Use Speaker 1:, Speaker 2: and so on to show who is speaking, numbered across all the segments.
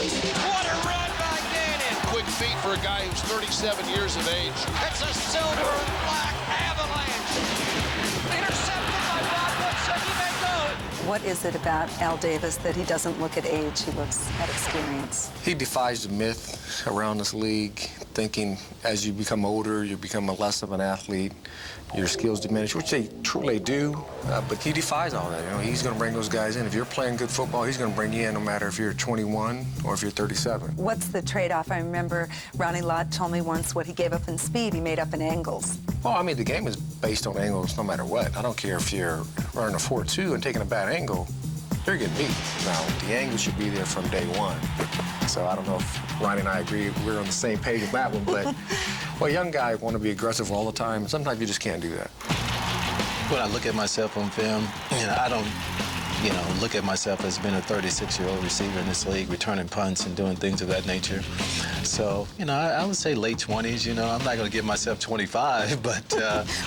Speaker 1: What a run by Gannon.
Speaker 2: Quick feet for a guy who's 37 years of age.
Speaker 1: It's a silver and black avalanche. Intercepted by Bob Woodson. He may go.
Speaker 3: What is it about Al Davis that he doesn't look at age, he looks at experience?
Speaker 4: He defies the myth around this league, thinking as you become older, you become less of an athlete, your skills diminish, which they truly do, but he defies all that. You know, he's going to bring those guys in. If you're playing good football, he's going to bring you in no matter if you're 21 or if you're 37.
Speaker 3: What's the trade-off? I remember Ronnie Lott told me once what he gave up in speed, he made up in angles.
Speaker 4: Well, I mean, the game is based on angles no matter what. I don't care if you're running a 4-2 and taking a bad angle, you're getting beat. Now, the angle should be there from day one. So I don't know if Ronnie and I agree we're on the same page with that one, but well, young guys want to be aggressive all the time. Sometimes you just can't do that.
Speaker 5: When I look at myself on film, I don't, look at myself as being a 36-year-old receiver in this league, returning punts and doing things of that nature. So, I would say late 20s, I'm not going to give myself 25, but...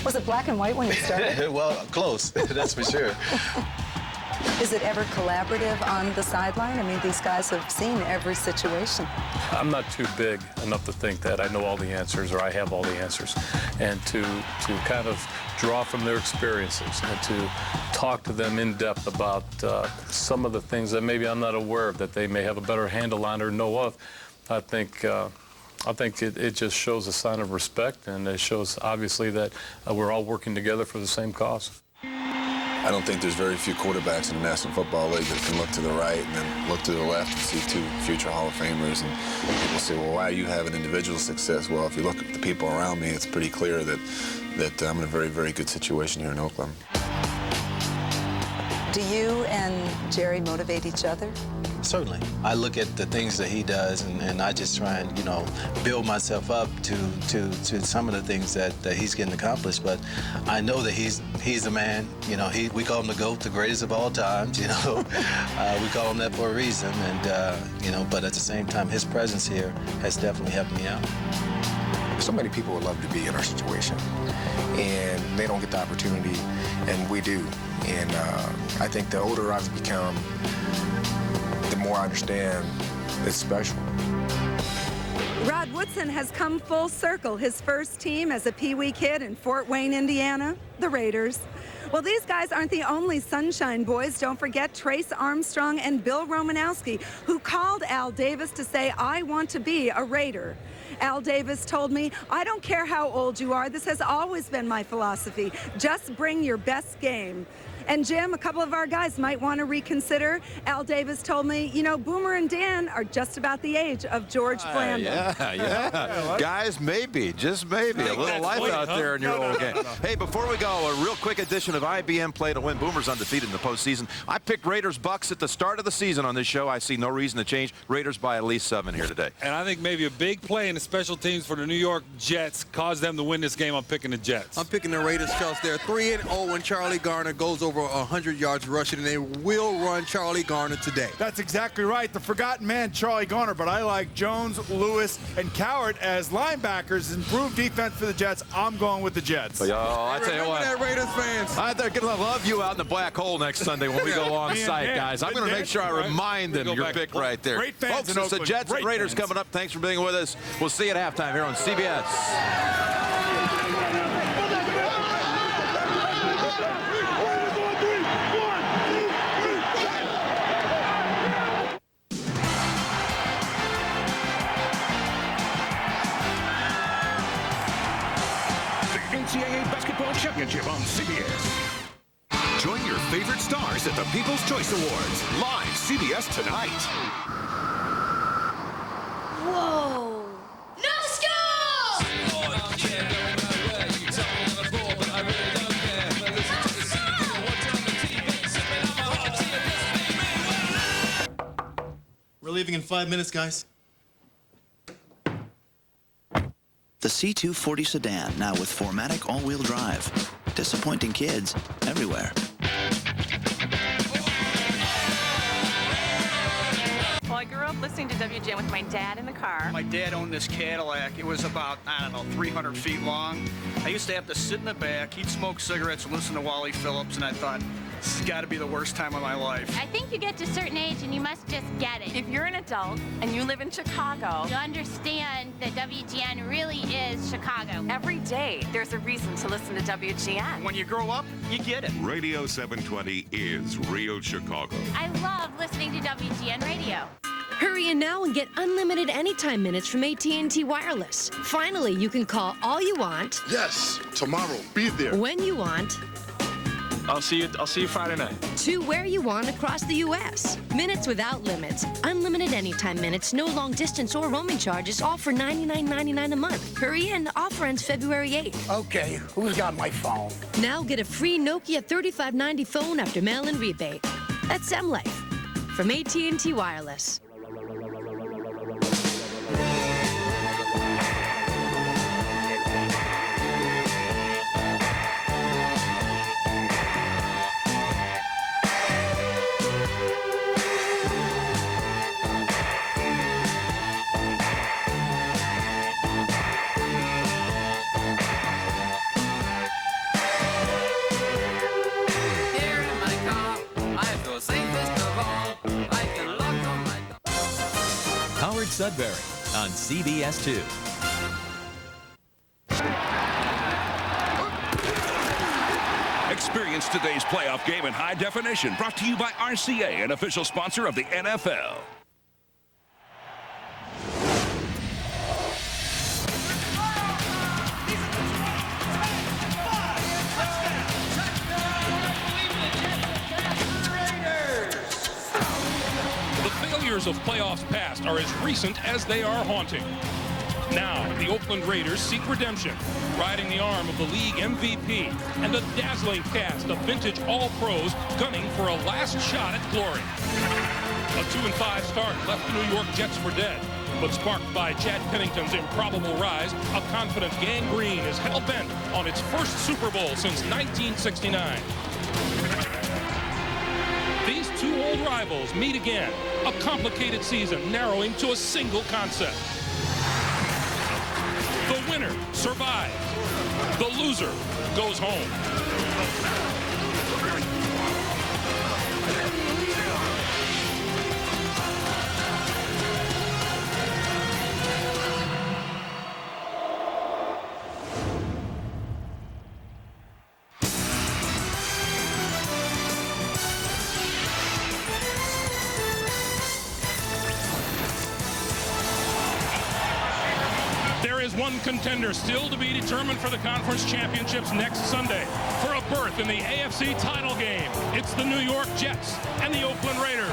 Speaker 3: Was it black and white when you started?
Speaker 5: Well, close, that's for sure.
Speaker 3: Is it ever collaborative on the sideline? I mean, these guys have seen every situation.
Speaker 6: I'm not too big enough to think that I know all the answers or I have all the answers. And to kind of draw from their experiences and to talk to them in depth about some of the things that maybe I'm not aware of, that they may have a better handle on or know of, I think it just shows a sign of respect, and it shows, obviously, that we're all working together for the same cause.
Speaker 7: I don't think there's very few quarterbacks in the National Football League that can look to the right and then look to the left and see two future Hall of Famers. And people say, well, why are you having individual success? Well, if you look at the people around me, it's pretty clear that I'm in a very, very good situation here in Oakland.
Speaker 3: Do you and Jerry motivate each other?
Speaker 5: Certainly. I look at the things that he does, and I just try and, build myself up to some of the things that he's getting accomplished. But I know that he's a man. We call him the GOAT, the greatest of all times. We call him that for a reason. And but at the same time, his presence here has definitely helped me out.
Speaker 4: So many people would love to be in our situation, and they don't get the opportunity, and we do. And I think the older I've become, the more I understand it's special.
Speaker 3: Rod Woodson has come full circle. His first team as a Pee-wee kid in Fort Wayne, Indiana, the Raiders. Well, these guys aren't the only Sunshine Boys. Don't forget Trace Armstrong and Bill Romanowski, who called Al Davis to say, I want to be a Raider. Al Davis told me, I don't care how old you are. This has always been my philosophy. Just bring your best game. And Jim, a couple of our guys might want to reconsider. Al Davis told me, Boomer and Dan are just about the age of George Brandon.
Speaker 8: Yeah. Guys, maybe, just maybe, a little life out there in your old game. Hey, before we go, a real quick edition of IBM Play to Win. Boomer's undefeated in the postseason. I picked Raiders-Bucks at the start of the season on this show. I see no reason to change. Raiders by at least 7 here today.
Speaker 6: And I think maybe a big play in the special teams for the New York Jets caused them to win this game. I'm picking the Jets.
Speaker 9: I'm picking the Raiders because they're 3-0 when Charlie Garner goes over 100 yards rushing, and they will run Charlie Garner today.
Speaker 10: That's exactly right. The forgotten man, Charlie Garner, but I like Jones, Lewis, and Cowart as linebackers. Improved defense for the Jets. I'm going with the Jets.
Speaker 8: Yo, I tell you what,
Speaker 9: that Raiders fans.
Speaker 8: They're going to love you out in the black hole next Sunday when we go on site, guys. I'm going to make sure I remind them your pick right there.
Speaker 10: Great fans.
Speaker 8: Folks, it's the Jets and Raiders coming up. Thanks for being with us. We'll see you at halftime here on CBS.
Speaker 11: NCAA Basketball Championship on CBS. Join your favorite stars at the People's Choice Awards. Live CBS tonight.
Speaker 12: Whoa! No score!
Speaker 13: We're leaving in 5 minutes, guys.
Speaker 14: The C240 sedan, now with 4MATIC all-wheel drive. Disappointing kids everywhere.
Speaker 15: Well, I grew up listening to WJM with my dad in the car.
Speaker 16: My dad owned this Cadillac. It was about, 300 feet long. I used to have to sit in the back. He'd smoke cigarettes and listen to Wally Phillips, and I thought, This has got to be the worst time of my life.
Speaker 12: I think you get to a certain age and you must just get it.
Speaker 15: If you're an adult and you live in Chicago,
Speaker 12: You understand that WGN really is Chicago.
Speaker 15: every day there's a reason to listen to WGN.
Speaker 16: When you grow up, you get it.
Speaker 11: Radio 720 is real Chicago.
Speaker 12: I love listening to WGN Radio.
Speaker 17: Hurry in now and get unlimited anytime minutes from AT&T Wireless. Finally, you can call all you want.
Speaker 7: Yes, tomorrow, be there.
Speaker 17: When you want.
Speaker 16: I'll see you Friday night.
Speaker 17: To where you want across the U.S. Minutes without limits. Unlimited anytime minutes, no long distance or roaming charges, all for $99.99 a month. Hurry in. Offer ends February 8th.
Speaker 18: Okay, who's got my phone?
Speaker 17: Now get a free Nokia 3590 phone after mail-in rebate. That's M-Life from AT&T Wireless.
Speaker 19: Howard Sudbury on CBS 2.
Speaker 11: Experience today's playoff game in high definition, brought to you by RCA, an official sponsor of the NFL.
Speaker 20: Of playoffs past are as recent as they are haunting. Now, the Oakland Raiders seek redemption, riding the arm of the league MVP and a dazzling cast of vintage All-Pros gunning for a last shot at glory. A 2-5 start left the New York Jets for dead, but sparked by Chad Pennington's improbable rise, a confident Gang Green is hell-bent on its first Super Bowl since 1969. These two old rivals meet again, a complicated season narrowing to a single concept. The winner survives. The loser goes home. One contender still to be determined for the conference championships next Sunday for a berth in the AFC title game. It's the New York Jets and the Oakland Raiders.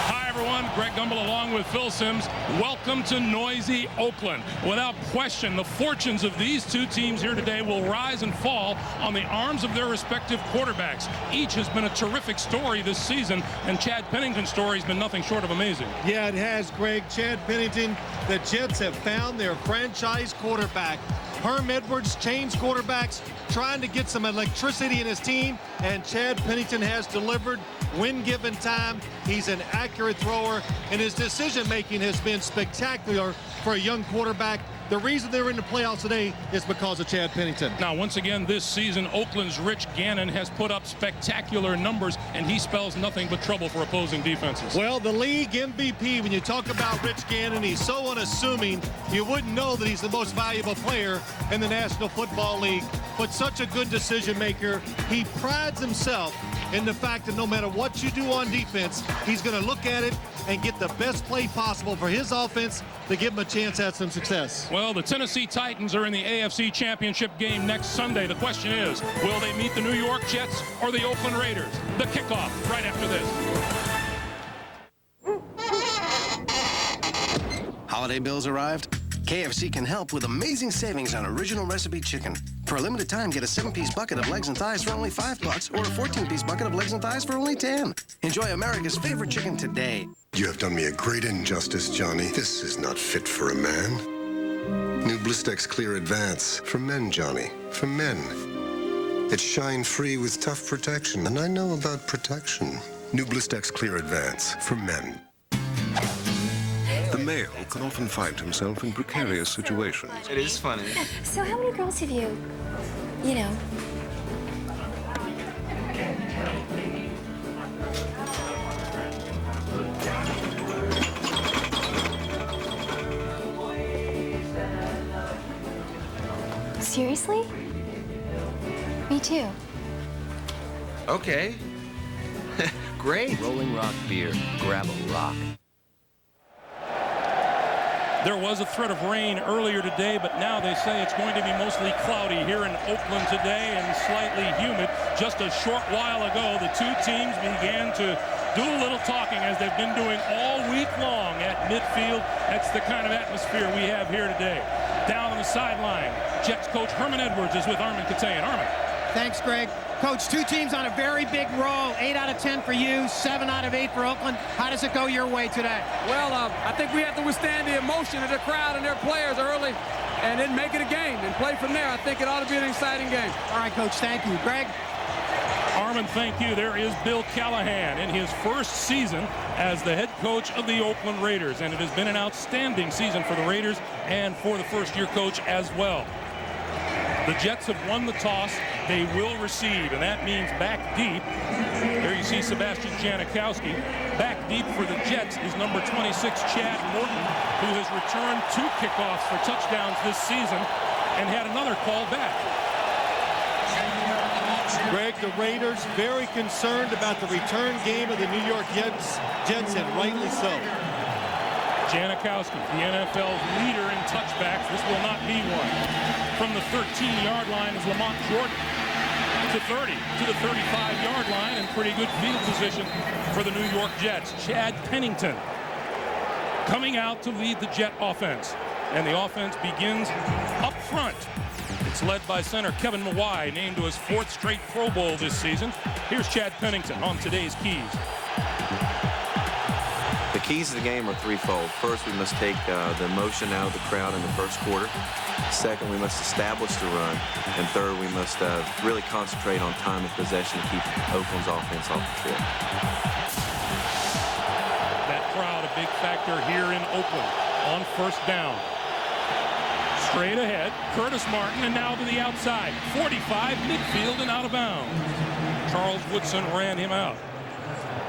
Speaker 20: Hi, everyone. Greg Gumbel along with Phil Simms. Welcome to noisy Oakland. Without question, the fortunes of these two teams here today will rise and fall on the arms of their respective quarterbacks. Each has been a terrific story this season, and Chad Pennington's story has been nothing short of amazing.
Speaker 13: Yeah, it has, Greg. Chad Pennington, the Jets have found their franchise quarterback. Herm Edwards changed quarterbacks, trying to get some electricity in his team, and Chad Pennington has delivered when given time. He's an accurate thrower, and his decision-making has been spectacular for a young quarterback. The reason they're in the playoffs today is because of Chad Pennington.
Speaker 20: Now, once again, this season, Oakland's Rich Gannon has put up spectacular numbers, and he spells nothing but trouble for opposing defenses.
Speaker 13: Well, the league MVP, when you talk about Rich Gannon, he's so unassuming, you wouldn't know that he's the most valuable player in the National Football League, but such a good decision maker. He prides himself in the fact that no matter what you do on defense, he's going to look at it and get the best play possible for his offense to give him a chance at some success.
Speaker 20: Well, the Tennessee Titans are in the AFC Championship game next Sunday. The question is, will they meet the New York Jets or the Oakland Raiders? The kickoff right after
Speaker 21: this. Holiday bills arrived? KFC can help with amazing savings on original recipe chicken. For a limited time, get a 7-piece bucket of legs and thighs for only $5 or a 14-piece bucket of legs and thighs for only $10. Enjoy America's favorite chicken today.
Speaker 22: You have done me a great injustice, Johnny. This is not fit for a man. New Blistex Clear Advance. For men, Johnny. For men. It's shine-free with tough protection, and I know about protection. New Blistex Clear Advance. For men.
Speaker 23: The male can often find himself in precarious situations.
Speaker 24: It is funny.
Speaker 25: So how many girls have you know,
Speaker 1: Seriously? Me too.
Speaker 2: Okay. Great. Rolling Rock beer. Grab a rock.
Speaker 20: There was a threat of rain earlier today, but now they say it's going to be mostly cloudy here in Oakland today and slightly humid. Just a short while ago, the two teams began to do a little talking, as they've been doing all week long at midfield. That's the kind of atmosphere we have here today. Down on the sideline, Jets coach Herman Edwards is with Armin Katayan. Armin.
Speaker 5: Thanks, Greg. Coach, two teams on a very big roll. 8 out of 10 for you, 7 out of 8 for Oakland. How does it go your way today?
Speaker 24: Well, I think we have to withstand the emotion of the crowd and their players early and then make it a game and play from there. I think it ought to be an exciting game.
Speaker 5: All right, Coach, thank you. Greg?
Speaker 20: Armin, thank you. There is Bill Callahan in his first season as the head coach of the Oakland Raiders, and it has been an outstanding season for the Raiders and for the first-year coach as well. The Jets have won the toss. They will receive, and that means back deep. There you see Sebastian Janikowski. Back deep for the Jets is number 26, Chad Morton, who has returned 2 kickoffs for touchdowns this season and had another call back.
Speaker 13: Greg, the Raiders very concerned about the return game of the New York Jets, and rightly so.
Speaker 20: Janikowski, the NFL's leader in touchbacks. This will not be one. From the 13-yard line is Lamont Jordan to 30, to the 35-yard line, and pretty good field position for the New York Jets. Chad Pennington coming out to lead the Jet offense. And the offense begins up front. It's led by center Kevin Mawai, named to his 4th straight Pro Bowl this season. Here's Chad Pennington on today's keys.
Speaker 25: The keys to the game are threefold. First, we must take the emotion out of the crowd in the first quarter. Second, we must establish the run. And third, we must really concentrate on time of possession to keep Oakland's offense off the field.
Speaker 20: That crowd, a big factor here in Oakland on first down. Straight ahead, Curtis Martin, and now to the outside. 45, midfield and out of bounds. Charles Woodson ran him out.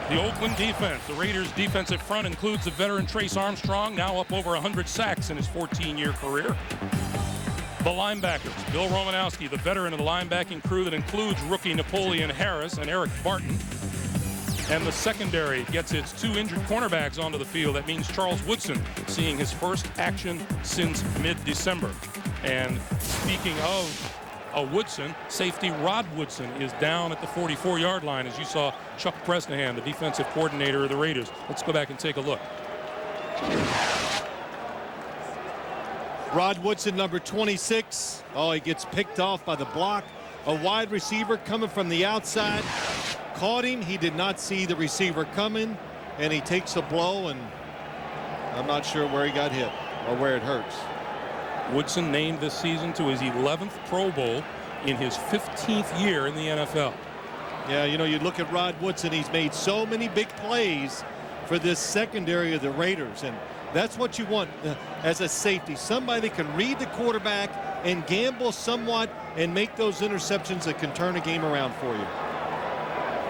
Speaker 20: The Oakland defense, the Raiders' defensive front, includes the veteran Trace Armstrong, now up over 100 sacks in his 14-year career. The linebackers, Bill Romanowski, the veteran of the linebacking crew that includes rookie Napoleon Harris and Eric Barton. And the secondary gets its 2 injured cornerbacks onto the field. That means Charles Woodson seeing his first action since mid-December. And speaking of Woodson, safety Rod Woodson is down at the 44-yard line, as you saw Chuck Bresnahan, the defensive coordinator of the Raiders. Let's go back and take a look.
Speaker 13: Rod Woodson, number 26. Oh, he gets picked off by the block. A wide receiver coming from the outside. Caught him. He did not see the receiver coming, and he takes a blow, and I'm not sure where he got hit or where it hurts.
Speaker 20: Woodson named this season to his 11th Pro Bowl in his 15th year in the NFL.
Speaker 13: Yeah, you know, you look at Rod Woodson, he's made so many big plays for this secondary of the Raiders, and that's what you want as a safety. Somebody that can read the quarterback and gamble somewhat and make those interceptions that can turn a game around for you.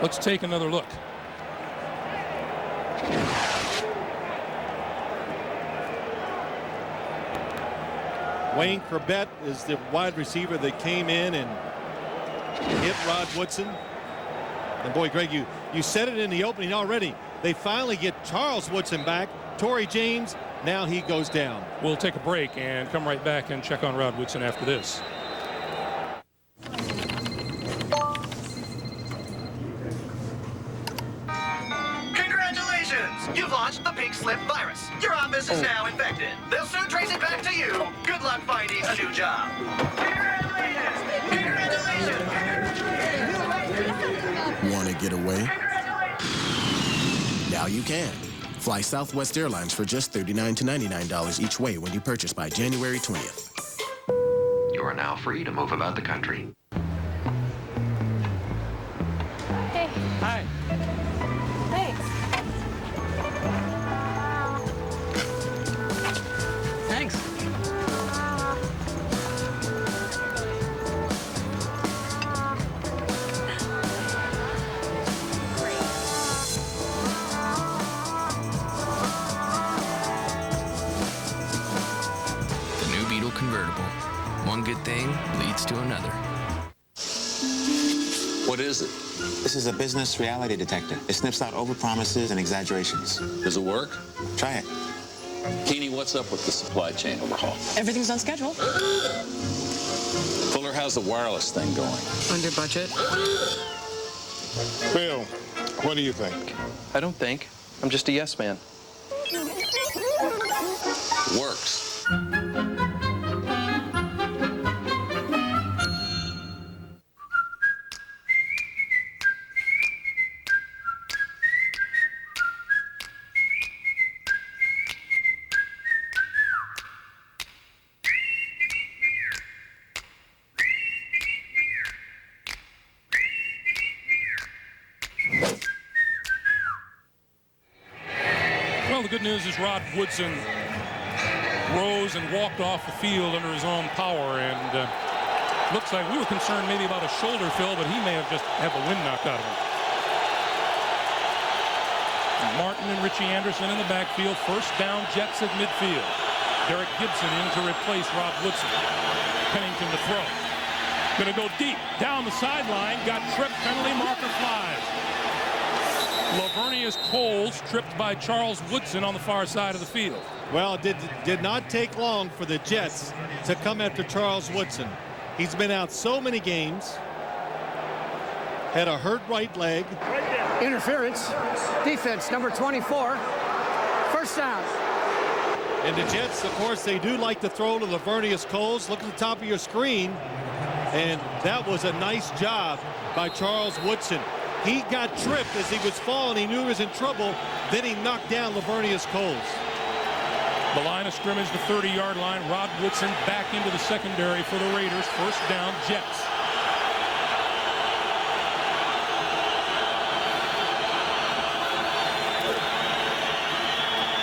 Speaker 20: Let's take another look.
Speaker 13: Wayne Corbett is the wide receiver that came in and hit Rod Woodson. And boy, Greg, you said it in the opening already. They finally get Charles Woodson back. Torrey James, now he goes down.
Speaker 20: We'll take a break and come right back and check on Rod Woodson after this.
Speaker 26: You've launched the pink slip virus. Your office is now infected. They'll soon trace it back to you. Good luck finding a new job.
Speaker 27: Want to get away? Now you can. Fly Southwest Airlines for just $39 to $99 each way when you purchase by January 20th.
Speaker 28: You are now free to move about the country.
Speaker 15: Hey.
Speaker 20: Hi.
Speaker 15: Thanks.
Speaker 18: Thanks.
Speaker 28: The new Beetle convertible.
Speaker 2: one good thing leads to another.
Speaker 3: What is it?
Speaker 4: This is a business reality detector. It sniffs out overpromises and exaggerations.
Speaker 3: Does it work?
Speaker 4: Try it.
Speaker 3: Keeney, what's up with the supply chain overhaul?
Speaker 15: Everything's on schedule.
Speaker 3: Fuller, how's the wireless thing going?
Speaker 15: Under budget.
Speaker 13: Bill, what do you think?
Speaker 25: I don't think. I'm just a yes man.
Speaker 3: Works.
Speaker 20: Well, the good news is Rod Woodson rose and walked off the field under his own power, and looks like we were concerned maybe about a shoulder fill, but he may have just had the wind knocked out of him. Martin and Richie Anderson in the backfield. First down, Jets at midfield. Derek Gibson in to replace Rod Woodson. Pennington to throw. Going to go deep down the sideline. Got tripped. Penalty marker flies. Lavernius Coles tripped by Charles Woodson on the far side of the field.
Speaker 13: Well, it did not take long for the Jets to come after Charles Woodson. He's been out so many games. Had a hurt right leg.
Speaker 18: Interference. Defense, number 24. First down.
Speaker 13: And the Jets, of course, they do like to throw to Lavernius Coles. Look at the top of your screen. And that was a nice job by Charles Woodson. He got tripped as he was falling. He knew he was in trouble. Then he knocked down Lavernius Coles.
Speaker 20: The line of scrimmage, the 30-yard line. Rod Woodson back into the secondary for the Raiders. First down, Jets.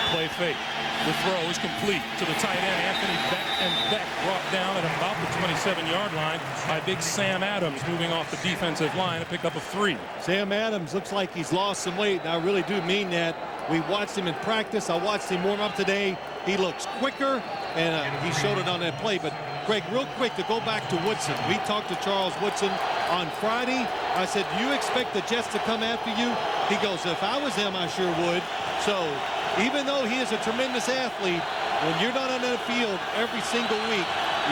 Speaker 20: Play fake. The throw is complete to the tight end, Anthony Beck, and Beck brought down at about the 27-yard line by big Sam Adams, moving off the defensive line, a pickup of 3.
Speaker 13: Sam Adams looks like he's lost some weight, and I really do mean that. We watched him in practice. I watched him warm up today. He looks quicker, and he showed it on that play. But, Greg, real quick, to go back to Woodson. We talked to Charles Woodson on Friday. I said, "Do you expect the Jets to come after you?" He goes, "If I was them, I sure would." So, even though he is a tremendous athlete, when you're not on that field every single week,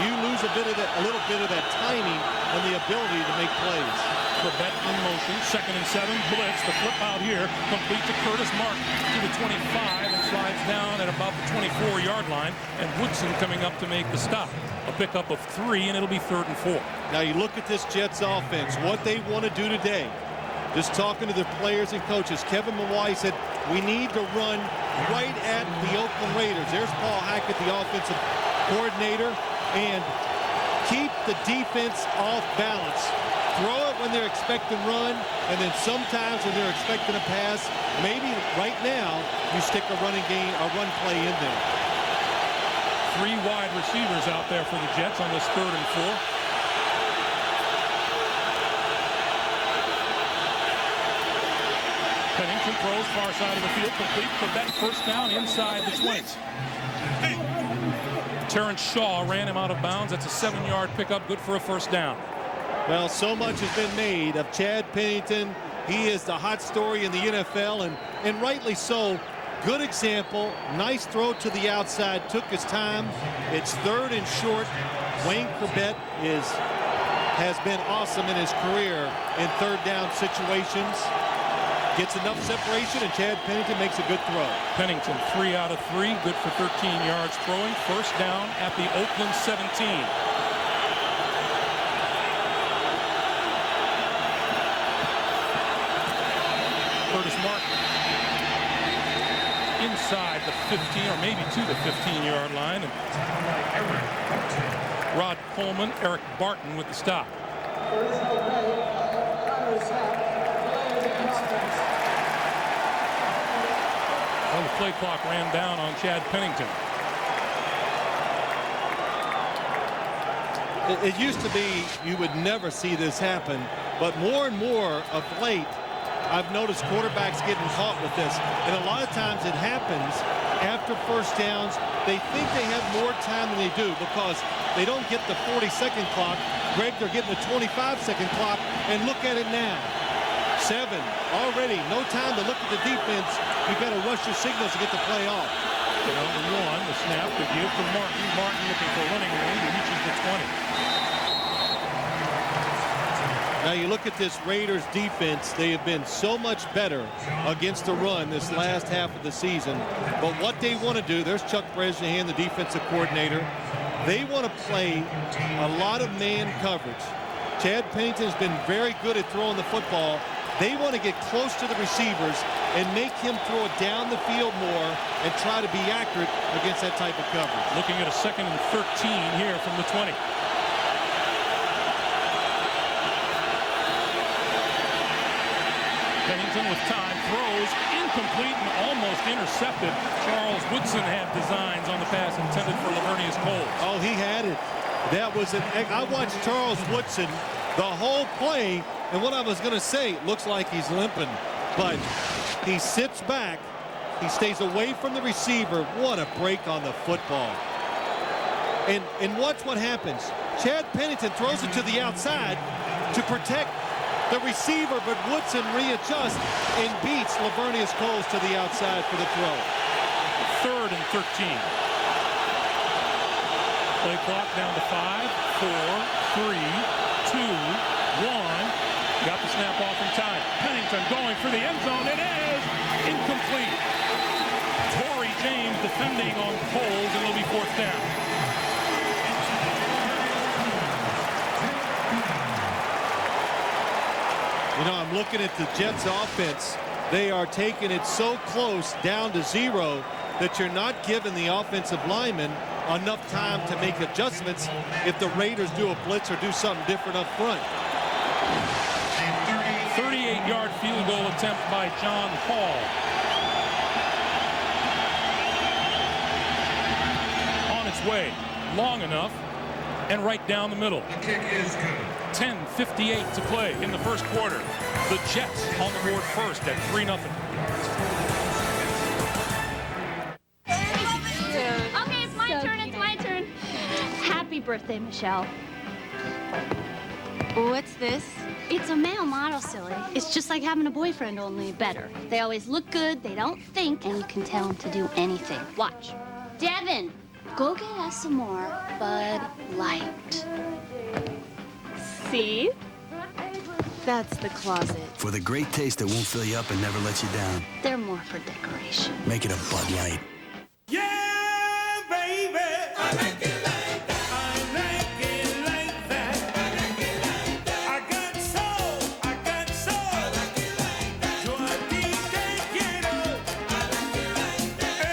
Speaker 13: you lose a little bit of that timing and the ability to make plays.
Speaker 20: Corbett in motion, 2nd and 7, blitz, the flip out here, complete to Curtis Martin to the 25 and slides down at about the 24-yard line, and Woodson coming up to make the stop. A pickup of 3, and it'll be 3rd and 4.
Speaker 13: Now you look at this Jets offense, what they want to do today. Just talking to the players and coaches, Kevin Mawai said, we need to run right at the Oakland Raiders. There's Paul Hackett, the offensive coordinator, and keep the defense off balance. Throw it when they're expecting run, and then sometimes when they're expecting a pass, maybe right now you stick a run play in there.
Speaker 20: 3 wide receivers out there for the Jets on this 3rd and 4. Pennington throws far side of the field, complete for that first down inside the 20. Terrence Shaw ran him out of bounds. That's a 7-yard pickup, good for a first down.
Speaker 13: Well, so much has been made of Chad Pennington. He is the hot story in the NFL, and rightly so. Good example. Nice throw to the outside. Took his time. It's 3rd and short. Wayne Corbett has been awesome in his career in 3rd down situations. Gets enough separation, and Chad Pennington makes a good throw.
Speaker 20: Pennington, 3 out of 3, good for 13 yards throwing. First down at the Oakland 17. Curtis Martin inside the 15, or maybe to the 15-yard line. And Rod Coleman, Eric Barton with the stop. Well, the play clock ran down on Chad Pennington.
Speaker 13: It used to be you would never see this happen, but more and more of late, I've noticed quarterbacks getting caught with this, and a lot of times it happens after first downs. They think they have more time than they do because they don't get the 40-second clock. Greg, they're getting the 25-second clock, and look at it now. 7 already. No time to look at the defense. You got to rush your signals to get the play off.
Speaker 20: Number 1, the snap to give for Martin. Martin looking for running room. He reaches the 20.
Speaker 13: Now you look at this Raiders defense. They have been so much better against the run this last half of the season. But what they want to do, there's Chuck Bresnahan, the defensive coordinator. They want to play a lot of man coverage. Chad Pennington has been very good at throwing the football. They want to get close to the receivers and make him throw it down the field more and try to be accurate against that type of coverage.
Speaker 20: Looking at a 2nd and 13 here from the 20. Pennington with time throws incomplete and almost intercepted. Charles Woodson had designs on the pass intended for Lavernius Coles.
Speaker 13: Oh, he had it. That was I watched Charles Woodson the whole play, and what I was going to say, it looks like he's limping, but he sits back. He stays away from the receiver. What a break on the football. And watch what happens. Chad Pennington throws it to the outside to protect the receiver, but Woodson readjusts and beats Lavernius Coles to the outside for the throw.
Speaker 20: 3rd and 13. Play clock down to 5, 4, 3, 2, 1. Got the snap off in time. Pennington going for the end zone. It is incomplete. Torrey James defending on Coles, and it'll be 4th down.
Speaker 13: You know, I'm looking at the Jets offense. They are taking it so close down to 0 that you're not giving the offensive linemen enough time to make adjustments if the Raiders do a blitz or do something different up front.
Speaker 20: 38-yard field goal attempt by John Hall. On its way, long enough, and right down the middle. The kick is good. 10:58 to play in the first quarter. The Jets on the board first at 3-0.
Speaker 1: Okay, it's my turn. It's my turn. Happy birthday, Michelle. What's this? It's a male model, silly. It's just like having a boyfriend, only better. They always look good, they don't think, and you can tell them to do anything. Watch. Devin, go get us some more Bud Light. See? That's the closet.
Speaker 6: For the great taste that won't fill you up and never let you down.
Speaker 1: They're more for decoration.
Speaker 6: Make it a Bud Light.
Speaker 11: Yeah, baby. I like it like that. I like it like that. I like it like that. I got soul. I got soul. I like it like that. Yo a ti te quiero. I like it like that.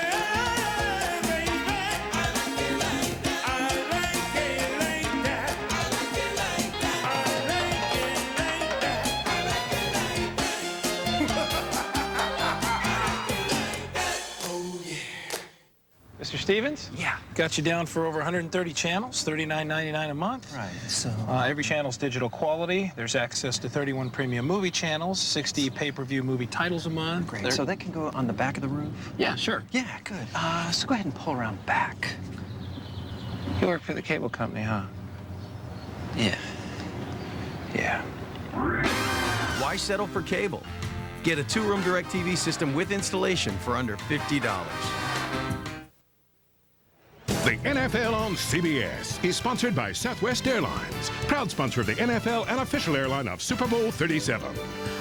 Speaker 11: Hey, baby. I like it like that. I like it like that. I like it like that. I like it like that. I like it like that. Oh yeah.
Speaker 7: Mr. Stevens? Yeah. Got you down for over 130 channels, $39.99 a month.
Speaker 8: Right, so...
Speaker 7: every channel's digital quality. There's access to 31 premium movie channels, 60 pay-per-view movie titles a month.
Speaker 8: Great. So they can go on the back of the roof?
Speaker 7: Yeah, sure.
Speaker 8: Yeah, good. So go ahead and pull around back.
Speaker 7: You work for the cable company, huh?
Speaker 8: Yeah.
Speaker 7: Yeah.
Speaker 2: Why settle for cable? Get a 2-room DirecTV system with installation for under $50.
Speaker 11: The NFL on CBS is sponsored by Southwest Airlines, proud sponsor of the NFL and official airline of Super Bowl 37.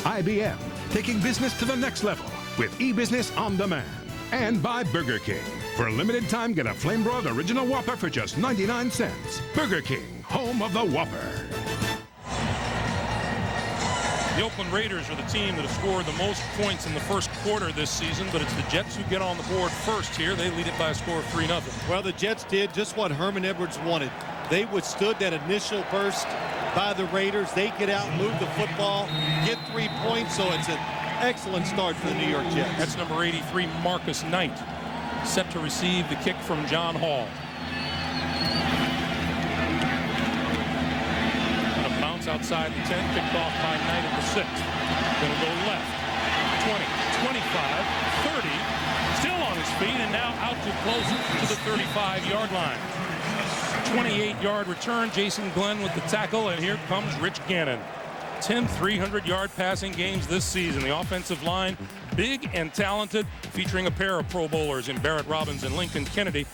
Speaker 11: IBM, taking business to the next level with e-business on demand. And by Burger King. For a limited time, get a flame broiled original Whopper for just 99 cents. Burger King, home of the Whopper.
Speaker 20: The Oakland Raiders are the team that have scored the most points in the first quarter this season, but it's the Jets who get on the board first here. They lead it by a score of 3-0.
Speaker 13: Well, the Jets did just what Herman Edwards wanted. They withstood that initial burst by the Raiders. They get out, move the football, get 3 points, so it's an excellent start for the New York Jets.
Speaker 20: That's number 83, Marcus Knight, set to receive the kick from John Hall. Outside the 10, picked off by Knight at the 6th. Gonna go left. 20, 25, 30, still on his feet, and now too close to the 35-yard line. 28-yard return, Jason Glenn with the tackle, and here comes Rich Gannon. 10 300-yard passing games this season. The offensive line, big and talented, featuring a pair of Pro Bowlers in Barrett Robbins and Lincoln Kennedy.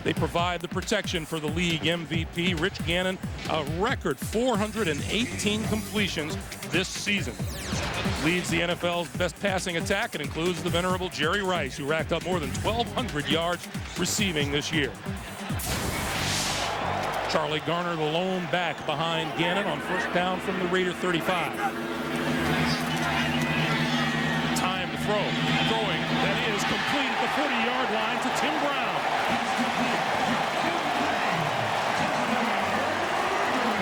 Speaker 20: They provide the protection for the league MVP. Rich Gannon, a record 418 completions this season. Leads the NFL's best passing attack. It includes the venerable Jerry Rice, who racked up more than 1,200 yards receiving this year. Charlie Garner, the lone back behind Gannon on first down from the Raider 35. Time to throw. Throwing, that is complete at the 40-yard line to Tim Brown.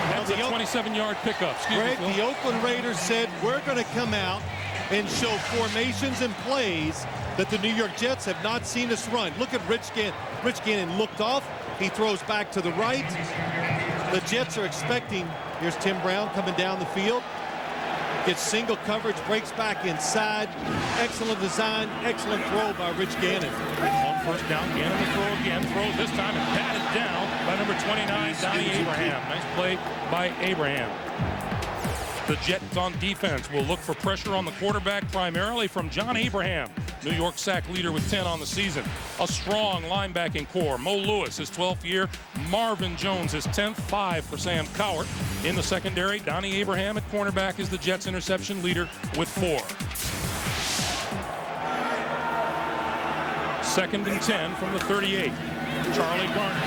Speaker 20: That's a 27-yard pickup.
Speaker 13: Greg, the Oakland Raiders said, we're going to come out and show formations and plays that the New York Jets have not seen us run. Look at Rich Gannon. Rich Gannon looked off. He throws back to the right. The Jets are expecting, here's Tim Brown coming down the field. Gets single coverage, breaks back inside. Excellent design, excellent throw by Rich Gannon.
Speaker 20: On first down, Gannon will throw again. Throws this time and batted down by number 29, Donnie Abraham. Nice play by Abraham. The Jets on defense will look for pressure on the quarterback, primarily from John Abraham, New York sack leader with 10 on the season. A strong linebacking core. Mo Lewis, his 12th year. Marvin Jones, his 10th. 5 for Sam Cowart. In the secondary, Donnie Abraham at cornerback is the Jets interception leader with 4. 2nd and 10 from the 38. Charlie Garner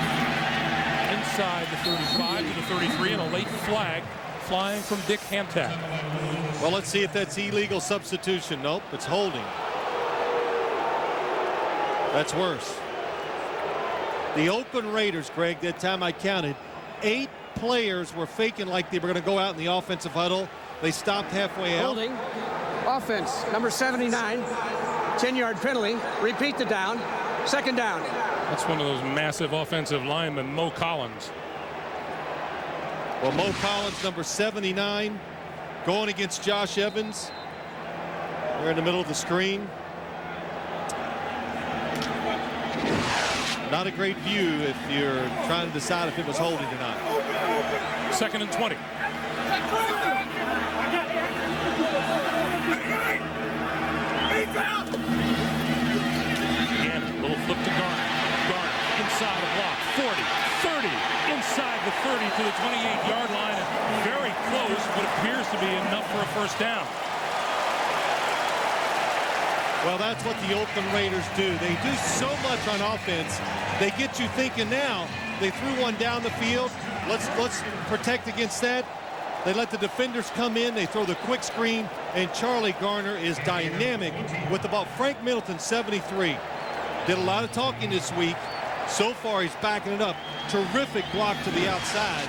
Speaker 20: inside the 35 to the 33, and a late flag flying from Dick Hantak.
Speaker 13: Well, let's see if that's illegal substitution. Nope, it's holding. That's worse. The Oakland Raiders, Greg, that time I counted, 8 players were faking like they were going to go out in the offensive huddle. They stopped halfway out.
Speaker 18: Holding. Offense, number 79. 10-yard penalty. Repeat the down. 2nd down.
Speaker 20: That's one of those massive offensive linemen, Mo Collins.
Speaker 13: Well, Mo Collins, number 79, going against Josh Evans. They're in the middle of the screen. Not a great view if you're trying to decide if it was holding or not.
Speaker 20: 2nd and 20. Again, a little flip to Garner. Garner inside the block. 40, 30, inside the 30 to the 28-yard line. And very close, what appears to be enough for a first down.
Speaker 13: Well, that's what the Oakland Raiders do. They do so much on offense. They get you thinking now. They threw one down the field. Let's protect against that. They let the defenders come in. They throw the quick screen, and Charlie Garner is dynamic with the ball. Frank Middleton, 73. Did a lot of talking this week. So far, he's backing it up. Terrific block to the outside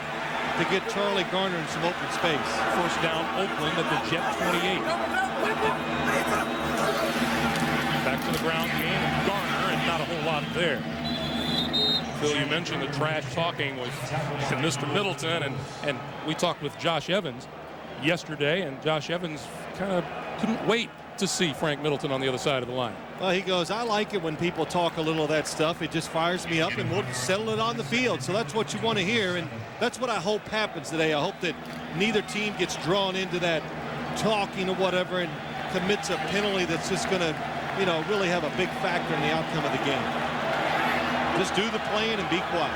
Speaker 13: to get Charlie Garner in some open space.
Speaker 20: First down, Oakland at the Jet 28. Back to the ground game, and Garner, and not a whole lot there. Phil, you mentioned the trash talking with Mr. Middleton, and we talked with Josh Evans yesterday, and Josh Evans kind of couldn't wait to see Frank Middleton on the other side of the line.
Speaker 13: Well, he goes, I like it when people talk a little of that stuff. It just fires me up, and we'll settle it on the field. So that's what you want to hear, and that's what I hope happens today. I hope that neither team gets drawn into that talking or whatever and commits a penalty that's just going to, you know, really have a big factor in the outcome of the game. Just do the playing and be quiet.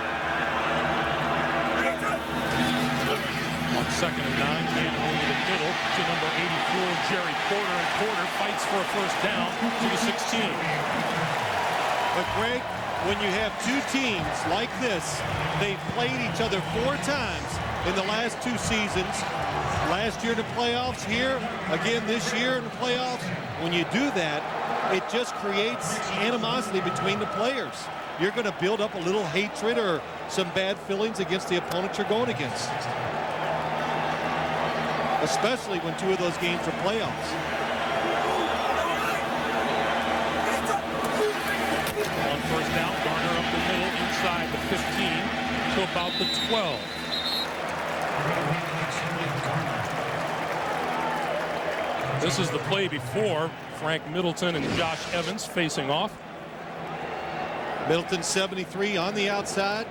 Speaker 20: On 2nd and 9, Gannon over the middle to number 84, Jerry Porter, and Porter fights for a first down to the 16.
Speaker 13: But Greg, when you have two teams like this, they've played each other 4 times in the last 2 seasons. Last year in the playoffs, here again this year in the playoffs. When you do that, it just creates animosity between the players. You're going to build up a little hatred or some bad feelings against the opponent you're going against. Especially when 2 of those games are playoffs.
Speaker 20: On first down, Garner up the middle inside the 15 to about the 12. This is the play before Frank Middleton and Josh Evans facing off.
Speaker 13: Middleton 73 on the outside.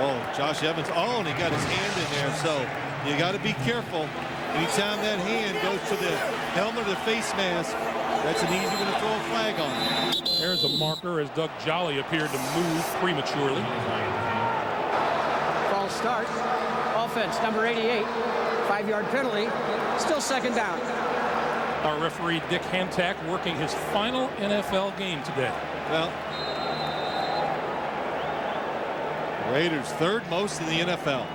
Speaker 13: Oh, Josh Evans. Oh, and he got his hand in there. So you got to be careful. Anytime that hand goes to the helmet or the face mask, that's an easy one to throw a flag on.
Speaker 20: There's a marker as Doug Jolly appeared to move prematurely.
Speaker 18: False start. Offense, number 88. 5-yard penalty. Still second down.
Speaker 20: Our referee, Dick Hantak, working his final NFL game today.
Speaker 13: Well, Raiders third most in the NFL.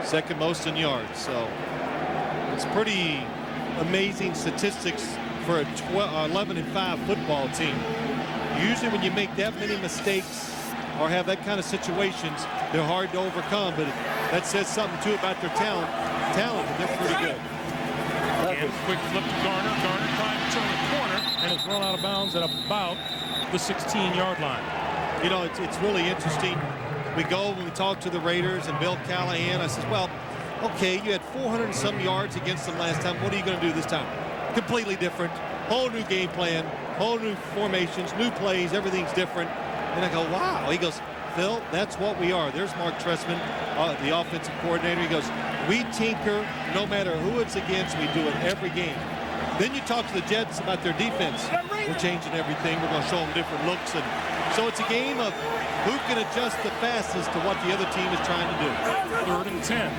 Speaker 13: Second most in yards. So it's pretty amazing statistics for a 11-5 football team. Usually when you make that many mistakes or have that kind of situations, they're hard to overcome, but that says something too about their talent, but they're pretty good.
Speaker 20: And quick flip to Garner. Garner trying to turn the corner and is run out of bounds at about the 16-yard line.
Speaker 13: You know, it's really interesting. We go when we talk to the Raiders and Bill Callahan. I says, well, okay, you had 400 and some yards against them last time. What are you going to do this time? Completely different. Whole new game plan, whole new formations, new plays. Everything's different. And I go, wow. He goes, Phil, that's what we are. There's Mark Trestman, the offensive coordinator. He goes, we tinker no matter who it's against. We do it every game. Then you talk to the Jets about their defense. We're changing everything. We're going to show them different looks. And so it's a game of who can adjust the fastest to what the other team is trying to do.
Speaker 20: 3rd and 10.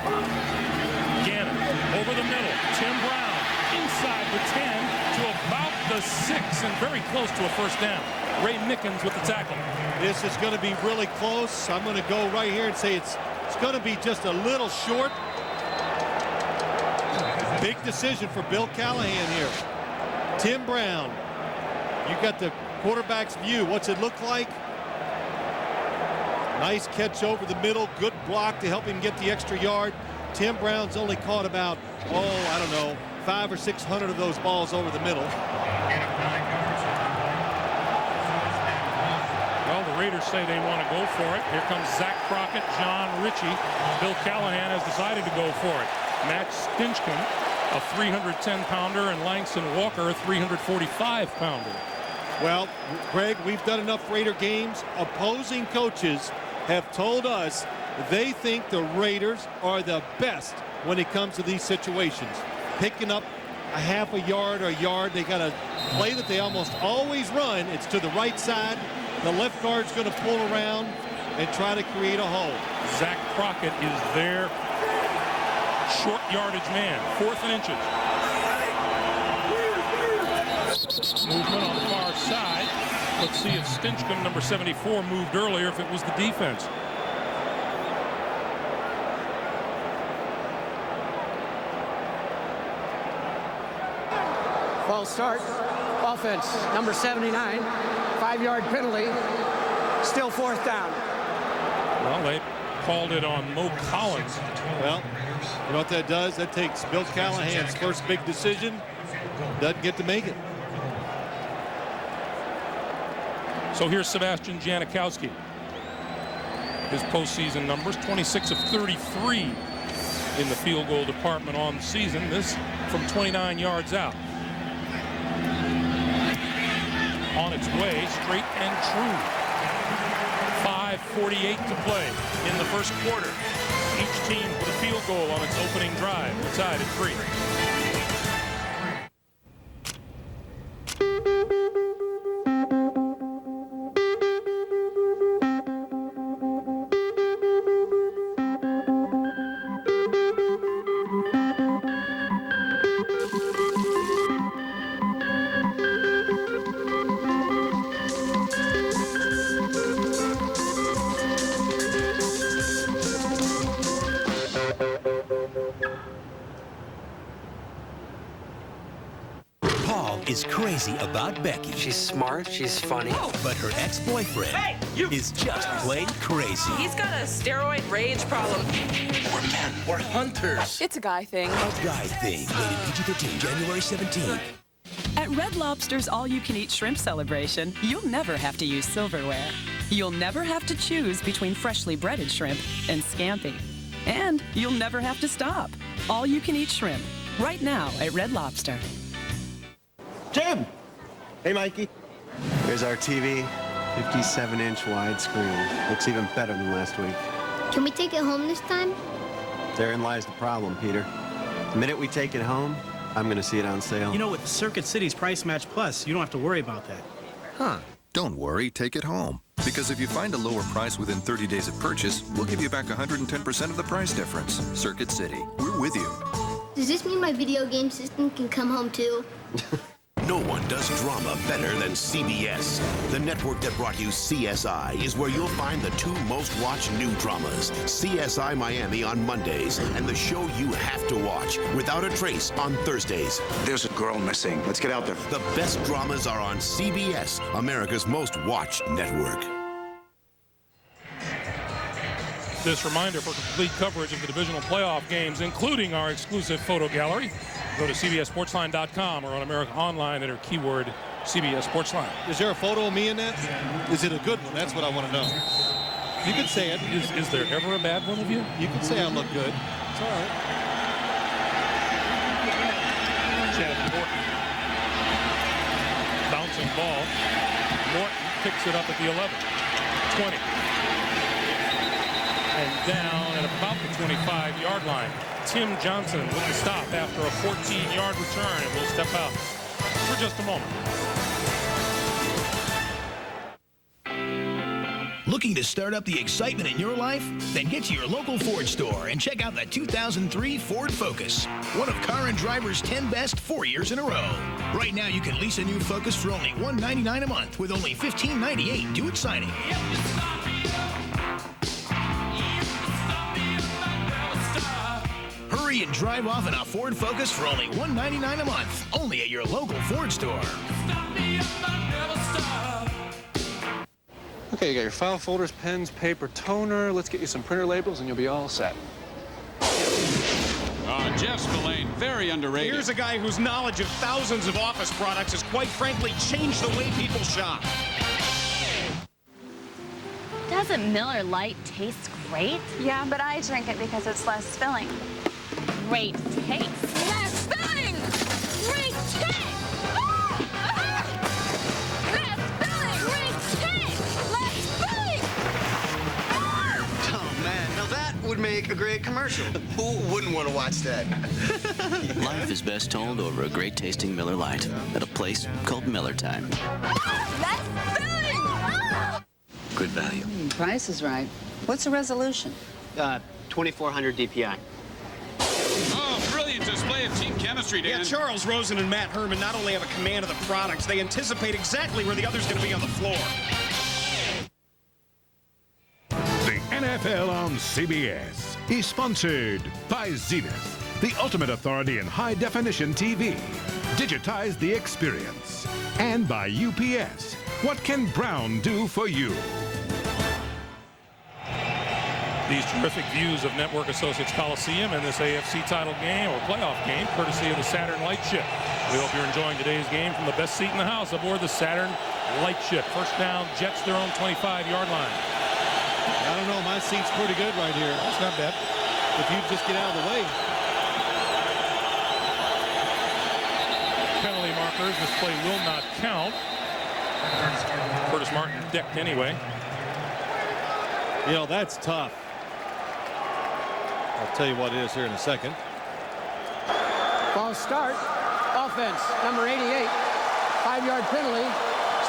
Speaker 20: Gannon over the middle. Tim Brown inside the 10 to about the 6 and very close to a first down. Ray Mickens with the tackle.
Speaker 13: This is going to be really close. I'm going to go right here and say it's going to be just a little short. Big decision for Bill Callahan here. Tim Brown. You got the quarterback's view. What's it look like? Nice catch over the middle. Good block to help him get the extra yard. Tim Brown's only caught about, I don't know, 500 or 600 of those balls over the middle.
Speaker 20: Well, the Raiders say they want to go for it. Here comes Zach Crockett, John Ritchie. Bill Callahan has decided to go for it. Matt Stinchcomb, a 310-pounder, and Langston Walker, a 345-pounder.
Speaker 13: Well, Greg, we've done enough Raider games. Opposing coaches have told us they think the Raiders are the best when it comes to these situations. Picking up a half a yard or a yard. They got a play that they almost always run. It's to the right side. The left guard's going to pull around and try to create a hole.
Speaker 20: Zach Crockett is their short yardage man. 4th and inches. Movement on the far side. Let's see if Stinchcomb, number 74, moved earlier, if it was the defense.
Speaker 18: False start. Offense, number 79. 5-yard penalty. Still 4th down.
Speaker 20: Well, they called it on Mo Collins.
Speaker 13: Well, you know what that does? That takes Bill Callahan's first big decision. Doesn't get to make it.
Speaker 20: So here's Sebastian Janikowski. His postseason numbers, 26 of 33 in the field goal department on the season. This from 29 yards out. On its way, straight and true. 5:48 to play in the first quarter. Each team with a field goal on its opening drive. We're tied at 3.
Speaker 9: Is crazy about Becky.
Speaker 8: She's smart, she's funny.
Speaker 9: But her ex-boyfriend is just plain crazy.
Speaker 15: He's got a steroid rage problem.
Speaker 9: We're men. We're hunters.
Speaker 15: It's a guy thing.
Speaker 9: A guy thing. Rated PG-13, January 17th.
Speaker 10: At Red Lobster's all-you-can-eat shrimp celebration, you'll never have to use silverware. You'll never have to choose between freshly breaded shrimp and scampi. And you'll never have to stop. All-you-can-eat shrimp. Right now at Red Lobster.
Speaker 12: Jim! Hey, Mikey. Here's our TV, 57-inch widescreen. Looks even better than last week.
Speaker 14: Can we take it home this time?
Speaker 12: Therein lies the problem, Peter. The minute we take it home, I'm going to see it on sale.
Speaker 16: You know, with Circuit City's Price Match Plus, you don't have to worry about that.
Speaker 17: Huh. Don't worry, take it home. Because if you find a lower price within 30 days of purchase, we'll give you back 110% of the price difference. Circuit City, we're with you.
Speaker 14: Does this mean my video game system can come home too?
Speaker 9: No one does drama better than CBS. The network that brought you CSI is where you'll find the 2 most watched new dramas. CSI Miami on Mondays and the show you have to watch, Without a Trace, on Thursdays.
Speaker 19: There's a girl missing. Let's get out there.
Speaker 9: The best dramas are on CBS, America's most watched network.
Speaker 20: This reminder for complete coverage of the divisional playoff games, including our exclusive photo gallery, go to CBSSportsline.com or on America Online, enter keyword CBS Sportsline.
Speaker 13: Is there a photo of me in that? Is it a good one? That's what I want to know. You can say it.
Speaker 20: Is there ever a bad one of you?
Speaker 13: You can say I look good. It's all right.
Speaker 20: Chad Morton. Bouncing ball. Morton picks it up at the 11. 20. And down at about the 25-yard line. Tim Johnson with the stop after a 14-yard return, and will step out for just a moment.
Speaker 21: Looking to start up the excitement in your life? Then get to your local Ford store and check out the 2003 Ford Focus. One of Car and Driver's 10 best 4 years in a row. Right now, you can lease a new Focus for only $199 a month with only $15.98 due at signing. Hurry and drive off in a Ford Focus for only $199 a month, only at your local Ford store.
Speaker 24: Okay, you got your file folders, pens, paper, toner. Let's get you some printer labels and you'll be all set.
Speaker 22: Jeff Spillane, very underrated.
Speaker 5: Here's a guy whose knowledge of thousands of office products has quite frankly changed the way people shop.
Speaker 1: Doesn't Miller Lite taste great?
Speaker 15: Yeah, but I drink it because it's less filling.
Speaker 1: Great taste.
Speaker 15: Less filling! Great taste! Less filling! Great taste! Less filling!
Speaker 23: Oh, man, now that would make a great commercial. Who wouldn't want to watch that?
Speaker 8: Life is best told over a great-tasting Miller Lite at a place called Miller Time.
Speaker 15: Less filling!
Speaker 8: Good value.
Speaker 29: Price is right. What's the resolution?
Speaker 23: 2400 DPI.
Speaker 22: Oh, brilliant display of team chemistry, Dan.
Speaker 5: Yeah, Charles Rosen and Matt Herman not only have a command of the products, they anticipate exactly where the other's going to be on the floor.
Speaker 30: The NFL on CBS is sponsored by Zenith, the ultimate authority in high-definition TV. Digitize the experience. And by UPS. What can Brown do for you?
Speaker 20: These terrific views of Network Associates Coliseum in this AFC title game or playoff game, courtesy of the Saturn Lightship. We hope you're enjoying today's game from the best seat in the house aboard the Saturn Lightship. First down, Jets their own 25-yard line.
Speaker 13: I don't know. My seat's pretty good right here. That's not bad. If you just get out of the way.
Speaker 20: Penalty markers. This play will not count. Curtis Martin decked anyway.
Speaker 13: You know, that's tough. I'll tell you what it is here in a second.
Speaker 18: False start. Offense, number 88. 5-yard penalty.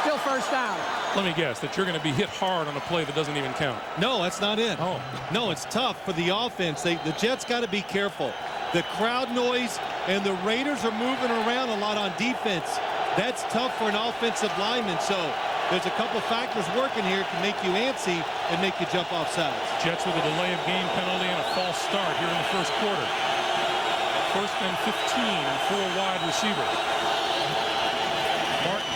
Speaker 18: Still first down.
Speaker 20: Let me guess that you're going to be hit hard on a play that doesn't even count.
Speaker 13: No, that's not it.
Speaker 20: Oh.
Speaker 13: No, it's tough for the offense. The Jets got to be careful. The crowd noise and the Raiders are moving around a lot on defense. That's tough for an offensive lineman. So there's a couple factors working here to make you antsy and make you jump off sides. Jets with a delay of game penalty and a false start here in the first quarter. First and 15, 4 wide receivers.
Speaker 20: Martin.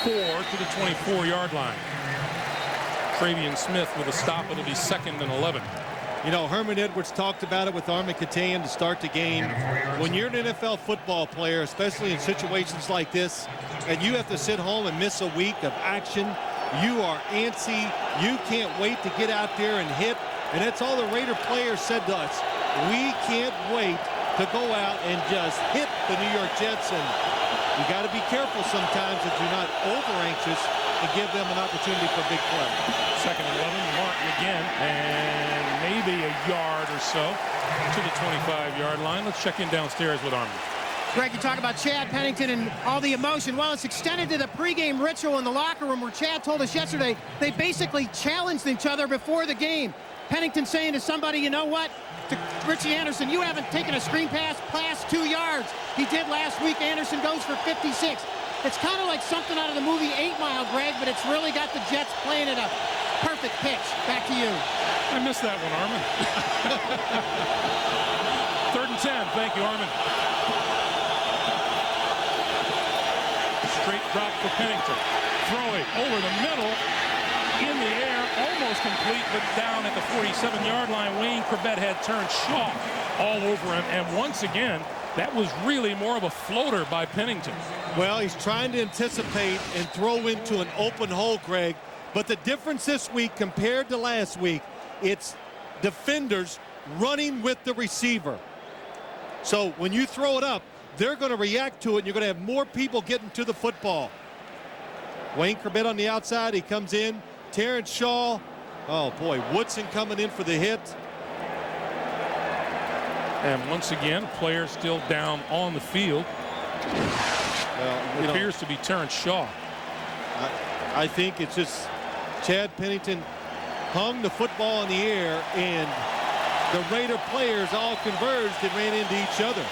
Speaker 20: 4 to the 24-yard line. Travian Smith with a stop. It'll be 2nd and 11.
Speaker 13: You know, Herman Edwards talked about it with Armikatayan to start the game. When you're an NFL football player, especially in situations like this, and you have to sit home and miss a week of action, you are antsy. You can't wait to get out there and hit. And that's all the Raider players said to us. We can't wait to go out and just hit the New York Jets. And You got to be careful sometimes that you're not over-anxious and give them an opportunity for a big play.
Speaker 20: Second and 11, Martin again, and maybe a yard or so to the 25-yard line. Let's check in downstairs with Armin.
Speaker 5: Greg, you talk about Chad Pennington and all the emotion. Well, it's extended to the pregame ritual in the locker room where Chad told us yesterday they basically challenged each other before the game. Pennington saying to somebody, you know what, to Richie Anderson, you haven't taken a screen pass past 2 yards. He did last week. Anderson goes for 56. It's kind of like something out of the movie 8 Mile, Greg, but it's really got the Jets playing at a perfect pitch. Back to you.
Speaker 20: I missed that one, Armin. 3rd and 10. Thank you, Armin. Straight drop for Pennington. Throwing over the middle. In the air, almost complete, but down at the 47-yard line. Wayne Corbett had turned Shaw all over him. And once again, that was really more of a floater by Pennington.
Speaker 13: Well, he's trying to anticipate and throw into an open hole, Greg. But the difference this week compared to last week, it's defenders running with the receiver. So when you throw it up, they're going to react to it, and you're going to have more people getting to the football. Wayne Corbett on the outside. He comes in. Terrence Shaw. Oh, boy. Woodson coming in for the hit.
Speaker 20: And once again, player still down on the field. Well, it appears to be Terrence Shaw.
Speaker 13: I think it's just Chad Pennington hung the football in the air, and the Raider players all converged and ran into each other.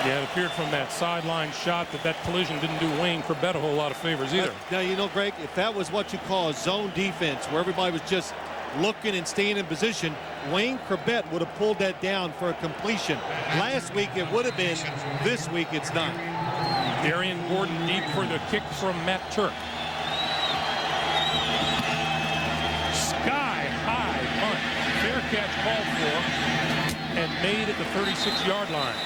Speaker 20: Yeah, it appeared from that sideline shot that collision didn't do Wayne Corbett a whole lot of favors either.
Speaker 13: Now, you know, Greg, if that was what you call a zone defense, where everybody was just looking and staying in position, Wayne Corbett would have pulled that down for a completion. Last week it would have been. This week it's not.
Speaker 20: Darian Gordon deep for the kick from Matt Turk. Sky high punt. Fair catch called for and made at the 36-yard line.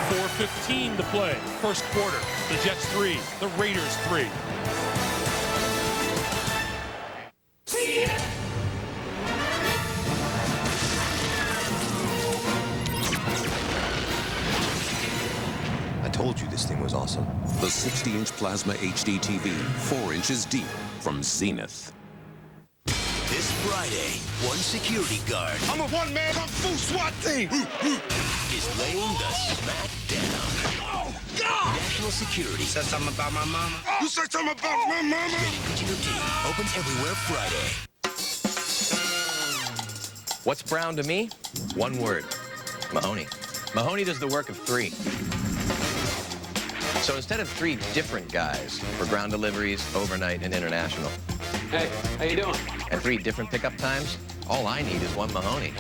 Speaker 20: 4:15 to play. First quarter. The Jets 3. The Raiders 3.
Speaker 2: I told you this thing was awesome. The 60-inch plasma HD TV, 4 inches deep, from Zenith.
Speaker 3: This Friday, one security guard.
Speaker 4: I'm a one-man kung fu SWAT team.
Speaker 3: Is laying the smack down.
Speaker 4: Oh, God!
Speaker 3: National security.
Speaker 4: Said something about my mama? You said something about my mama?
Speaker 3: Rated PG-13. Opens everywhere Friday.
Speaker 6: What's brown to me? One word. Mahoney. Mahoney does the work of 3. So instead of 3 different guys for ground deliveries, overnight, and international.
Speaker 18: Hey, how you doing?
Speaker 6: And 3 different pickup times, all I need is 1 Mahoney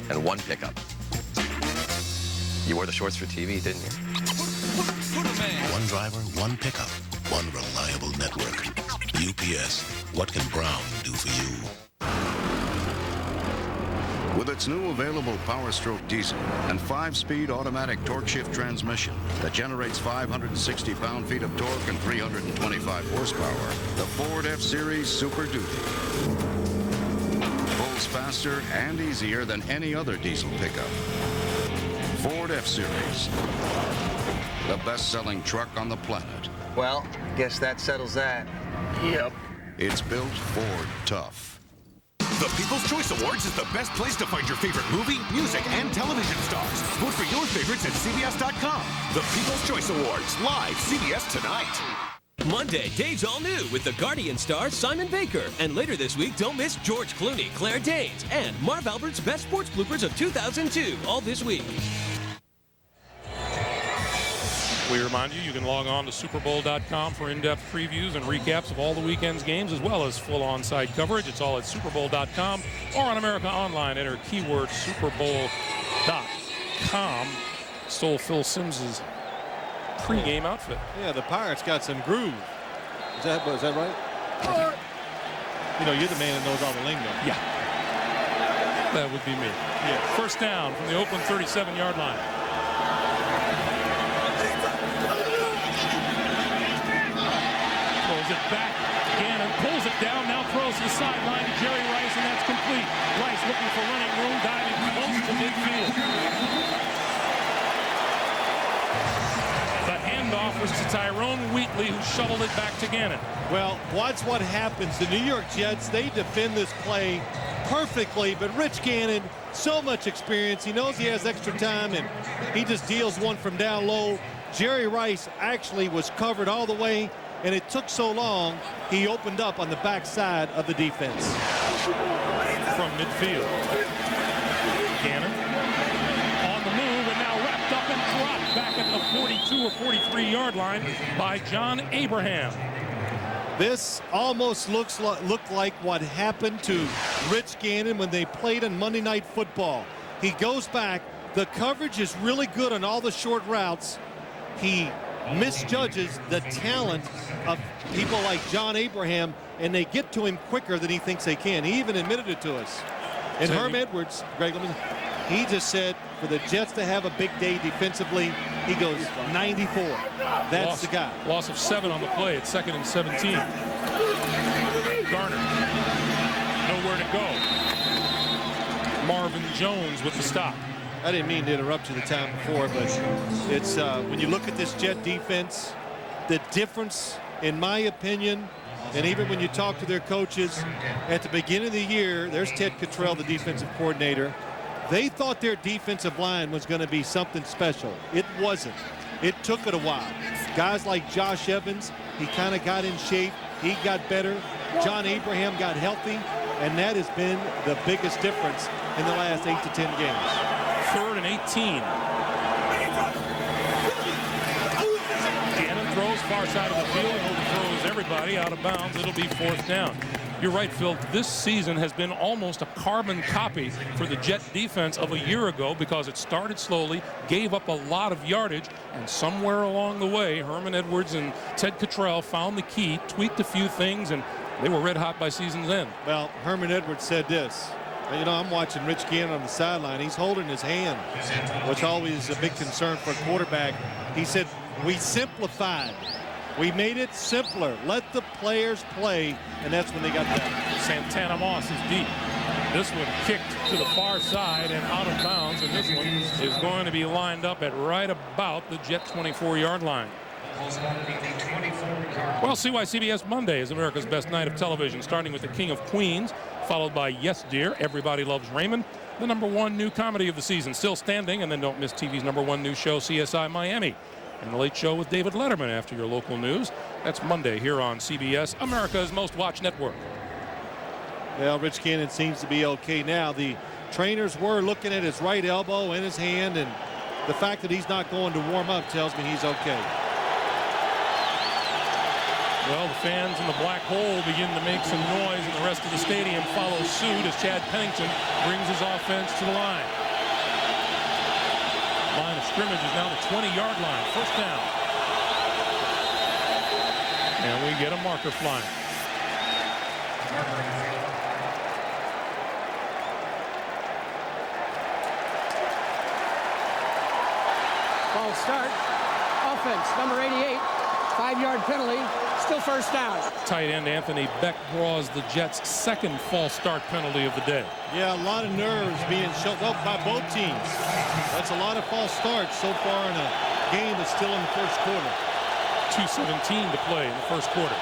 Speaker 6: and 1 pickup. You wore the shorts for TV, didn't you?
Speaker 3: One driver, 1 pickup, 1 reliable network. UPS, what can Brown do for you?
Speaker 7: With its new available Power Stroke diesel and 5-speed automatic torque shift transmission that generates 560 pound-feet of torque and 325 horsepower, the Ford F-Series Super Duty pulls faster and easier than any other diesel pickup. Ford F-Series, the best-selling truck on the planet.
Speaker 23: Well, guess that settles that.
Speaker 7: Yep. It's built Ford tough.
Speaker 11: The People's Choice Awards is the best place to find your favorite movie, music, and television stars. Vote for your favorites at CBS.com. The People's Choice Awards, live CBS tonight.
Speaker 25: Monday, Dave's all new with the Guardian star Simon Baker. And later this week, don't miss George Clooney, Claire Danes, and Marv Albert's Best Sports Bloopers of 2002, all this week.
Speaker 20: We remind you, you can log on to SuperBowl.com for in-depth previews and recaps of all the weekend's games, as well as full on-site coverage. It's all at SuperBowl.com or on America Online. Enter keyword SuperBowl.com. Stole Phil Sims's pregame outfit.
Speaker 13: Yeah, the Pirates got some groove. Is that right? You know, you're the man that knows all the lingo.
Speaker 20: Yeah. That would be me.
Speaker 13: Yeah.
Speaker 20: First down from the Oakland 37-yard line. Throws it back. Gannon pulls it down. Now throws to the sideline to Jerry Rice, and that's complete. Rice looking for running room, diving close to midfield. handoff was to Tyrone Wheatley, who shoveled it back to Gannon.
Speaker 13: Well, watch what happens. The New York Jets, they defend this play perfectly, but Rich Gannon, so much experience. He knows he has extra time, and he just deals one from down low. Jerry Rice actually was covered all the way, and it took so long, he opened up on the backside of the defense.
Speaker 20: From midfield. Gannon on the move, and now wrapped up and dropped back at the 42 or 43-yard line by John Abraham.
Speaker 13: This almost looked like what happened to Rich Gannon when they played on Monday Night Football. He goes back. The coverage is really good on all the short routes. He misjudges the talent of people like John Abraham, and they get to him quicker than he thinks they can. He even admitted it to us. And Herm Edwards, Greg, he just said for the Jets to have a big day defensively, he goes 94. That's the guy.
Speaker 20: Loss of 7 on the play. It's 2nd and 17. Garner, nowhere to go. Marvin Jones with the stop.
Speaker 13: I didn't mean to interrupt you the time before, but it's when you look at this Jet defense, the difference, in my opinion, and even when you talk to their coaches, at the beginning of the year, there's Ted Cottrell, the defensive coordinator. They thought their defensive line was going to be something special. It wasn't. It took it a while. Guys like Josh Evans, he kind of got in shape. He got better. John Abraham got healthy, and that has been the biggest difference in the last 8 to 10 games.
Speaker 20: 3rd and 18. Gannon throws far side of the field and overthrows everybody out of bounds. It'll be 4th down. You're right, Phil. This season has been almost a carbon copy for the Jet defense of a year ago because it started slowly, gave up a lot of yardage, and somewhere along the way, Herman Edwards and Ted Cottrell found the key, tweaked a few things, and they were red hot by season's end.
Speaker 13: Well, Herman Edwards said this. You know, I'm watching Rich Gannon on the sideline. He's holding his hand, which always is a big concern for a quarterback. He said, we simplified. We made it simpler. Let the players play, and that's when they got better.
Speaker 20: Santana Moss is deep. This one kicked to the far side and out of bounds, and this one is going to be lined up at right about the Jet 24-yard line. Well, CYCBS Monday is America's best night of television, starting with The King of Queens, followed by Yes Dear, Everybody Loves Raymond, the #1 new comedy of the season, Still Standing, and then don't miss TV's #1 new show, CSI Miami. And The Late Show with David Letterman after your local news. That's Monday here on CBS, America's most watched network.
Speaker 13: Well, Rich Gannon seems to be okay now. The trainers were looking at his right elbow and his hand, and the fact that he's not going to warm up tells me he's okay.
Speaker 20: Well, the fans in the black hole begin to make some noise, and the rest of the stadium follows suit as Chad Pennington brings his offense to the line. Line of scrimmage is now the 20-yard line. 1st down. And we get a marker flying.
Speaker 18: False start. Offense, number 88. 5-yard penalty. Still 1st down.
Speaker 20: Tight end Anthony Beck draws the Jets' 2nd false start penalty of the day.
Speaker 13: Yeah, a lot of nerves being shown up by both teams. That's a lot of false starts so far in a game that's still in the 1st quarter.
Speaker 20: 2:17 to play in the 1st quarter.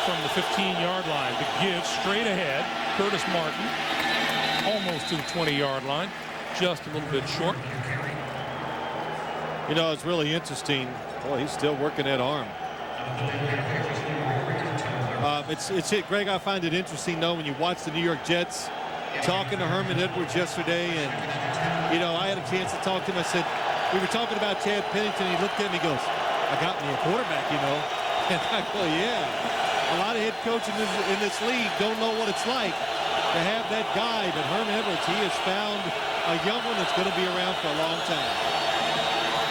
Speaker 20: From the 15-yard line to give straight ahead, Curtis Martin almost to the 20-yard line, just a little bit short.
Speaker 13: You know, it's really interesting. Boy, he's still working that arm. It's it, Greg. I find it interesting, though, when you watch the New York Jets talking to Herman Edwards yesterday, and you know, I had a chance to talk to him. I said, we were talking about Chad Pennington. He looked at me, and goes, "I got me a quarterback, you know." And I go, "Yeah." A lot of head coaches in this league don't know what it's like to have that guy, but Herman Edwards, he has found a young one that's going to be around for a long time.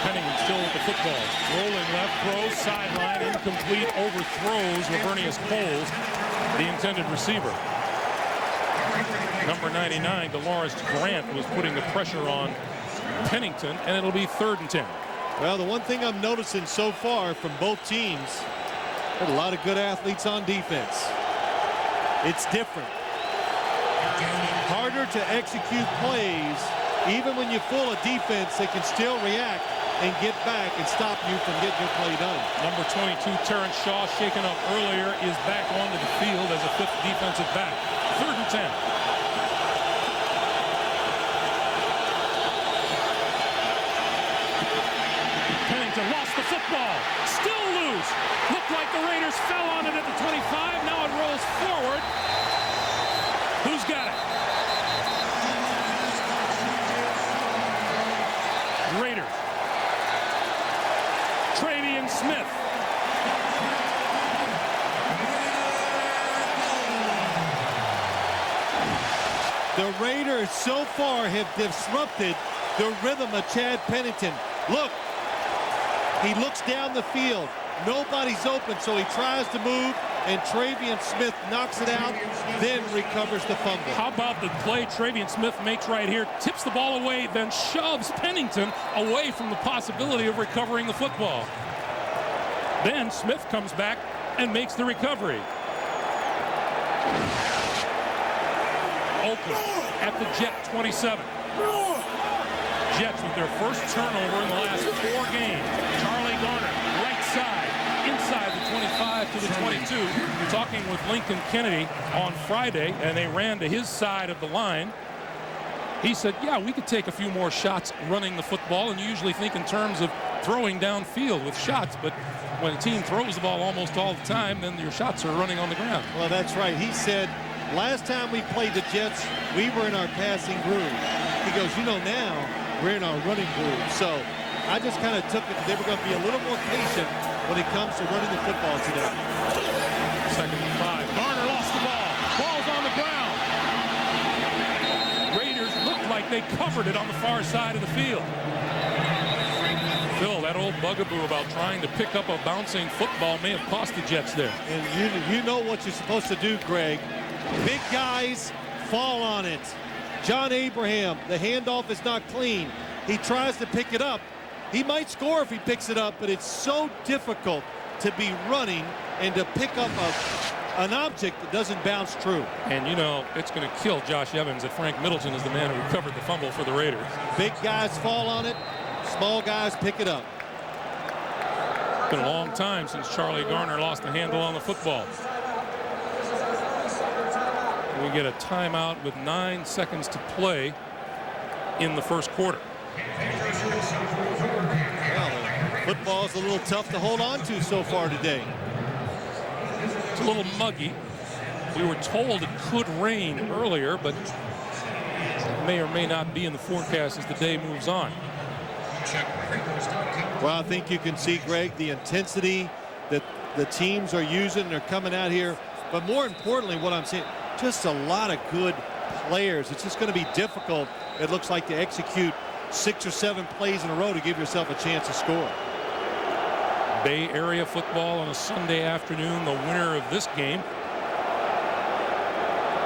Speaker 20: Pennington still with the football. Rolling left, throws, sideline, incomplete, overthrows Lavernius Coles, the intended receiver. Number 99, Dolores Grant, was putting the pressure on Pennington, and it'll be 3rd and 10.
Speaker 13: Well, the one thing I'm noticing so far from both teams, there's a lot of good athletes on defense. It's different. Harder to execute plays. Even when you're full of defense, they can still react and get back and stop you from getting your play done.
Speaker 20: Number 22, Terrence Shaw, shaken up earlier, is back onto the field as a 5th defensive back. 3rd and 10. Pennington lost the football. Still loose. Looked like the Raiders fell on it at the 25. Now it rolls forward. Who's got it? Raiders. Travian Smith.
Speaker 13: The Raiders so far have disrupted the rhythm of Chad Pennington. Look, he looks down the field. Nobody's open, so he tries to move, and Travian Smith knocks it out, then recovers the fumble.
Speaker 20: How about the play Travian Smith makes right here? Tips the ball away, then shoves Pennington away from the possibility of recovering the football. Then Smith comes back and makes the recovery. Oakland at the Jet 27. Jets with their first turnover in the last 4 games. Charlie Garner, right side, inside the 25 to the 22. Talking with Lincoln Kennedy on Friday, and they ran to his side of the line. He said, yeah, we could take a few more shots running the football, and you usually think in terms of throwing downfield with shots, but when a team throws the ball almost all the time, then your shots are running on the ground.
Speaker 13: Well, that's right. He said, last time we played the Jets, we were in our passing groove. He goes, you know, now we're in our running groove. So I just kind of took it. They were going to be a little more patient when it comes to running the football today.
Speaker 20: 2nd and 5. Garner lost the ball. Ball's on the ground. Raiders looked like they covered it on the far side of the field. Phil, that old bugaboo about trying to pick up a bouncing football may have cost the Jets there.
Speaker 13: And you know what you're supposed to do, Greg. Big guys fall on it. John Abraham, the handoff is not clean. He tries to pick it up. He might score if he picks it up, but it's so difficult to be running and to pick up an object that doesn't bounce true.
Speaker 20: And you know, it's going to kill Josh Evans that Frank Middleton is the man who recovered the fumble for the Raiders.
Speaker 13: Big guys fall on it. Small guys pick it up.
Speaker 20: It's been a long time since Charlie Garner lost the handle on the football. We get a timeout with 9 seconds to play in the first quarter.
Speaker 13: Well, football's a little tough to hold on to so far today.
Speaker 20: It's a little muggy. We were told it could rain earlier, but it may or may not be in the forecast as the day moves on.
Speaker 13: Well, I think you can see, Greg, the intensity that the teams are using. They're coming out here. But more importantly, what I'm saying, just a lot of good players. It's just going to be difficult, it looks like, to execute 6 or 7 plays in a row to give yourself a chance to score.
Speaker 20: Bay Area football on a Sunday afternoon. The winner of this game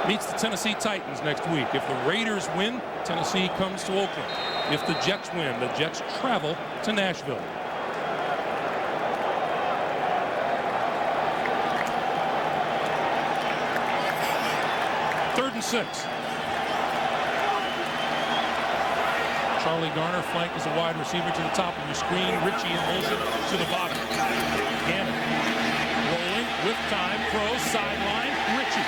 Speaker 20: meets the Tennessee Titans next week. If the Raiders win, Tennessee comes to Oakland. If the Jets win, the Jets travel to Nashville. Third and 6. Charlie Garner flanked as a wide receiver to the top of your screen. Ritchie in motion to the bottom. Gannon rolling with time. Throws sideline. Ritchie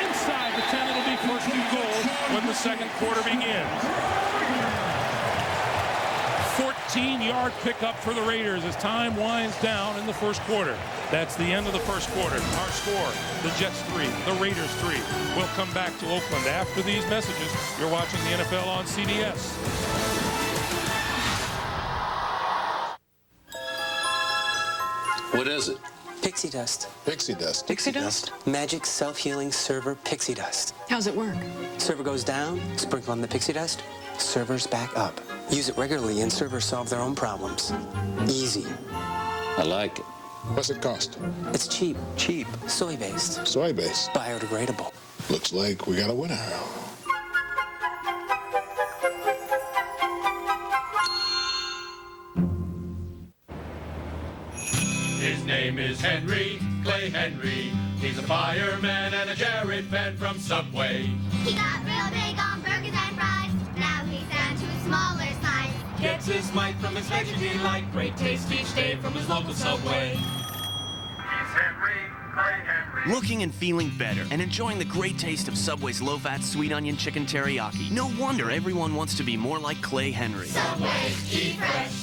Speaker 20: inside the 10. It'll be first and goal when the second quarter begins. 14-yard pickup for the Raiders as time winds down in the first quarter. That's the end of the first quarter. Our score, the Jets 3, the Raiders 3. We'll come back to Oakland after these messages. You're watching the NFL on CBS.
Speaker 9: What is it?
Speaker 10: Pixie dust.
Speaker 9: Pixie dust.
Speaker 10: Pixie dust? Magic self-healing server pixie dust. How's it work? Server goes down, sprinkle on the pixie dust, servers back up. Use it regularly and servers solve their own problems. Easy.
Speaker 9: I like it. What's it cost?
Speaker 10: It's cheap. Cheap. Soy-based.
Speaker 9: Soy-based.
Speaker 10: Biodegradable.
Speaker 9: Looks like we got a winner.
Speaker 12: His name is Henry, Clay Henry, He's a fireman and a Jerry fan from Subway.
Speaker 14: He got real big on burgers and fries. Now he's down to a smaller size.
Speaker 12: Gets his might from his Veggie Delight. Great taste each day from his local Subway.
Speaker 16: Looking and feeling better and enjoying the great taste of Subway's low-fat sweet onion chicken teriyaki. No wonder everyone wants to be more like Clay Henry.
Speaker 14: Subway, keep fresh.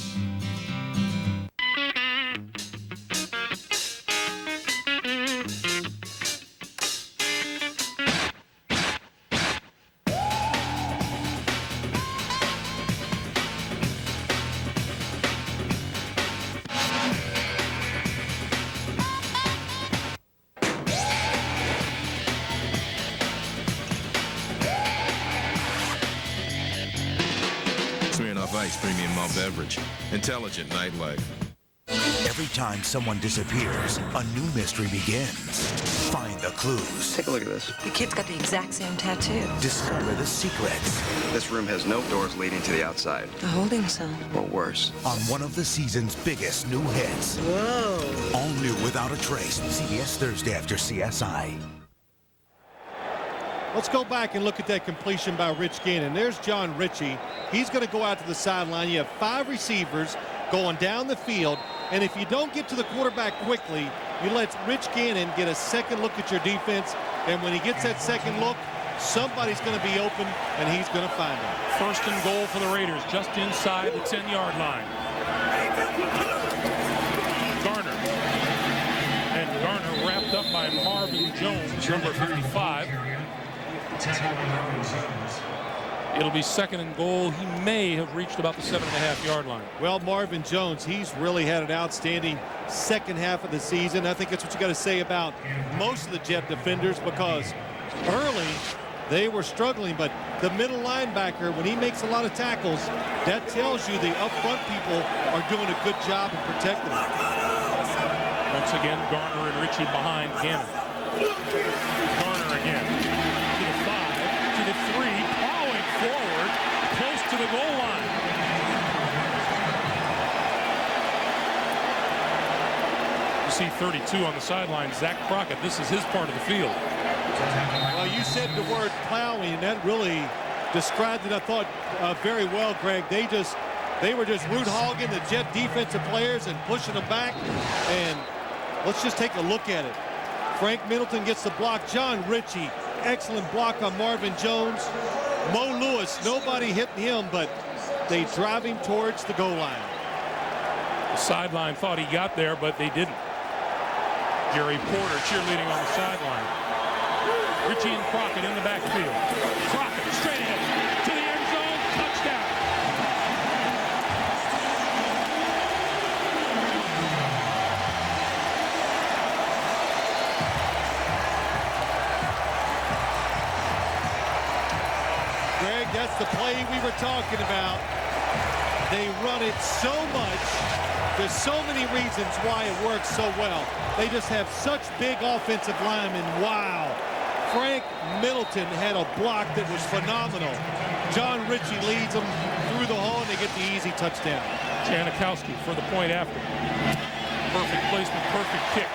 Speaker 17: Ice premium malt beverage. Intelligent nightlife.
Speaker 19: Every time someone disappears, a new mystery begins. Find the clues.
Speaker 10: Take a look at this.
Speaker 21: The kid's got the exact same tattoo.
Speaker 19: Discover the secrets.
Speaker 10: This room has no doors leading to the outside.
Speaker 21: The holding cell.
Speaker 10: Or worse.
Speaker 19: On one of the season's biggest new hits.
Speaker 21: Whoa.
Speaker 19: All new Without a Trace. CBS Thursday after CSI.
Speaker 13: Let's go back and look at that completion by Rich Gannon. There's John Ritchie. He's going to go out to the sideline. You have 5 receivers going down the field. And if you don't get to the quarterback quickly, you let Rich Gannon get a second look at your defense. And when he gets that second look, somebody's going to be open, and he's going to find him.
Speaker 20: First and goal for the Raiders, just inside the 10-yard line. Garner. And Garner wrapped up by Marvin Jones, number 55. It'll be second and goal. He may have reached about the 7.5-yard line.
Speaker 13: Well, Marvin Jones, he's really had an outstanding second half of the season. I think that's what you got to say about most of the Jet defenders, because early they were struggling, but the middle linebacker, when he makes a lot of tackles, that tells you the up front people are doing a good job of protecting him.
Speaker 20: Once again, Garner and Ritchie behind Gannon. Garner again. To the 3, plowing forward, close to the goal line. You see 32 on the sideline, Zach Crockett. This is his part of the field.
Speaker 13: Well, you said the word plowing, and that really described it, I thought, very well, Greg. They were just root hogging the Jet defensive players and pushing them back. And let's just take a look at it. Frank Middleton gets the block. John Ritchie, excellent block on Marvin Jones. Mo Lewis, nobody hitting him, but they drive him towards the goal line.
Speaker 20: The sideline thought he got there, but they didn't. Jerry Porter cheerleading on the sideline. Ritchie and Crockett in the backfield. Crockett straight ahead to the end zone. Touchdown.
Speaker 13: Greg, that's the play we were talking about. They run it so much. There's so many reasons why it works so well. They just have such big offensive linemen. Wow. Frank Middleton had a block that was phenomenal. John Ritchie leads them through the hole, and they get the easy touchdown.
Speaker 20: Janikowski for the point after. Perfect placement, perfect kick.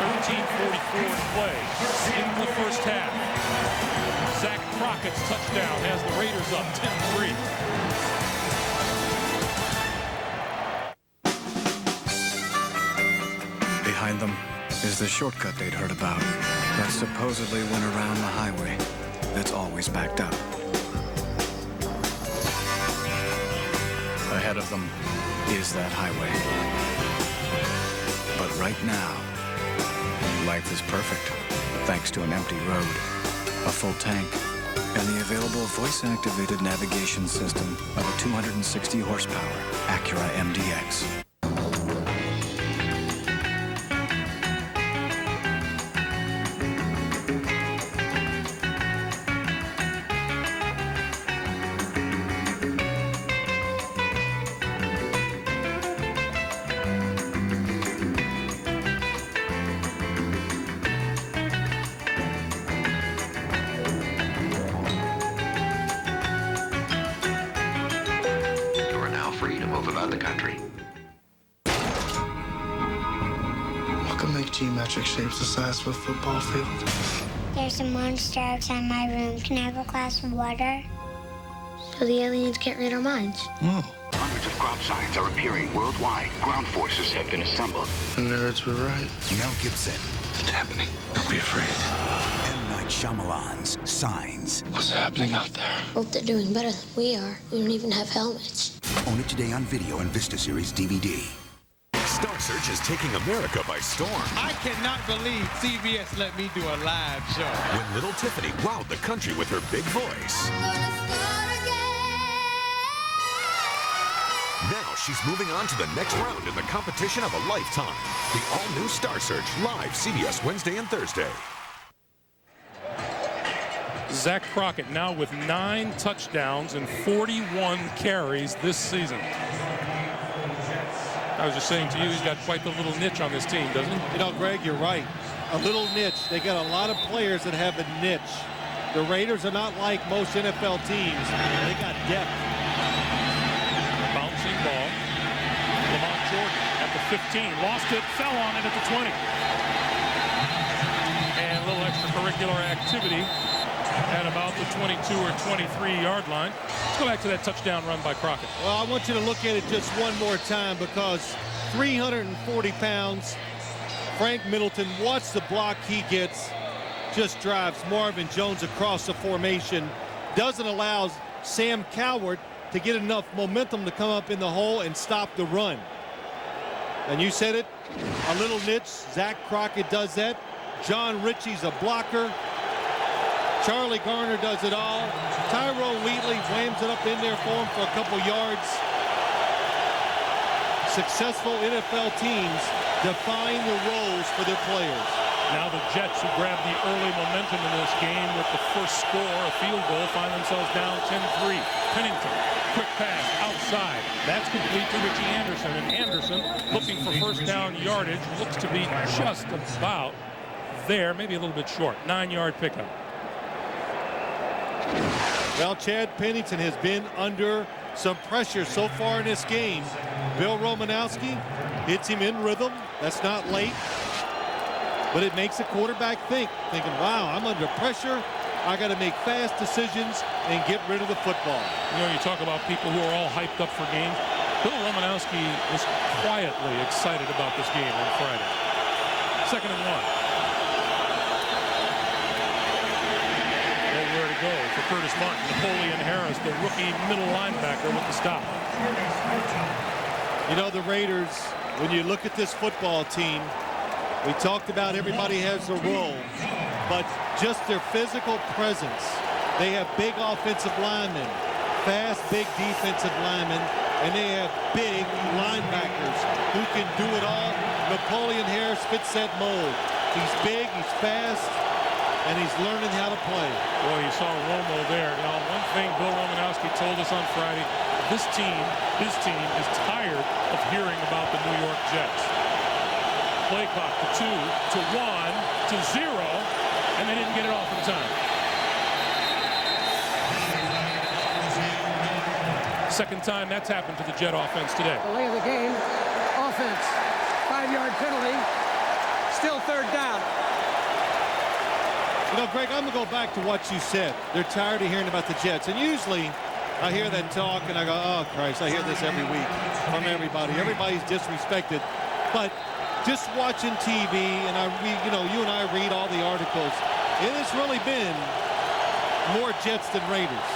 Speaker 20: 13:44 to play in the first half. Zach Crockett's touchdown has the Raiders up 10-3.
Speaker 21: Behind them is the shortcut they'd heard about that supposedly went around the highway that's always backed up. Ahead of them is that highway. But right now, life is perfect thanks to an empty road, a full tank, and the available voice-activated navigation system of a 260 horsepower Acura MDX.
Speaker 1: geometric shapes the size of a football field.
Speaker 14: There's a monster outside my room. Can I have a glass of water? So the aliens can't read our minds.
Speaker 1: Oh.
Speaker 8: Hundreds of crop signs are appearing worldwide. Ground forces have been assembled.
Speaker 1: The nerds were right.
Speaker 19: Mel Gibson.
Speaker 1: It's happening. Don't be afraid.
Speaker 19: M. Night Shyamalan's Signs.
Speaker 1: What's happening out there?
Speaker 14: Hope they're doing better than we are. We don't even have helmets.
Speaker 19: Own it today on video and Vista Series DVD.
Speaker 11: Star Search is taking America by storm.
Speaker 15: I cannot believe CBS let me do a live show.
Speaker 11: When little Tiffany wowed the country with her big voice. Now she's moving on to the next round in the competition of a lifetime. The all-new Star Search, live CBS Wednesday and Thursday.
Speaker 20: Zach Crockett now with 9 touchdowns and 41 carries this season. I was just saying to you, he's got quite the little niche on this team, doesn't he?
Speaker 13: You know, Greg, you're right. A little niche. They got a lot of players that have a niche. The Raiders are not like most NFL teams. They got depth.
Speaker 20: Bouncing ball. Lamont Jordan at the 15. Lost it, fell on it at the 20. And a little extracurricular activity at about the 22 or 23-yard line. Let's go back to that touchdown run by Crockett.
Speaker 13: Well, I want you to look at it just one more time because 340 pounds, Frank Middleton, watch the block he gets, just drives Marvin Jones across the formation, doesn't allow Sam Coward to get enough momentum to come up in the hole and stop the run. And you said it, a little niche. Zach Crockett does that. John Ritchie's a blocker. Charlie Garner does it all. Tyrone Wheatley whams it up in there for him for a couple yards. Successful NFL teams define the roles for their players.
Speaker 20: Now the Jets, who grabbed the early momentum in this game with the first score, a field goal, find themselves down 10-3. Pennington, quick pass outside. That's complete to Richie Anderson. And Anderson, looking for first down yardage, looks to be just about there, maybe a little bit short. 9-yard pickup.
Speaker 13: Well, Chad Pennington has been under some pressure so far in this game. Bill Romanowski hits him in rhythm. That's not late. But it makes the quarterback thinking, wow, I'm under pressure. I got to make fast decisions and get rid of the football.
Speaker 20: You know, you talk about people who are all hyped up for games. Bill Romanowski is quietly excited about this game on Friday. 2nd and 1. Nowhere to go for Curtis Martin. Napoleon Harris, the rookie middle linebacker, with the stop.
Speaker 13: You know, the Raiders, when you look at this football team, we talked about everybody has a role, but just their physical presence. They have big offensive linemen, fast, big defensive linemen, and they have big linebackers who can do it all. Napoleon Harris fits that mold. He's big, he's fast, and he's learning how to play.
Speaker 20: Boy, you saw Romo there. You know, one thing Bill Romanowski told us on Friday, this team, his team, is tired of hearing about the New York Jets. Play clock to 2, to 1, to 0, and they didn't get it off in time. Second time that's happened to the Jet offense today.
Speaker 18: Delay of the game, offense, 5-yard penalty, still 3rd down.
Speaker 13: You know, Greg, I'm going to go back to what you said. They're tired of hearing about the Jets. And usually I hear that talk and I go, oh, Christ, I hear this every week from everybody. Everybody's disrespected. But just watching TV, and I read, you know, you and I read all the articles, it has really been more Jets than Raiders.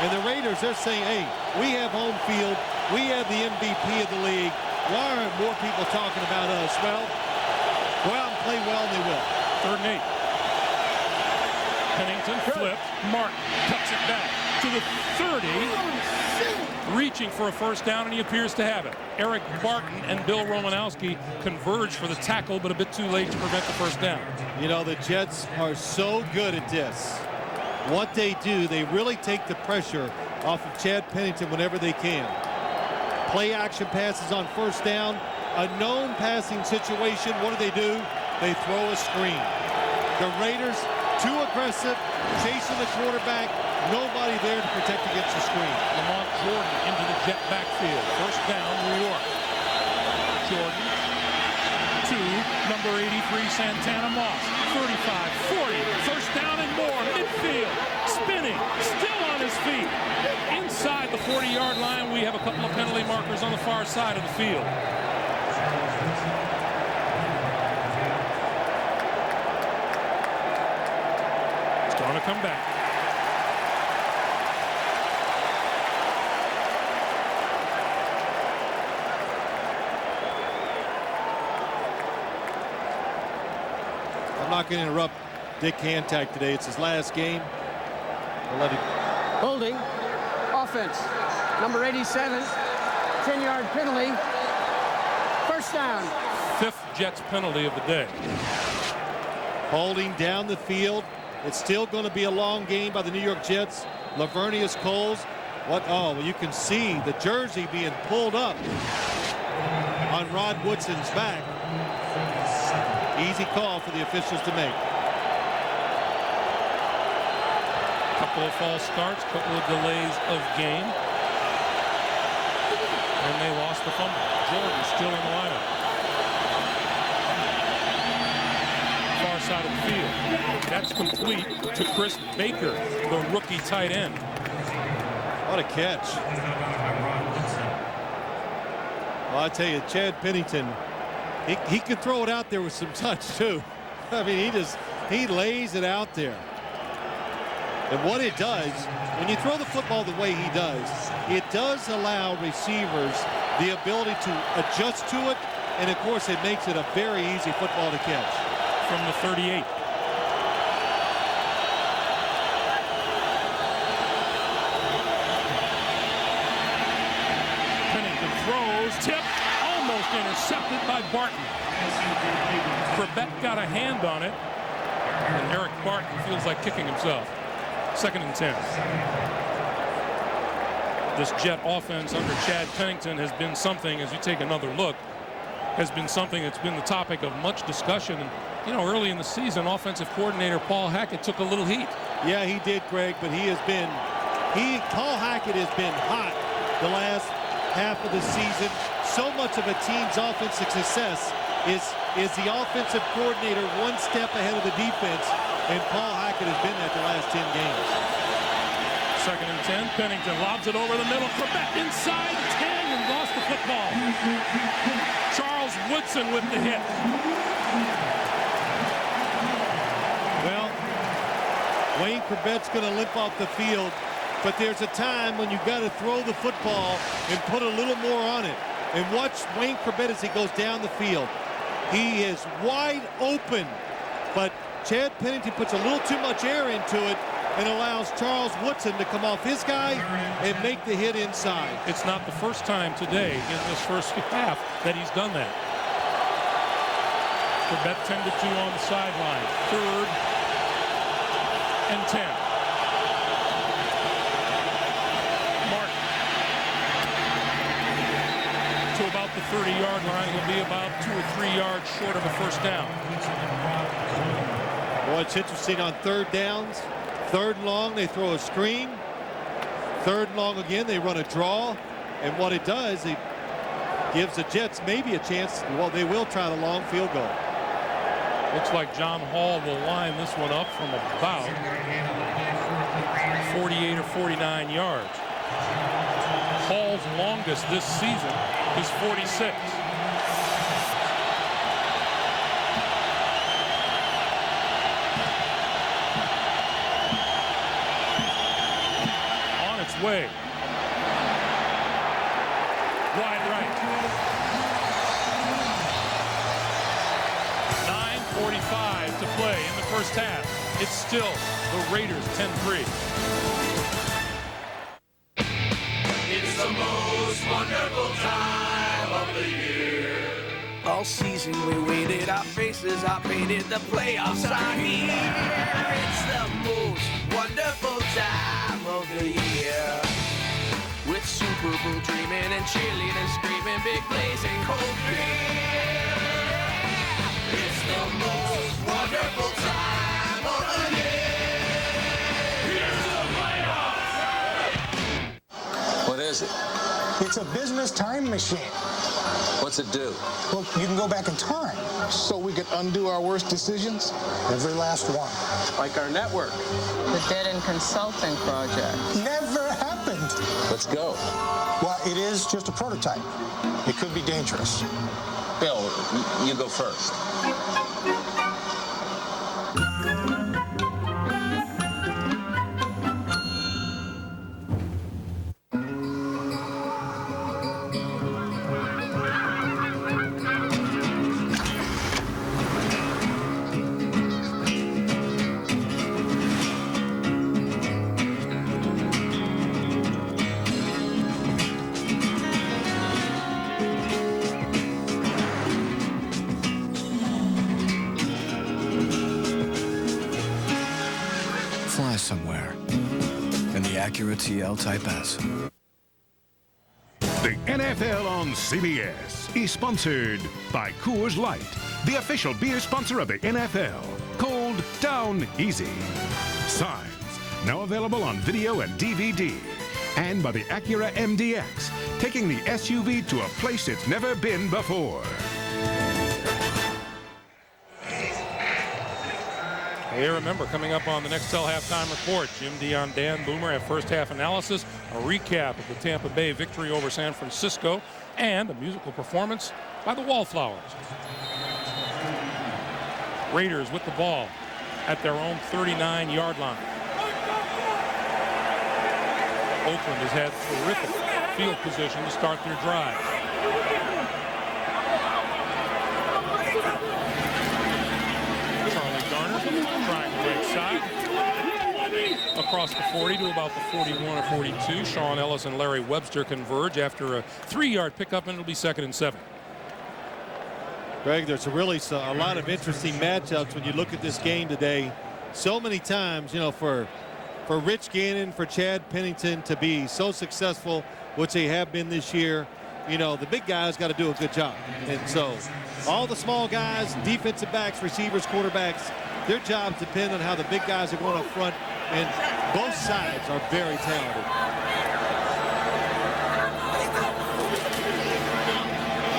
Speaker 13: And the Raiders, they're saying, hey, we have home field. We have the MVP of the league. Why aren't more people talking about us? Well, go out and play well, and they will.
Speaker 20: 3rd and 8. Pennington flipped. Martin cuts it back to the 30. Reaching for a first down, and he appears to have it. Eric Barton and Bill Romanowski converge for the tackle, but a bit too late to prevent the first down.
Speaker 13: You know, the Jets are so good at this. What they do, they really take the pressure off of Chad Pennington whenever they can. Play action passes on first down. A known passing situation, what do? They throw a screen. The Raiders, too aggressive, chasing the quarterback. Nobody there to protect against the screen.
Speaker 20: Lamont Jordan into the Jet backfield. First down, New York. Jordan to number 83, 33, Santana Moss. 35, 40, first down and more. Midfield, spinning, still on his feet. Inside the 40-yard line, we have a couple of penalty markers on the far side of the field. It's going to come back.
Speaker 13: I'm not going to interrupt Dick Hantak today. It's his last game. I'll let it.
Speaker 18: Holding. Offense. Number 87. 10-yard penalty. First down.
Speaker 20: 5th Jets penalty of the day.
Speaker 13: Holding down the field. It's still going to be a long game by the New York Jets. Lavernius Coles. What? Oh, well, you can see the jersey being pulled up on Rod Woodson's back. Easy call for the officials to make.
Speaker 20: Couple of false starts, couple of delays of game. And they lost the fumble. Jordan still in the lineup. Far side of the field. That's complete to Chris Baker, the rookie tight end.
Speaker 13: What a catch. Well, I tell you, Chad Pennington, he can throw it out there with some touch too. I mean, he lays it out there. And what it does, when you throw the football the way he does, it does allow receivers the ability to adjust to it. And of course, it makes it a very easy football to catch.
Speaker 20: From the 38. Pennington throws, tip. Almost intercepted by Barton. Trebek got a hand on it, and Eric Barton feels like kicking himself. 2nd and 10. This Jet offense under Chad Pennington has been something, as you take another look, has been something that's been the topic of much discussion. And, you know, early in the season, offensive coordinator Paul Hackett took a little heat.
Speaker 13: Yeah, he did, Greg, but Paul Hackett has been hot the last half of the season. So much of a team's offensive success is the offensive coordinator one step ahead of the defense, and Paul Hackett has been that the last 10 games.
Speaker 20: 2nd and 10. Pennington lobs it over the middle. Trebek inside 10 and lost the football. Charles Woodson with the hit.
Speaker 13: Well, Wayne Corbett's going to limp off the field, but there's a time when you've got to throw the football and put a little more on it. And watch Wayne Corbett as he goes down the field. He is wide open, but Chad Pennington puts a little too much air into it and allows Charles Woodson to come off his guy and make the hit inside.
Speaker 20: It's not the first time today in this first half that he's done that. Corbett 10-2 on the sideline. 3rd and 10. To about the 30-yard line. He'll be about 2 or 3 yards short of a first down.
Speaker 13: Boy, it's interesting on 3rd downs. 3rd and long, they throw a screen. 3rd and long again, they run a draw. And what it does, it gives the Jets maybe a chance. Well, they will try the long field goal.
Speaker 20: Looks like John Hall will line this one up from about 48 or 49 yards. Hall's longest this season is 46. On its way. Wide right. 9:45 to play in the first half. It's still the Raiders 10-3.
Speaker 12: It's the most wonderful time of the year.
Speaker 2: All season we waited our faces, I painted the playoffs are here. It's the most wonderful time of the year. With Super Bowl dreaming and cheerleading, screaming, big blazing cold beer. It's the most wonderful time of the year. Here's the playoffs.
Speaker 4: What is it? It's a business time machine.
Speaker 9: What's it do? Well, you can go back in time. So we could undo our worst decisions? Every last one.
Speaker 18: Like our network.
Speaker 4: The Dead End Consulting Project.
Speaker 9: Never happened.
Speaker 17: Let's go.
Speaker 9: Well, it is just a prototype. It could be dangerous.
Speaker 17: Bill, you go first.
Speaker 21: Fly somewhere in the Acura TL Type S.
Speaker 11: The NFL on CBS is sponsored by Coors Light, the official beer sponsor of the NFL. Cold down easy. Signs, now available on video and DVD. And by the Acura MDX, taking the SUV to a place it's never been before.
Speaker 20: Hey, remember, coming up on the next Tell Halftime Report, Jim Dion, Dan Boomer have first half analysis, a recap of the Tampa Bay victory over San Francisco, and a musical performance by the Wallflowers. Raiders with the ball at their own 39-yard line. Oakland has had terrific field position to start their drive. Trying the right side. Across the 40 to about the 41 or 42. Sean Ellis and Larry Webster converge after a 3-yard pickup, and it'll be 2nd and 7.
Speaker 13: Greg, there's really a lot of interesting matchups when you look at this game today. So many times, you know, for Rich Gannon, for Chad Pennington to be so successful, which they have been this year, you know, the big guys got to do a good job. And so all the small guys, defensive backs, receivers, quarterbacks, their jobs depend on how the big guys are going up front, and both sides are very talented.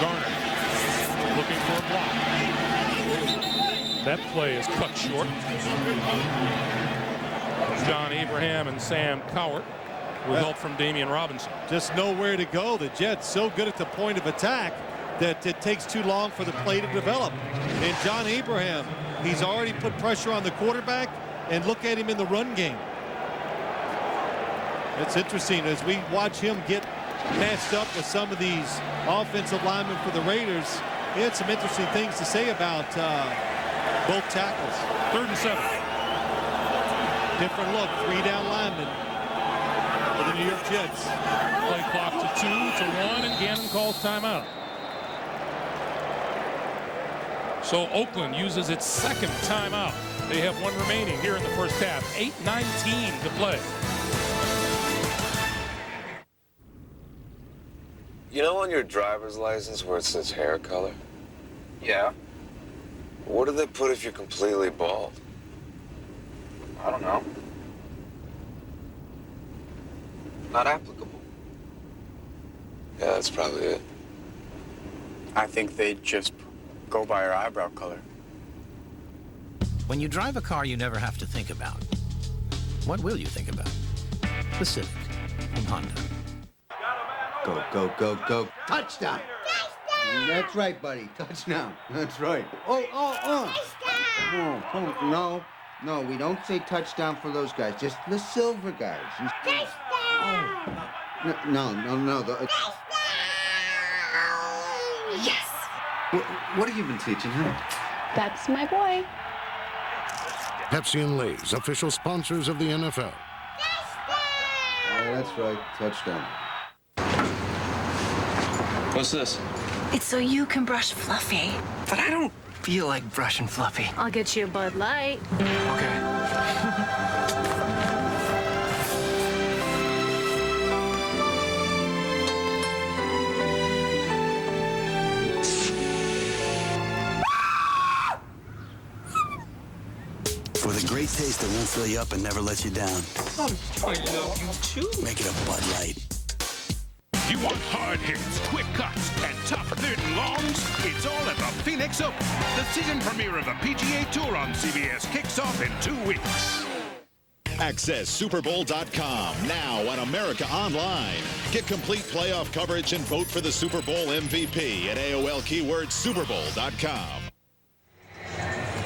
Speaker 20: Garner looking for a block. That play is cut short. John Abraham and Sam Cowart with help from Damian Robinson.
Speaker 13: Just nowhere to go. The Jets so good at the point of attack that it takes too long for the play to develop. And John Abraham, he's already put pressure on the quarterback, and look at him in the run game. It's interesting as we watch him get matched up with some of these offensive linemen for the Raiders. He had some interesting things to say about both tackles.
Speaker 20: 3rd and 7.
Speaker 13: Different look, 3-down linemen for the New York Jets.
Speaker 20: Play clock to 2 to 1, and Gannon calls timeout. So Oakland uses its 2nd timeout. They have 1 remaining here in the first half. 8:19 to play.
Speaker 5: You know on your driver's license where it says hair color?
Speaker 6: Yeah.
Speaker 5: What do they put if you're completely bald?
Speaker 6: I don't know. Not applicable.
Speaker 5: Yeah, that's probably it.
Speaker 10: I think they just go by our eyebrow color.
Speaker 22: When you drive a car you never have to think about, what will you think about? The Civic from Honda.
Speaker 24: Go, go, go, go. Touchdown. Touchdown. That's right, buddy. Touchdown. That's right. Oh. Touchdown. Oh, no, we don't say touchdown for those guys. Just the silver guys. Touchdown. Oh. No. Touchdown.
Speaker 26: Yes.
Speaker 24: What have you been teaching him?
Speaker 26: That's my boy.
Speaker 7: Pepsi and Lay's, official sponsors of the NFL.
Speaker 24: Oh, that's right. Touchdown.
Speaker 10: What's this?
Speaker 26: It's so you can brush Fluffy.
Speaker 10: But I don't feel like brushing Fluffy.
Speaker 26: I'll get you a Bud Light.
Speaker 10: Okay.
Speaker 27: For the great taste that won't fill you up and never let you down.
Speaker 10: I love you too.
Speaker 27: Make it a Bud Light.
Speaker 11: You want hard hits, quick cuts, and tough third and longs? It's all at the Phoenix Open. The season premiere of the PGA Tour on CBS kicks off in 2 weeks.
Speaker 1: Access SuperBowl.com now on America Online. Get complete playoff coverage and vote for the Super Bowl MVP at AOL keyword SuperBowl.com.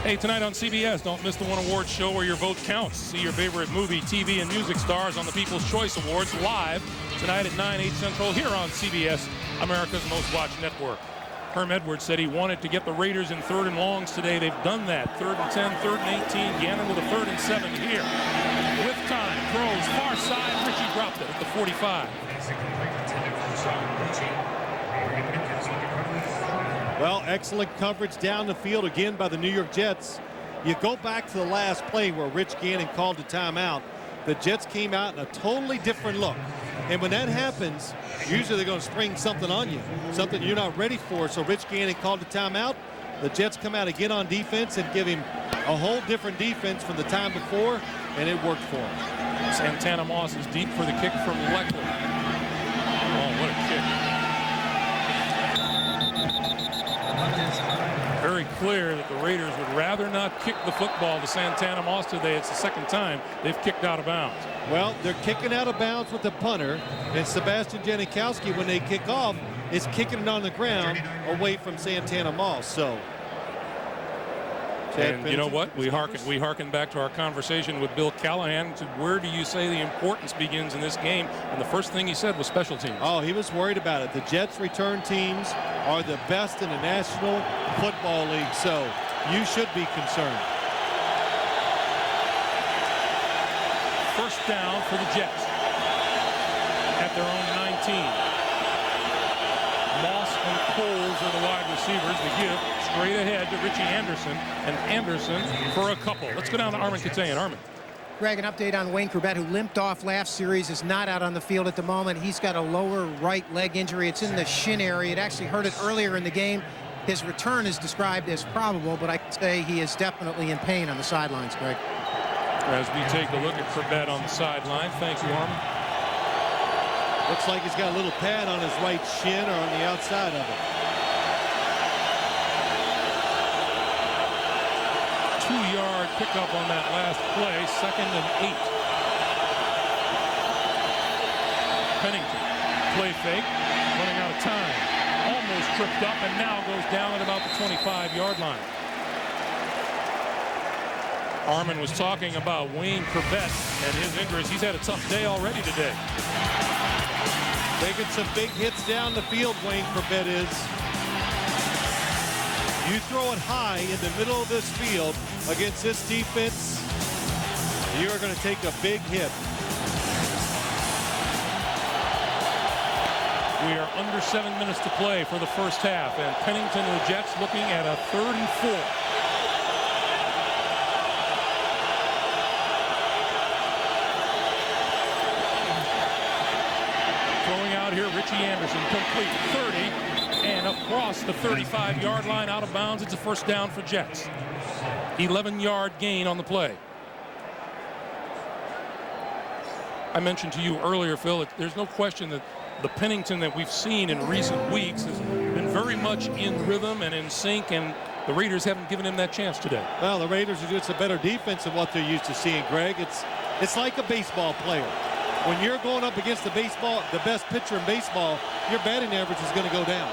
Speaker 20: Hey, tonight on CBS, don't miss the One Awards show where your vote counts. See your favorite movie, TV, and music stars on the People's Choice Awards live tonight at 9, 8 Central here on CBS, America's most watched network. Herm Edwards said he wanted to get the Raiders in 3rd and longs today. They've done that. 3rd and 10, 3rd and 18. Gannon with a 3rd and 7 here. With time, throws far side. Richie dropped it at the 45.
Speaker 13: Well, excellent coverage down the field again by the New York Jets. You go back to the last play where Rich Gannon called a timeout. The Jets came out in a totally different look. And when that happens, usually they're going to spring something on you, something you're not ready for. So Rich Gannon called a timeout. The Jets come out again on defense and give him a whole different defense from the time before, and it worked for him.
Speaker 20: Santana Moss is deep for the kick from Leckler. Oh, what a kick. Very clear that the Raiders would rather not kick the football to Santana Moss today. It's the second time they've kicked out of bounds.
Speaker 13: Well, they're kicking out of bounds with the punter, and Sebastian Janikowski, when they kick off, is kicking it on the ground away from Santana Moss. So,
Speaker 20: and you know what? We harken back to our conversation with Bill Callahan to where do you say the importance begins in this game? And the first thing he said was special teams.
Speaker 13: Oh, he was worried about it. The Jets' return teams are the best in the National Football League, so you should be concerned.
Speaker 20: First down for the Jets at their own 19. Moss and Coles are the wide receivers. The give straight ahead to Richie Anderson, and Anderson for a couple. Let's go down to Armin Katayan. Armin.
Speaker 3: Greg, an update on Wayne Corbett, who limped off last series, is not out on the field at the moment. He's got a lower right leg injury. It's in the shin area. It actually hurt it earlier in the game. His return is described as probable, but I can say he is definitely in pain on the sidelines, Greg.
Speaker 20: As we take a look at Corbett on the sideline. Thank you, Armin.
Speaker 13: Looks like he's got a little pad on his right shin or on the outside of it.
Speaker 20: 2-yard pickup on that last play, 2nd and 8. Pennington, play fake, running out of time. Almost tripped up and now goes down at about the 25-yard line. Armin was talking about Wayne Corbett and his injuries. He's had a tough day already today.
Speaker 13: Taking some big hits down the field, Wayne Corbett is. You throw it high in the middle of this field against this defense, you are going to take a big hit.
Speaker 20: We are under 7 minutes to play for the first half, and Pennington and the Jets looking at a 3rd and 4. Throwing out here, Richie Anderson, complete 30, and across the 35-yard line, out of bounds. It's a first down for Jets. 11-yard gain on the play. I mentioned to you earlier, Phil, there's no question that the Pennington that we've seen in recent weeks has been very much in rhythm and in sync, and the Raiders haven't given him that chance today.
Speaker 13: Well, the Raiders are just a better defense than what they're used to seeing, Greg. It's like a baseball player. When you're going up against the best pitcher in baseball, your batting average is going to go down.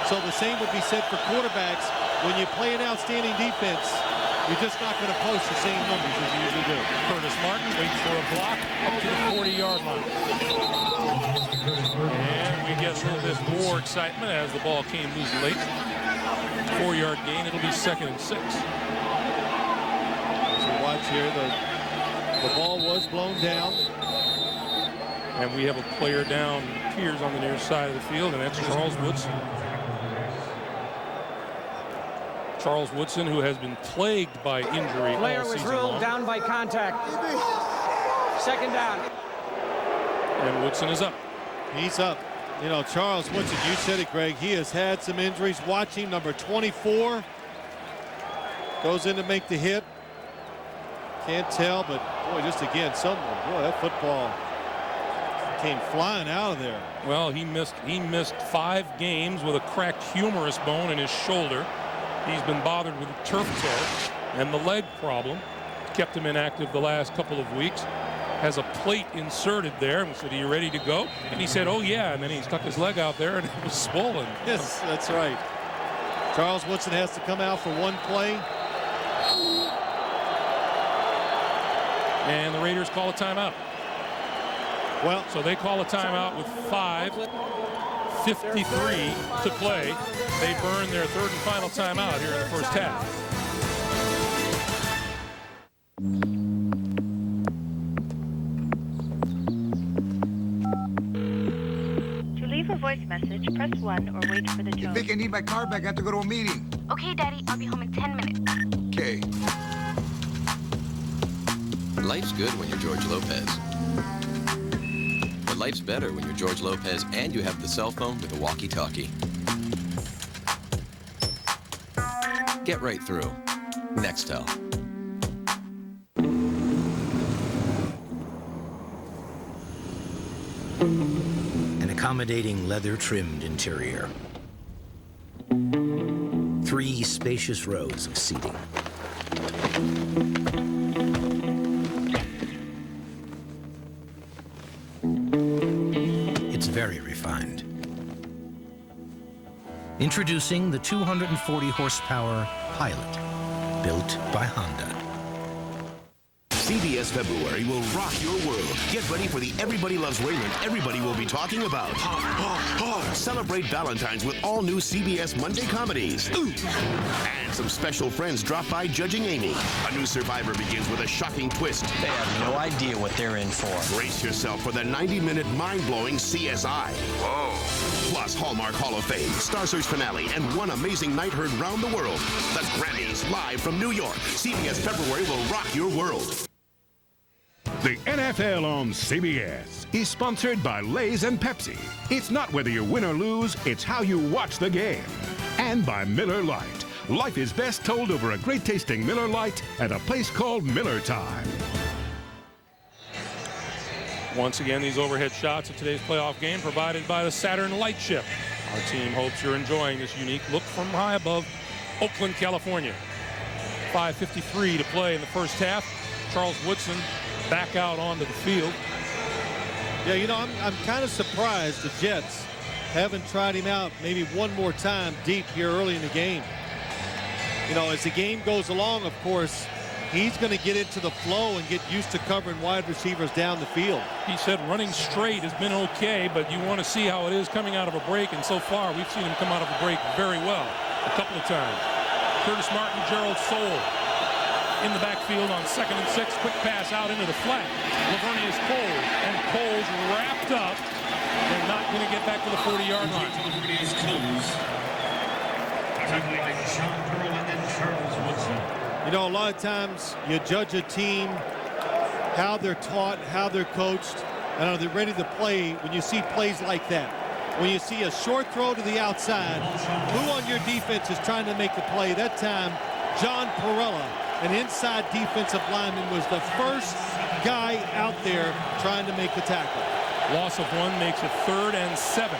Speaker 13: So the same would be said for quarterbacks. When you play an outstanding defense, you're just not going to post the same numbers as you usually do.
Speaker 20: Curtis Martin waits for a block up to the 40-yard line. And we get a little bit more excitement as the ball came loose late. 4-yard gain. It'll be 2nd and 6.
Speaker 13: As we watch here, the ball was blown down.
Speaker 20: And we have a player down, Piers, on the near side of the field, and that's Charles Woodson. Charles Woodson, who has been plagued by injury
Speaker 18: Player
Speaker 20: all
Speaker 18: was
Speaker 20: season
Speaker 18: ruled
Speaker 20: long.
Speaker 18: down by contact. 2nd down.
Speaker 20: And Woodson is up.
Speaker 13: He's up. You know, Charles Woodson, you said it, Greg. He has had some injuries. Watching number 24. Goes in to make the hit. Can't tell, but boy, just again, someone. Boy, that football came flying out of there.
Speaker 20: Well, he missed 5 games with a cracked humerus bone in his shoulder. He's been bothered with a turf toe and the leg problem. Kept him inactive the last couple of weeks. Has a plate inserted there and said, "Are you ready to go?" And he said, "Oh yeah," and then he stuck his leg out there and it was swollen.
Speaker 13: Yes, that's right. Charles Woodson has to come out for one play.
Speaker 20: And the Raiders call a timeout.
Speaker 13: Well,
Speaker 20: so they call a timeout with 5:53 to play. They burn their 3rd and final timeout here in the first half.
Speaker 8: To leave a voice message, press 1 or wait for the tone.
Speaker 14: Vic, I need my car back. I have to go to a meeting.
Speaker 8: Okay, Daddy, I'll be home in 10 minutes.
Speaker 14: Okay.
Speaker 17: Life's good when you're George Lopez. But life's better when you're George Lopez and you have the cell phone with a walkie-talkie. Get right through. Nextel.
Speaker 22: An accommodating leather-trimmed interior. 3 spacious rows of seating. It's very refined. Introducing the 240 horsepower Pilot, built by Honda.
Speaker 15: CBS February will rock your world. Get ready for the Everybody Loves Raymond everybody will be talking about. Celebrate Valentine's with all new CBS Monday comedies. And some special friends drop by judging Amy. A new Survivor begins with a shocking twist.
Speaker 16: They have no idea what they're in for.
Speaker 15: Brace yourself for the 90-minute mind-blowing CSI. Whoa. Plus Hallmark Hall of Fame, Star Search finale, and one amazing night heard round the world. The Grammys, live from New York. CBS February will rock your world.
Speaker 11: The NFL on CBS is sponsored by Lay's and Pepsi. It's not whether you win or lose, it's how you watch the game. And by Miller Lite. Life is best told over a great-tasting Miller Lite at a place called Miller Time.
Speaker 20: Once again, these overhead shots of today's playoff game provided by the Saturn Light Ship. Our team hopes you're enjoying this unique look from high above Oakland, California. 5:53 to play in the first half. Charles Woodson back out onto the field.
Speaker 13: Yeah, you know, I'm kind of surprised the Jets haven't tried him out maybe one more time deep here early in the game. You know, as the game goes along, of course, he's going to get into the flow and get used to covering wide receivers down the field.
Speaker 20: He said running straight has been okay, but you want to see how it is coming out of a break, and so far we've seen him come out of a break very well a couple of times. Curtis Martin, Gerald Soule in the backfield on 2nd and 6. Quick pass out into the flat. Lavernius Coles, and Coles wrapped up. They're not going to get back to the 40-yard line.
Speaker 13: You know, a lot of times you judge a team, how they're taught, how they're coached, and are they ready to play when you see plays like that. When you see a short throw to the outside, who on your defense is trying to make the play? That time, John Perella, an inside defensive lineman, was the first guy out there trying to make the tackle.
Speaker 20: Loss of 1 makes it 3rd and 7.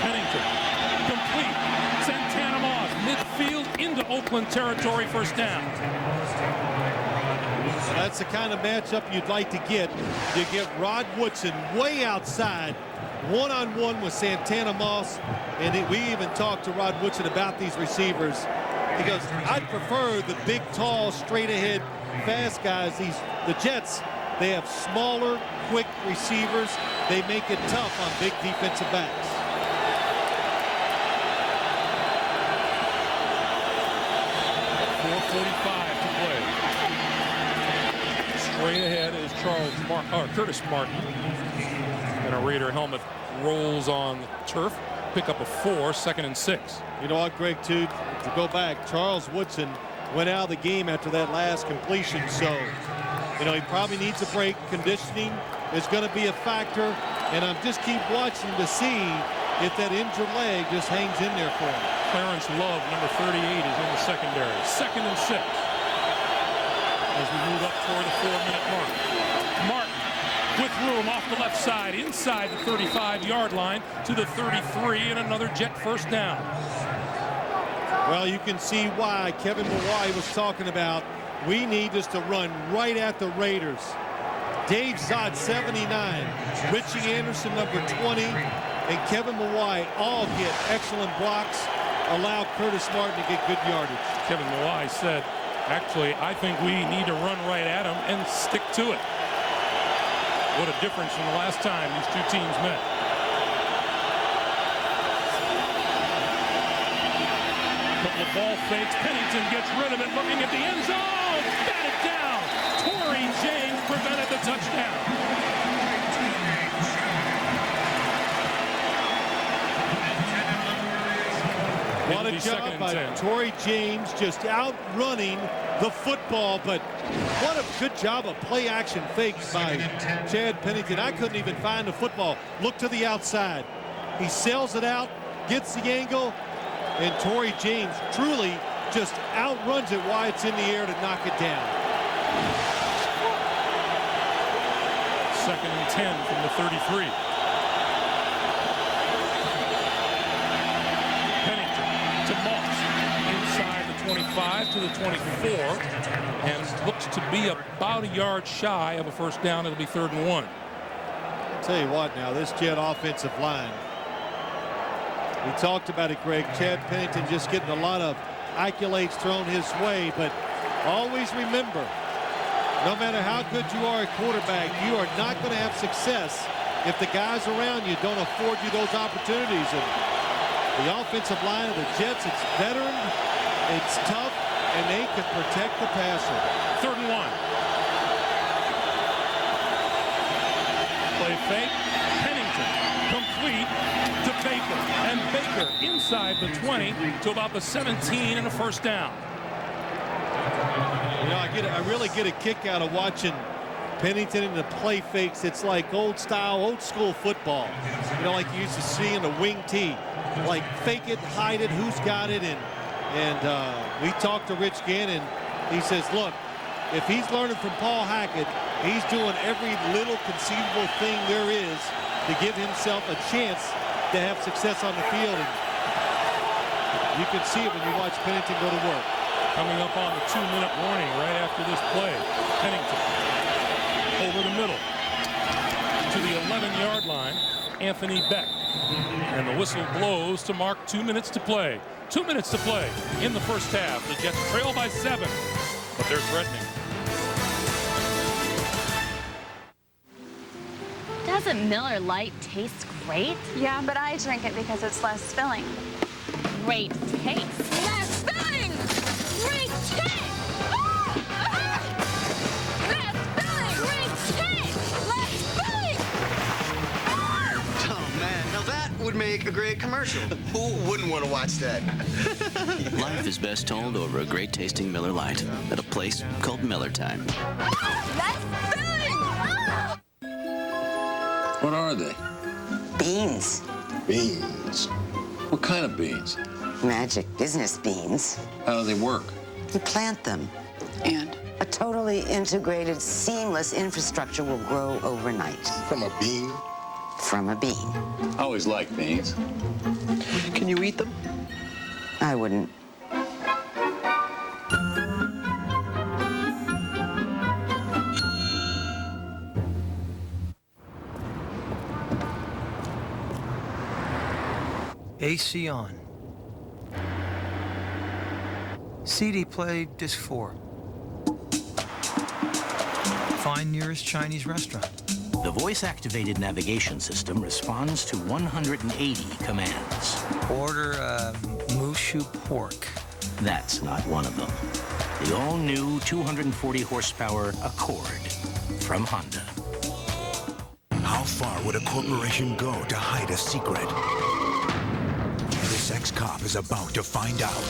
Speaker 20: Pennington, complete. Santana Moss, midfield into Oakland territory, first down.
Speaker 13: That's the kind of matchup you'd like to get. You get Rod Woodson way outside, one-on-one with Santana Moss. And we even talked to Rod Woodson about these receivers. He goes, I'd prefer the big, tall, straight-ahead, fast guys. The Jets, they have smaller, quick receivers. They make it tough on big defensive backs.
Speaker 20: Straight ahead is Curtis Martin. And a Raider helmet rolls on the turf. Pick up a 4, 2nd and 6.
Speaker 13: You know what, Greg, too, to go back, Charles Woodson went out of the game after that last completion. So, you know, he probably needs a break. Conditioning is going to be a factor. And I'm just keep watching to see if that injured leg just hangs in there for him.
Speaker 20: Clarence Love, number 38, is in the secondary. 2nd and 6. As we move up toward the 4-minute mark. Martin with room off the left side, inside the 35-yard line to the 33, and another Jet first down.
Speaker 13: Well, you can see why Kevin Mawai was talking about we need just to run right at the Raiders. Dave Zott, 79, Richie Anderson, number 20, and Kevin Mawai all get excellent blocks, allow Curtis Martin to get good yardage.
Speaker 20: Kevin Mawai said, actually, I think we need to run right at him and stick to it. What a difference from the last time these two teams met. Couple of ball fakes. Pennington gets rid of it, looking at the end zone. Batted down. Torrey James prevented the touchdown.
Speaker 13: What a job by Torrey James, just outrunning the football, but what a good job of play action fakes by Chad Pennington. I couldn't even find the football. Look to the outside. He sails it out, gets the angle, and Torrey James truly just outruns it while it's in the air to knock it down.
Speaker 20: 2nd and 10 from the 33. To Moss, inside the 25 to the 24, and looks to be about a yard shy of a first down. It'll be 3rd and 1.
Speaker 13: I'll tell you what now, this Jet offensive line, we talked about it, Greg. Chad Pennington just getting a lot of accolades thrown his way, but always remember, no matter how good you are at quarterback, you are not going to have success if the guys around you don't afford you those opportunities. And the offensive line of the Jets, it's veteran, it's tough, and they can protect the passer.
Speaker 20: 3rd and 1. Play fake. Pennington complete to Baker. And Baker inside the 20 to about the 17 and a first down.
Speaker 13: You know, I really get a kick out of watching Pennington in the play fakes. It's like old school football. You know, like you used to see in the wing tee. Like fake it, hide it, who's got it, and we talked to Rich Gannon. He says, look, if he's learning from Paul Hackett, he's doing every little conceivable thing there is to give himself a chance to have success on the field. And you can see it when you watch Pennington go to work.
Speaker 20: Coming up on the 2-minute warning right after this play. Pennington over the middle to the 11-yard line. Anthony Beck. And the whistle blows to mark 2 minutes to play. 2 minutes to play in the first half. The Jets trail by 7, but they're threatening.
Speaker 26: Doesn't Miller Lite taste great?
Speaker 8: Yeah, but I drink it because it's less filling.
Speaker 26: Great taste.
Speaker 8: Less filling! Great taste! Less filling! Great taste! Less filling!
Speaker 2: Oh, man, now that would make a great commercial. Who wouldn't want to watch that?
Speaker 4: Life is best told over a great tasting Miller Lite at a place called Miller Time.
Speaker 8: Less filling!
Speaker 9: What are they?
Speaker 12: Beans.
Speaker 9: Beans? What kind of beans?
Speaker 12: Magic business beans.
Speaker 9: How do they work?
Speaker 12: You plant them. And? A totally integrated, seamless infrastructure will grow overnight.
Speaker 9: From a bean?
Speaker 12: From a bean.
Speaker 9: I always liked beans.
Speaker 12: Can you eat them? I wouldn't.
Speaker 19: AC on. CD play, disc 4. Find nearest Chinese restaurant.
Speaker 22: The voice-activated navigation system responds to 180 commands.
Speaker 19: Order Mushu pork.
Speaker 22: That's not one of them. The all-new 240 horsepower Accord from Honda.
Speaker 23: How far would a corporation go to hide a secret? This ex-cop is about to find out.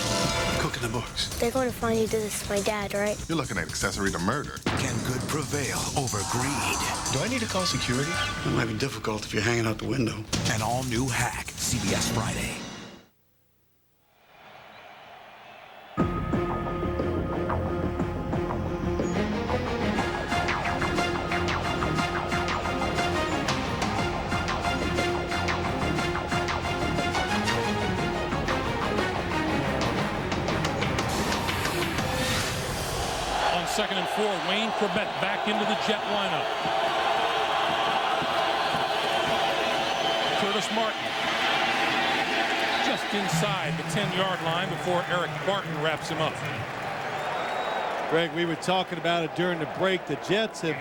Speaker 25: Cook in the books.
Speaker 28: They're going to find you did this to my dad, right?
Speaker 25: You're looking at accessory to murder.
Speaker 23: Can good prevail over greed?
Speaker 25: Do I need to call security? It might be difficult if you're hanging out the window.
Speaker 23: An all-new Hack, CBS Friday.
Speaker 20: 2nd and 4. Wayne Corbett back into the Jet lineup. Curtis Martin just inside the 10-yard line before Eric Barton wraps him up.
Speaker 13: Greg, we were talking about it during the break. The Jets they've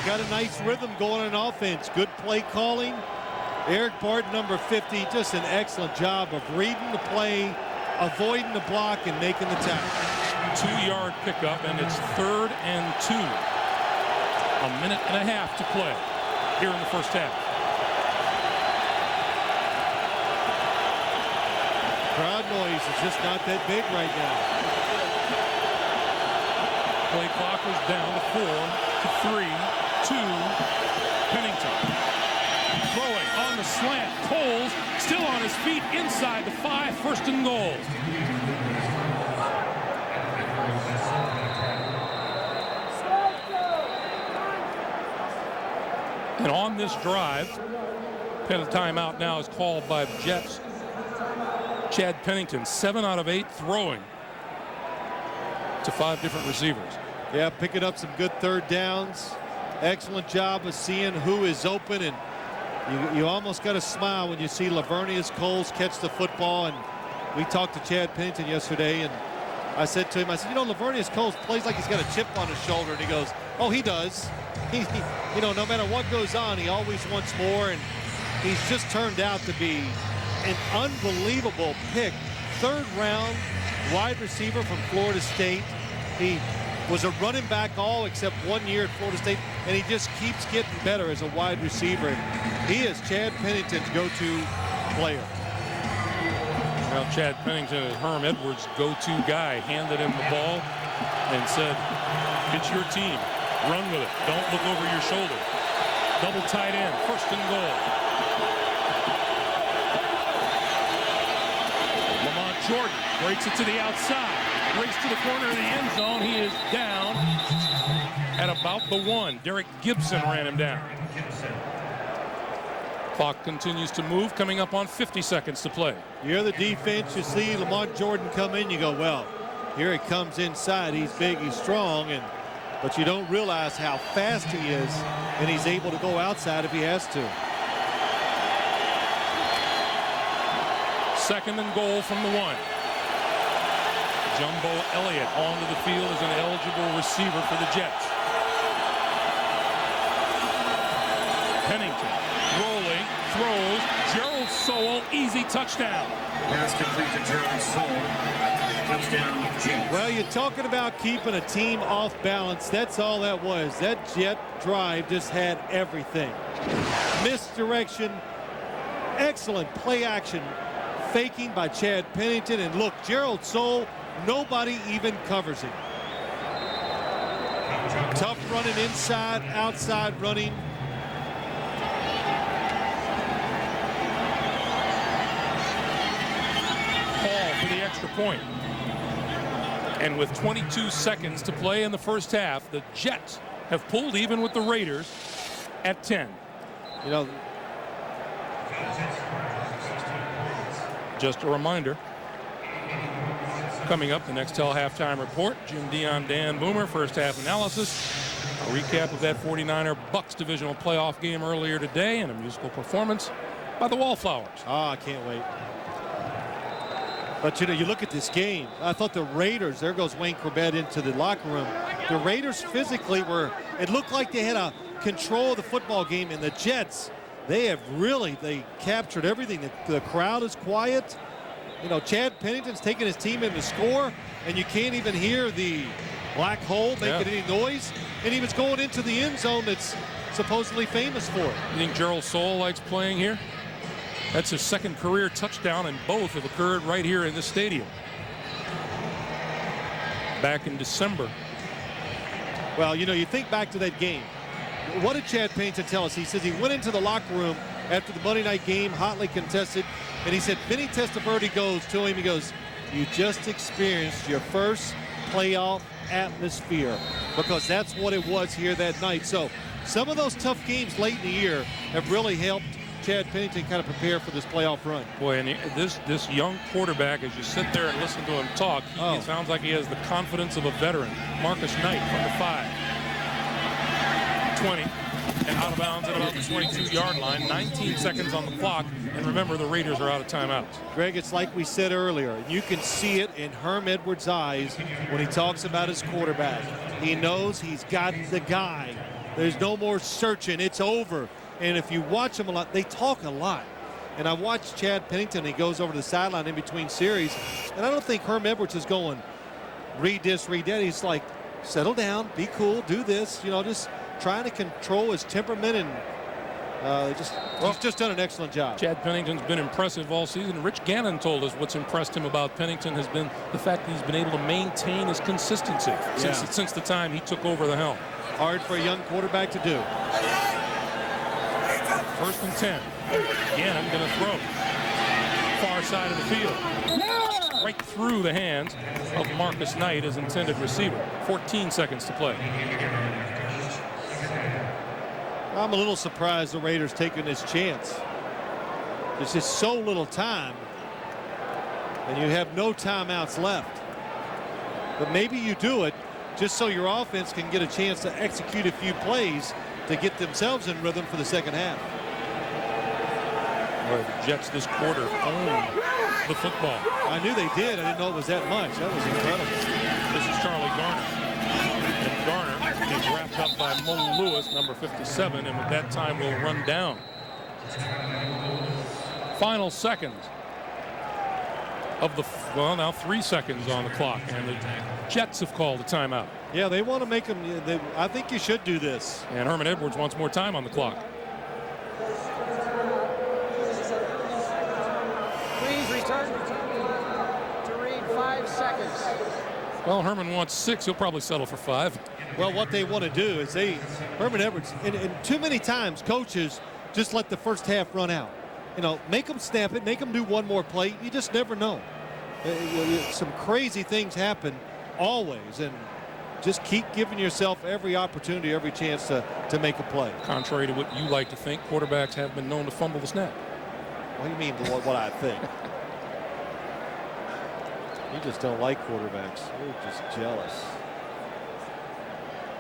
Speaker 13: got a nice rhythm going on offense. Good play calling. Eric Barton, number 50, just an excellent job of reading the play, avoiding the block, and making the tackle.
Speaker 20: 2-yard pickup, and it's 3rd and 2. A minute and a half to play here in the first half.
Speaker 13: Crowd noise is just not that big right now.
Speaker 20: Play clock is down to 4 to 3 to Pennington. Throwing on the slant. Coles still on his feet inside the 5. 1st and goal. And on this drive, timeout now is called by the Jets. Chad Pennington, 7 out of 8 throwing to 5 different receivers.
Speaker 13: Yeah, picking up some good 3rd downs. Excellent job of seeing who is open, and you almost got to smile when you see Lavernius Coles catch the football. And we talked to Chad Pennington yesterday, and I said to him, you know, Lavernius Coles plays like he's got a chip on his shoulder, and he goes, oh, he does. He you know, no matter what goes on, he always wants more, and he's just turned out to be an unbelievable pick. 3rd round wide receiver from Florida State. He was a running back all except 1 year at Florida State, and he just keeps getting better as a wide receiver. He is Chad Pennington's go-to player.
Speaker 20: Well, Chad Pennington is Herm Edwards' go-to guy. Handed him the ball and said, it's your team. Run with it. Don't look over your shoulder. Double tight end. 1st and goal. Lamont Jordan breaks it to the outside. Race to the corner of the end zone. He is down at about the 1. Derek Gibson ran him down. Clock continues to move, coming up on 50 seconds to play.
Speaker 13: You're the defense. You see Lamont Jordan come in. You go, well, here he comes inside. He's big, he's strong, but you don't realize how fast he is, and he's able to go outside if he has to.
Speaker 20: 2nd and goal from the 1. Jumbo Elliott onto the field as an eligible receiver for the Jets. Pennington rolling, throws, Gerald Sowell, easy touchdown.
Speaker 1: Pass complete to Gerald Sowell. Touchdown, Jets.
Speaker 13: Well, you're talking about keeping a team off balance. That's all that was. That Jet drive just had everything. Misdirection, excellent play action, faking by Chad Pennington, and look, Gerald Sowell, nobody even covers him. Tough running inside, outside running.
Speaker 20: Call for the extra point. And with 22 seconds to play in the first half, the Jets have pulled even with the Raiders at 10.
Speaker 13: You know,
Speaker 20: just a reminder, coming up, the Nextel halftime report, Jim Dion, Dan Boomer, first half analysis, a recap of that 49er Bucks divisional playoff game earlier today, and a musical performance by the Wallflowers.
Speaker 13: Oh, I can't wait. But, you know, you look at this game, I thought the Raiders, there goes Wayne Corbett into the locker room. The Raiders physically it looked like they had a control of the football game, and the Jets, they captured everything. The crowd is quiet. You know, Chad Pennington's taking his team in to score, and you can't even hear the black hole making any noise. And he was going into the end zone that's supposedly famous for it.
Speaker 20: You think Gerald Sowell likes playing here? That's his 2nd career touchdown, and both have occurred right here in this stadium. Back in December.
Speaker 13: Well, you know, you think back to that game. What did Chad Pennington tell us? He says he went into the locker room after the Monday night game, hotly contested, and he said, Vinny Testaverde goes to him, he goes, you just experienced your first playoff atmosphere, because that's what it was here that night. So some of those tough games late in the year have really helped Chad Pennington kind of prepare for this playoff run?
Speaker 20: Boy, and this young quarterback, as you sit there and listen to him talk, he sounds like he has the confidence of a veteran. Marcus Knight from the 5. 20. And out of bounds at about the 22-yard line. 19 seconds on the clock. And remember, the Raiders are out of timeouts.
Speaker 13: Greg, it's like we said earlier. You can see it in Herm Edwards' eyes when he talks about his quarterback. He knows he's got the guy. There's no more searching. It's over. And if you watch them a lot, they talk a lot. And I watched Chad Pennington. He goes over to the sideline in between series. And I don't think Herm Edwards is going, read this, read that. He's like, settle down, be cool, do this. You know, just trying to control his temperament, and he's just done an excellent job.
Speaker 20: Chad Pennington's been impressive all season. Rich Gannon told us what's impressed him about Pennington has been the fact that he's been able to maintain his consistency since the time he took over the helm.
Speaker 13: Hard for a young quarterback to do.
Speaker 20: 1st and 10. Gannon going to throw. Far side of the field. Right through the hands of Marcus Knight, his intended receiver. 14 seconds to play.
Speaker 13: I'm a little surprised the Raiders taking this chance. There's just so little time, and you have no timeouts left. But maybe you do it just so your offense can get a chance to execute a few plays to get themselves in rhythm for the second half.
Speaker 20: Well, the Jets this quarter own the football.
Speaker 13: I knew they did. I didn't know it was that much. That was incredible.
Speaker 20: This is Charlie Garner. And Garner is wrapped up by Mo Lewis, number 57, and with that time will run down. Final seconds of the, well, now 3 seconds on the clock, and the Jets have called a timeout.
Speaker 13: Yeah, they want to make them. I think you should do this.
Speaker 20: And Herman Edwards wants more time on the clock.
Speaker 18: Please return to read 5 seconds.
Speaker 20: Well, Herman wants 6. He'll probably settle for 5.
Speaker 13: Well, what they want to do is Herman Edwards, and too many times coaches just let the first half run out. You know, make them snap it, make them do one more play. You just never know. Some crazy things happen always, and just keep giving yourself every opportunity, every chance to make a play.
Speaker 20: Contrary to what you like to think, quarterbacks have been known to fumble the snap.
Speaker 13: What do you mean what I think? You just don't like quarterbacks. You're just jealous.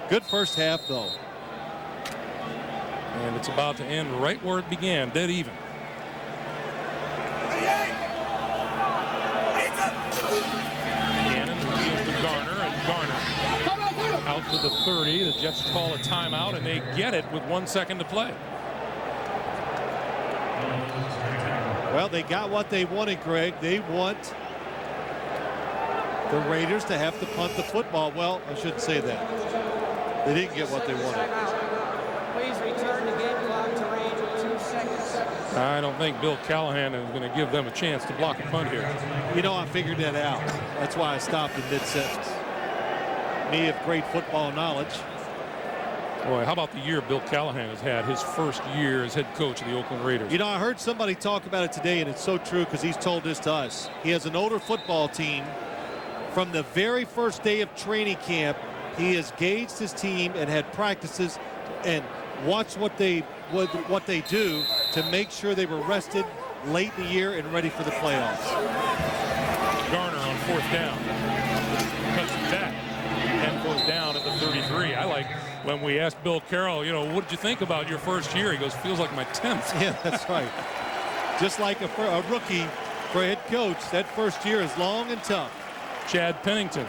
Speaker 13: Good first half, though.
Speaker 20: And it's about to end right where it began, dead even. Gannon reveals to Garner, and Garner out to the 30. The Jets call a timeout, and they get it with 1 second to play.
Speaker 13: Well, they got what they wanted, Greg. They want the Raiders to have to punt the football. Well, I shouldn't say that. They didn't get what they wanted.
Speaker 18: Please return to game clock to read 2 seconds.
Speaker 20: I don't think Bill Callahan is going to give them a chance to block a punt here.
Speaker 13: You know, I figured that out. That's why I stopped in mid-sentence. Me of great football knowledge.
Speaker 20: Boy, how about the year Bill Callahan has had, his first year as head coach of the Oakland Raiders?
Speaker 13: You know, I heard somebody talk about it today, and it's so true because he's told this to us. He has an older football team. From the very first day of training camp, he has gauged his team and had practices and watched what they do to make sure they were rested late in the year and ready for the playoffs.
Speaker 20: Garner on 4th down. Cuts it back and goes down at the 33. I like when we asked Bill Carroll, you know, what did you think about your first year? He goes, feels like my 10th.
Speaker 13: Yeah, that's right. Just like a rookie for a head coach, that first year is long and tough.
Speaker 20: Chad Pennington.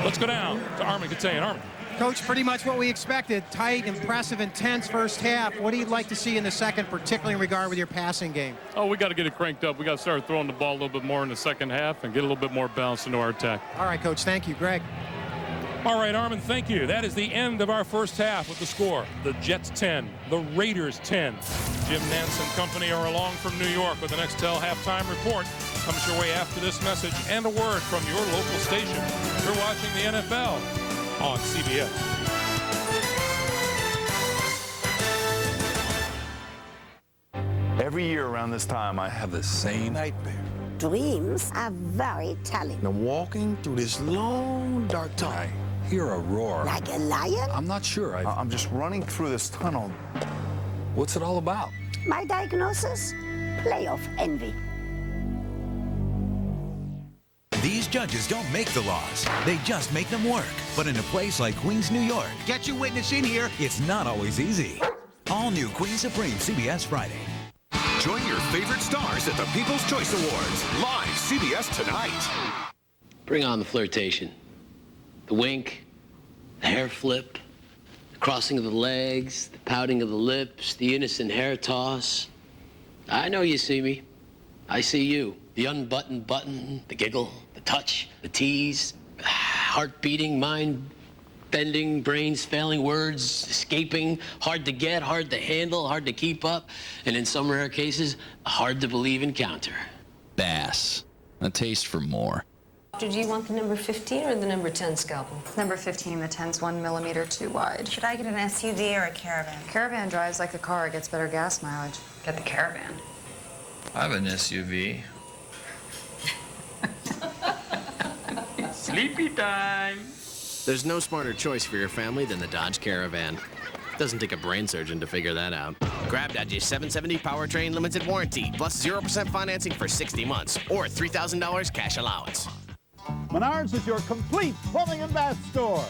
Speaker 20: Let's go down to Armin Katayan. Armin.
Speaker 3: Coach, pretty much what we expected. Tight, impressive, intense first half. What do you like to see in the second, particularly in regard with your passing game?
Speaker 5: Oh, we got to get it cranked up. We got to start throwing the ball a little bit more in the second half and get a little bit more balance into our attack.
Speaker 3: All right, Coach. Thank you. Greg.
Speaker 20: All right, Armin, thank you. That is the end of our first half with the score. The Jets 10, the Raiders 10. Jim Nantz and company are along from New York with the Nextel halftime report. Comes your way after this message and a word from your local station. You're watching the NFL on CBS.
Speaker 6: Every year around this time, I have the same nightmare.
Speaker 7: Dreams are very telling.
Speaker 6: And I'm walking through this long, dark tunnel. hear a roar.
Speaker 12: Like a lion?
Speaker 6: I'm not sure. I'm just running through this tunnel. What's it all about?
Speaker 12: My diagnosis? Playoff envy.
Speaker 23: These judges don't make the laws. They just make them work. But in a place like Queens, New York,
Speaker 7: get your witness in here.
Speaker 23: It's not always easy. All new Queen Supreme, CBS Friday.
Speaker 15: Join your favorite stars at the People's Choice Awards. Live CBS tonight.
Speaker 10: Bring on the flirtation. The wink, the hair flip, the crossing of the legs, the pouting of the lips, the innocent hair toss. I know you see me. I see you. The unbuttoned button, the giggle, the touch, the tease, heart beating, mind bending, brains failing, words escaping, hard to get, hard to handle, hard to keep up, and in some rare cases, a hard to believe encounter.
Speaker 14: Bass. A taste for more.
Speaker 16: Do you want the number 15 or the number 10 scalpel?
Speaker 17: Number 15, the 10's 1 millimeter too wide.
Speaker 16: Should I get an SUV or a Caravan?
Speaker 17: Caravan drives like the car, it gets better gas mileage.
Speaker 16: Get the Caravan.
Speaker 14: I have an SUV.
Speaker 10: Sleepy time. There's no smarter choice for your family than the Dodge Caravan. Doesn't take a brain surgeon to figure that out. Grab Dodge's 770 powertrain limited warranty, plus 0% financing for 60 months, or $3,000 cash allowance.
Speaker 21: Menards is your complete plumbing and bath store.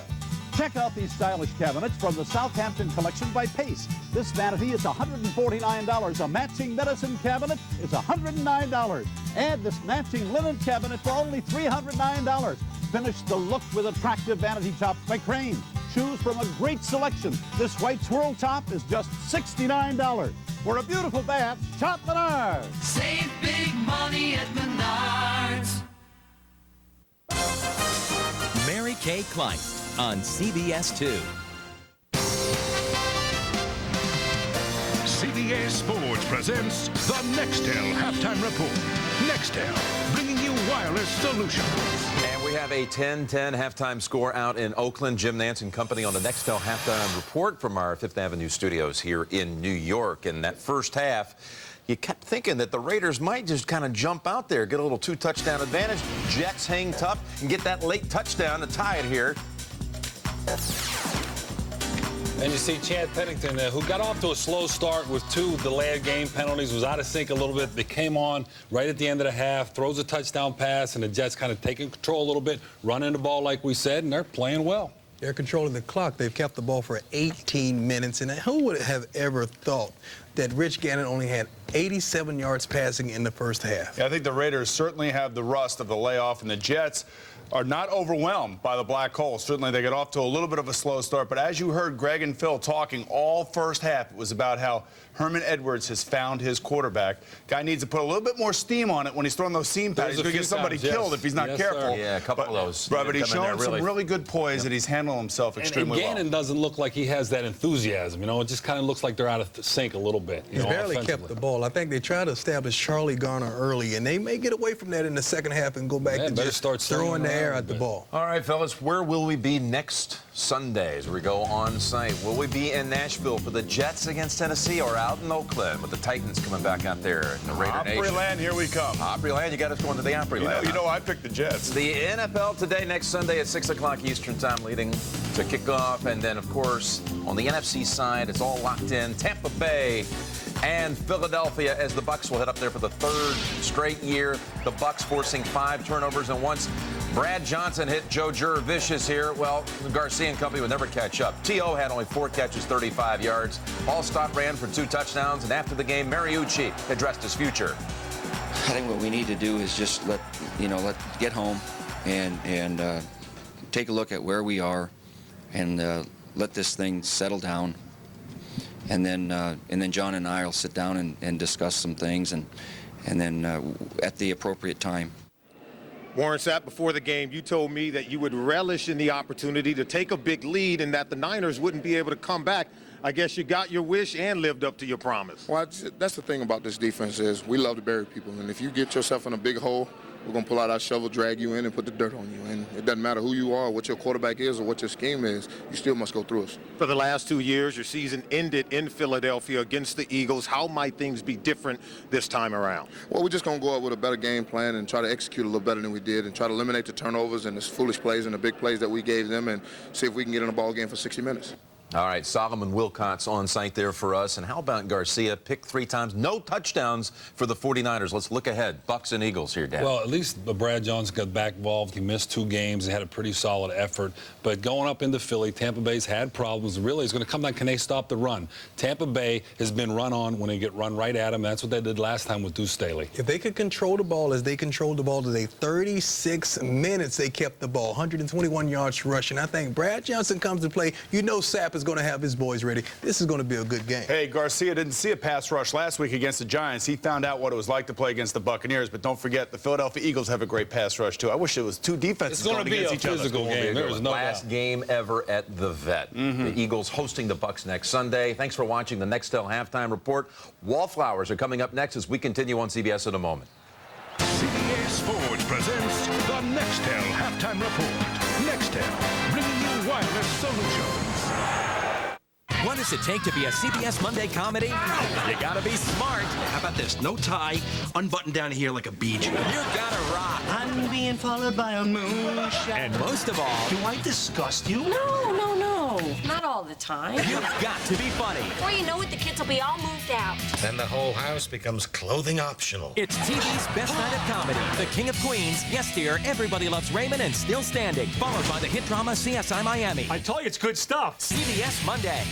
Speaker 21: Check out these stylish cabinets from the Southampton collection by Pace. This vanity is $149. A matching medicine cabinet is $109. Add this matching linen cabinet for only $309. Finish the look with attractive vanity tops by Crane. Choose from a great selection. This white swirl top is just $69. For a beautiful bath, shop Menards.
Speaker 24: Save big money at Menards.
Speaker 27: Mary Kay Klein on CBS 2.
Speaker 11: CBS Sports presents the Nextel Halftime Report. Nextel, bringing you wireless solutions.
Speaker 29: And we have a 10-10 halftime score out in Oakland. Jim Nance and company on the Nextel Halftime Report from our Fifth Avenue studios here in New York. In that first half, you kept thinking that the Raiders might just kind of jump out there, get a little two-touchdown advantage. Jets hang tough and get that late touchdown to tie it here.
Speaker 6: And you see Chad Pennington, who got off to a slow start with 2 delayed game penalties, was out of sync a little bit. They came on right at the end of the half, throws a touchdown pass, and the Jets kind of taking control a little bit, running the ball like we said, and they're playing well.
Speaker 30: They're controlling the clock. They've kept the ball for 18 minutes. And who would have ever thought that Rich Gannon only had 87 yards passing in the first half?
Speaker 31: Yeah, I think the Raiders certainly have the rust of the layoff, and the Jets are not overwhelmed by the black hole. Certainly they get off to a little bit of a slow start, but as you heard Greg and Phil talking all first half, it was about how Herman Edwards has found his quarterback. Guy needs to put a little bit more steam on it when he's throwing those seam patties. He's going to get somebody killed if he's not careful.
Speaker 29: Sir. Yeah, a couple of those.
Speaker 31: But he's showing some really good poise that he's handling himself extremely well.
Speaker 6: And Gannon doesn't look like he has that enthusiasm. You know, it just kind of looks like they're out of sync a little bit.
Speaker 30: He's barely kept the ball. I think they tried to establish Charlie Garner early, and they may get away from that in the second half and go back to just start throwing the air at the ball.
Speaker 29: All right, fellas, where will we be next Sunday as we go on site? Will we be in Nashville for the Jets against Tennessee, or out in Oakland with the Titans coming back out there in the Raider Nation?
Speaker 31: Opryland, here we come.
Speaker 29: Opryland, you got us going to the Opryland.
Speaker 31: You know, I picked the Jets.
Speaker 29: The NFL today, next Sunday at 6 o'clock Eastern time, leading to kickoff. And then, of course, on the NFC side, it's all locked in. Tampa Bay and Philadelphia as the Bucs will head up there for the 3rd straight year. The Bucs forcing 5 turnovers, and once Brad Johnson hit Joe Jurevicius here, well, Garcia and company would never catch up. T.O. had only 4 catches, 35 yards. Allstott ran for 2 touchdowns, and after the game, Mariucci addressed his future.
Speaker 32: I think what we need to do is just let get home and take a look at where we are and let this thing settle down. And then John and I will sit down and discuss some things and then at the appropriate time.
Speaker 33: Warren Sapp, before the game, you told me that you would relish in the opportunity to take a big lead and that the Niners wouldn't be able to come back. I guess you got your wish and lived up to your promise.
Speaker 34: Well, that's the thing about this defense is we love to bury people. And if you get yourself in a big hole,
Speaker 1: we're going to pull out our shovel, drag you in, and put the dirt on you. And it doesn't matter who you are, what your quarterback is, or what your scheme is, you still must go through us.
Speaker 33: For the last 2 years, your season ended in Philadelphia against the Eagles. How might things be different this time around?
Speaker 1: Well, we're just going to go out with a better game plan and try to execute a little better than we did and try to eliminate the turnovers and the foolish plays and the big plays that we gave them and see if we can get in a ball game for 60 minutes.
Speaker 29: All right, Solomon Wilcott's on site there for us. And how about Garcia? Picked 3 times, no touchdowns for the 49ers. Let's look ahead. Bucks and Eagles here, Dan.
Speaker 6: Well, at least Brad Johnson got back involved. He missed 2 games. He had a pretty solid effort. But going up into Philly, Tampa Bay's had problems. Really, it's going to come down, can they stop the run? Tampa Bay has been run on when they get run right at them. That's what they did last time with Deuce Staley.
Speaker 30: If they could control the ball as they controlled the ball today, 36 minutes they kept the ball, 121 yards rushing. I think Brad Johnson comes to play. You know Sapp is going to have his boys ready. This is going to be a good game.
Speaker 31: Hey, Garcia didn't see a pass rush last week against the Giants. He found out what it was like to play against the Buccaneers. But don't forget, the Philadelphia Eagles have a great pass rush, too. I wish it was 2 defenses going against each other. It's going to be a physical game.
Speaker 29: There's no last game ever at the Vet. The Eagles hosting the Bucks next Sunday. Thanks for watching the Nextel Halftime Report. Wallflowers are coming up next as we continue on CBS in a moment.
Speaker 11: CBS Sports presents the Nextel Halftime Report. Nextel, bringing you wireless solutions.
Speaker 27: What does it take to be a CBS Monday comedy? You gotta be smart.
Speaker 2: How about this? No tie, unbuttoned down here like a BJ.
Speaker 27: You gotta rock.
Speaker 2: I'm being followed by a moonshot.
Speaker 27: And most of all,
Speaker 2: do I disgust you?
Speaker 4: No, no, no. Not all the time.
Speaker 27: You've got to be funny.
Speaker 4: Before you know it, the kids will be all moved out.
Speaker 2: Then the whole house becomes clothing optional.
Speaker 27: It's TV's best night of comedy. The King of Queens, Yes Dear, Everybody Loves Raymond, and Still Standing. Followed by the hit drama CSI Miami.
Speaker 2: I told you it's good stuff.
Speaker 27: CBS Monday.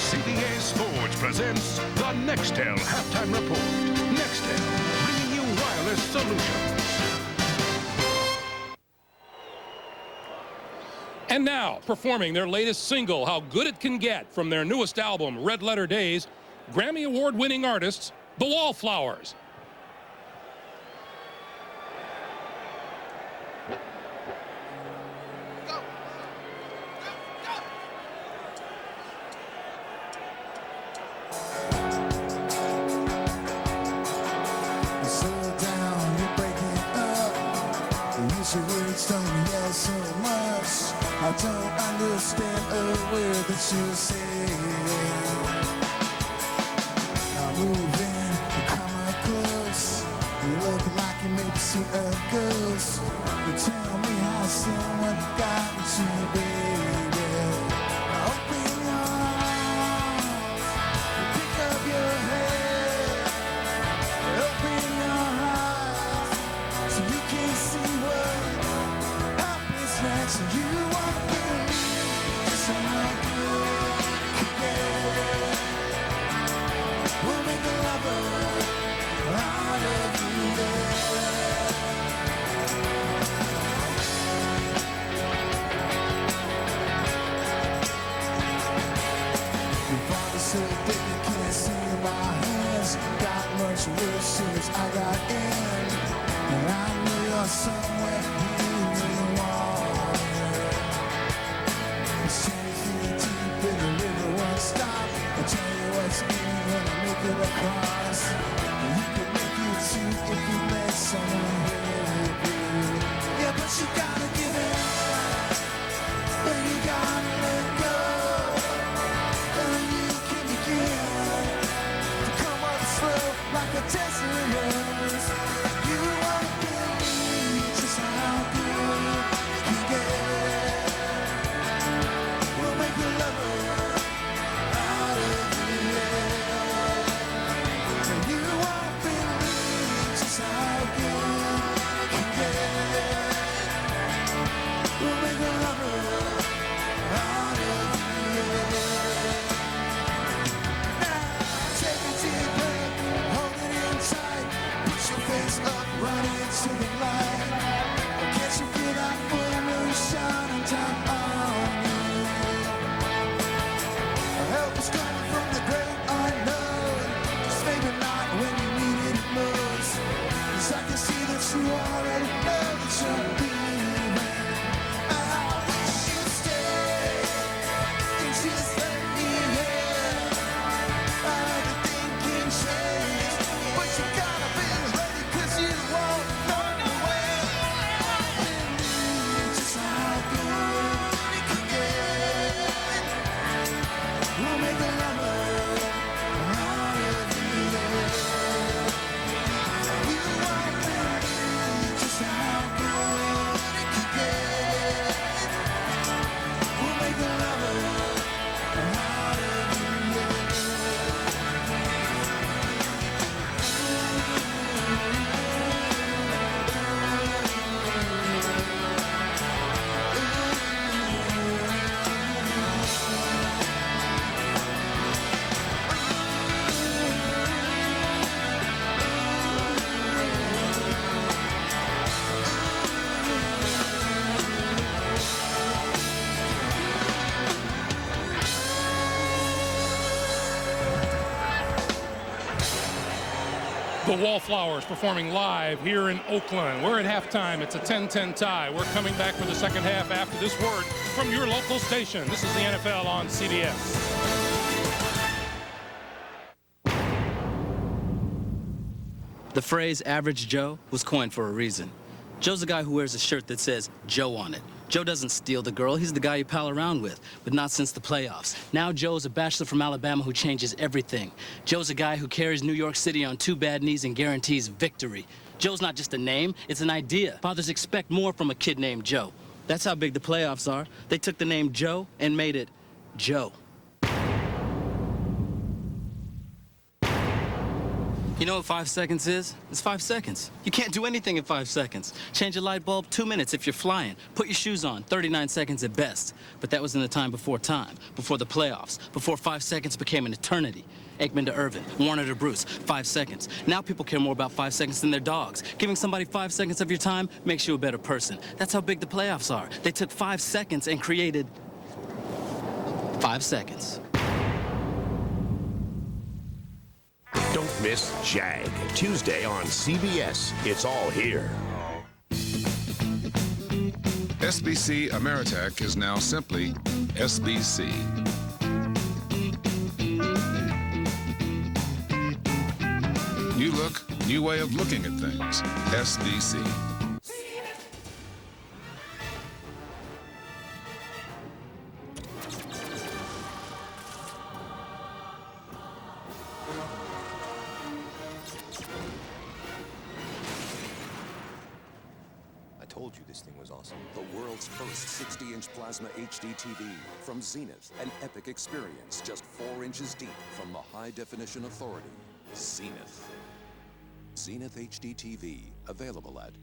Speaker 11: CBS Sports presents the Nextel Halftime Report. Nextel, bringing you wireless solutions.
Speaker 20: And now, performing their latest single, How Good It Can Get, from their newest album, Red Letter Days, Grammy Award-winning artists, The Wallflowers.
Speaker 7: I don't understand a word that you say. Now move in, come up close. You look like you may be seen a ghost. You tell me how someone got you, baby. Now open your arms, pick up your head, open your eyes, so you can see what happens next. You so big you can't see my hands. Got much worse since I got in. And I know you're somewhere here in the water. It's 20 feet deep and the river won't stop. I tell you what's in when I make it across. And you can make it too if you let someone help you. Yeah, but you gotta give it up. And you gotta let go. Like a Tesla rose, you won't believe just how good you can get. We'll make a lover out of you, and you won't believe just how good you can get. We'll make a lover out of you. Now take a deep breath. Face up, run inside.
Speaker 20: The Wallflowers performing live here in Oakland. We're at halftime. It's a 10-10 tie. We're coming back for the second half after this word from your local station. This is the NFL on CBS.
Speaker 3: The phrase average Joe was coined for a reason. Joe's the guy who wears a shirt that says Joe on it. Joe doesn't steal the girl, he's the guy you pal around with, but not since the playoffs. Now Joe's a bachelor from Alabama who changes everything. Joe's a guy who carries New York City on 2 bad knees and guarantees victory. Joe's not just a name, it's an idea. Fathers expect more from a kid named Joe. That's how big the playoffs are. They took the name Joe and made it Joe. You know what 5 seconds is? It's 5 seconds. You can't do anything in 5 seconds. Change a light bulb, 2 minutes if you're flying. Put your shoes on, 39 seconds at best. But that was in the time, before the playoffs, before 5 seconds became an eternity. Aikman to Irvin, Warner to Bruce, 5 seconds. Now people care more about 5 seconds than their dogs. Giving somebody 5 seconds of your time makes you a better person. That's how big the playoffs are. They took 5 seconds and created 5 seconds.
Speaker 15: Don't miss Jag, Tuesday on CBS. It's all here.
Speaker 5: SBC Ameritech is now simply SBC. New look, new way of looking at things. SBC.
Speaker 8: Told you this thing was awesome. The world's first 60-inch plasma HD TV from Zenith. An epic experience just 4 inches deep from the high-definition authority, Zenith. Zenith HD TV, available at...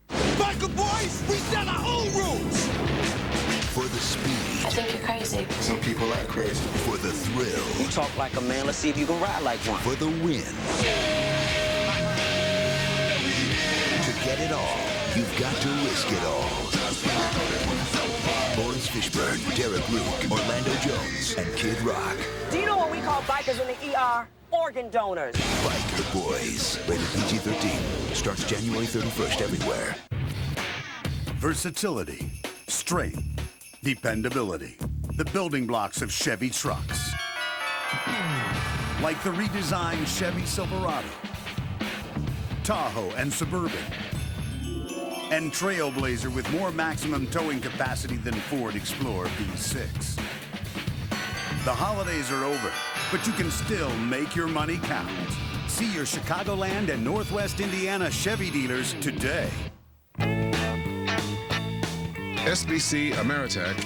Speaker 9: Biker boys, we set our own rules!
Speaker 12: For the speed.
Speaker 4: I think you're crazy.
Speaker 12: Some people act crazy. For the thrill.
Speaker 10: You talk like a man, let's see if you can ride like one.
Speaker 12: For the win. To get it all, you've got to risk it all. Lawrence Fishburne, Derek Luke, Orlando Jones, and Kid Rock.
Speaker 13: Do you know what we call bikers in the ER? Organ donors.
Speaker 12: Biker Boys. Rated PG-13. Starts January 31st everywhere.
Speaker 18: Versatility, strength, dependability. The building blocks of Chevy trucks. Like the redesigned Chevy Silverado, Tahoe and Suburban, and Trailblazer with more maximum towing capacity than Ford Explorer V6. The holidays are over, but you can still make your money count. See your Chicagoland and Northwest Indiana Chevy dealers today.
Speaker 5: SBC Ameritech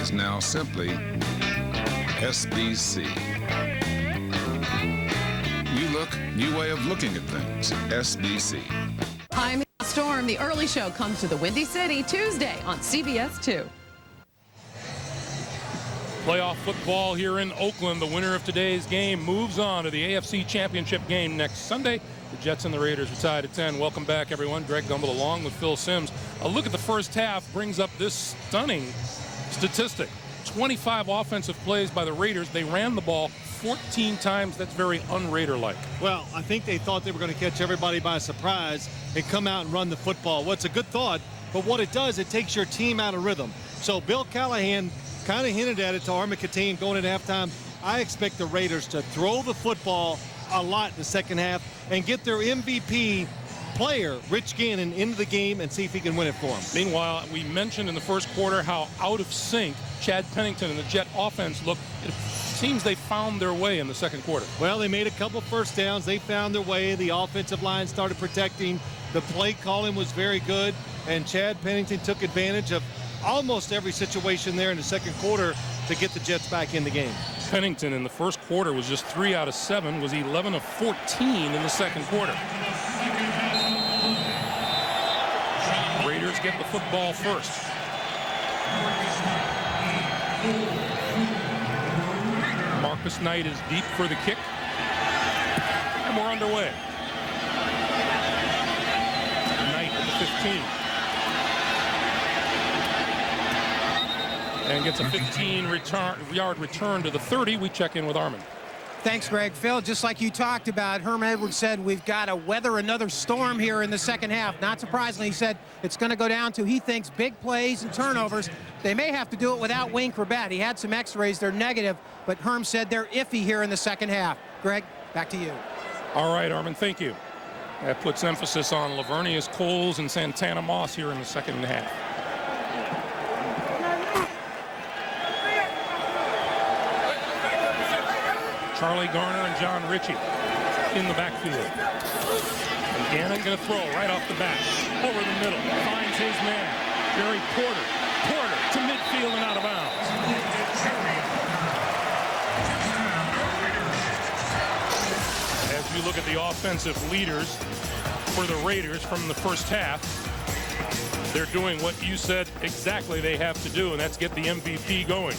Speaker 5: is now simply SBC. New look, new way of looking at things. SBC.
Speaker 19: I'm Storm. The early show comes to the Windy City Tuesday on CBS 2.
Speaker 20: Playoff football here in Oakland. The winner of today's game moves on to the AFC Championship game next Sunday. The Jets and the Raiders are tied at 10. Welcome back, everyone. Greg Gumbel along with Phil Simms. A look at the first half brings up this stunning statistic. 25 offensive plays by the Raiders. They ran the ball 14 times. That's very un-Raider-like.
Speaker 33: Well, I think they thought they were going to catch everybody by surprise and come out and run the football. Well, it's a good thought, but what it does, it takes your team out of rhythm. So Bill Callahan kind of hinted at it to Armand going into halftime. I expect the Raiders to throw the football a lot in the second half and get their MVP player, Rich Gannon, into the game and see if he can win it for them.
Speaker 20: Meanwhile, we mentioned in the first quarter how out of sync Chad Pennington and the Jet offense looked. It seems they found their way in the second quarter.
Speaker 33: Well, they made a couple first downs. They found their way. The offensive line started protecting. The play calling was very good, and Chad Pennington took advantage of almost every situation there in the second quarter to get the Jets back in the game.
Speaker 20: Pennington in the first quarter was just 3 out of 7, was 11 of 14 in the second quarter. Raiders get the football first. Marcus Knight is deep for the kick. And we're underway. Knight at the 15. And gets a 15-yard return to the 30. We check in with Armin.
Speaker 1: Thanks, Greg. Phil, just like you talked about, Herm Edwards said we've got to weather another storm here in the second half. Not surprisingly, he said it's going to go down to, he thinks, big plays and turnovers. They may have to do it without Wayne Corbett. He had some x-rays. They're negative, but Herm said they're iffy here in the second half. Greg, back to you.
Speaker 20: All right, Armin, thank you. That puts emphasis on Lavernius Coles and Santana Moss here in the second half. Charlie Garner and John Ritchie in the backfield. And Gannon going to throw right off the bat. Over the middle. Finds his man. Jerry Porter. Porter to midfield and out of bounds. As you look at the offensive leaders for the Raiders from the first half, they're doing what you said exactly they have to do, and that's get the MVP going.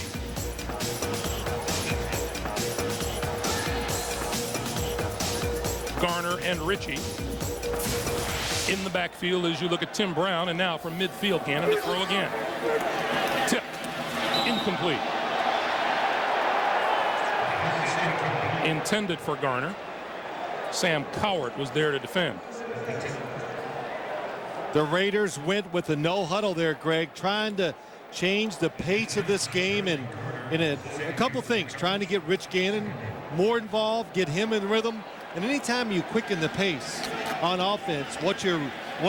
Speaker 20: Garner and Ritchie in the backfield as you look at Tim Brown, and now from midfield, Gannon to throw again. Tip, incomplete. Intended for Garner. Sam Cowart was there to defend.
Speaker 33: The Raiders went with a no huddle there, Greg, trying to change the pace of this game and in a couple things, trying to get Rich Gannon more involved, get him in rhythm. And anytime you quicken the pace on offense, one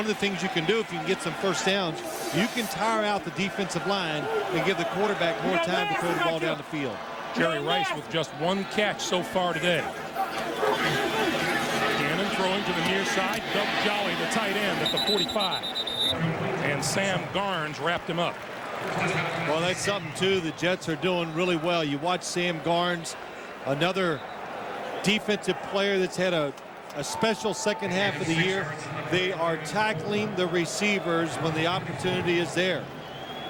Speaker 33: of the things you can do if you can get some first downs, you can tire out the defensive line and give the quarterback more time to throw the ball down the field.
Speaker 20: Jerry Rice with just one catch so far today. Gannon throwing to the near side. Doug Jolly, the tight end, at the 45. And Sam Garnes wrapped him up.
Speaker 33: Well, that's something, too, the Jets are doing really well. You watch Sam Garnes, another defensive player that's had a special second half of the year. They are tackling the receivers when the opportunity is there.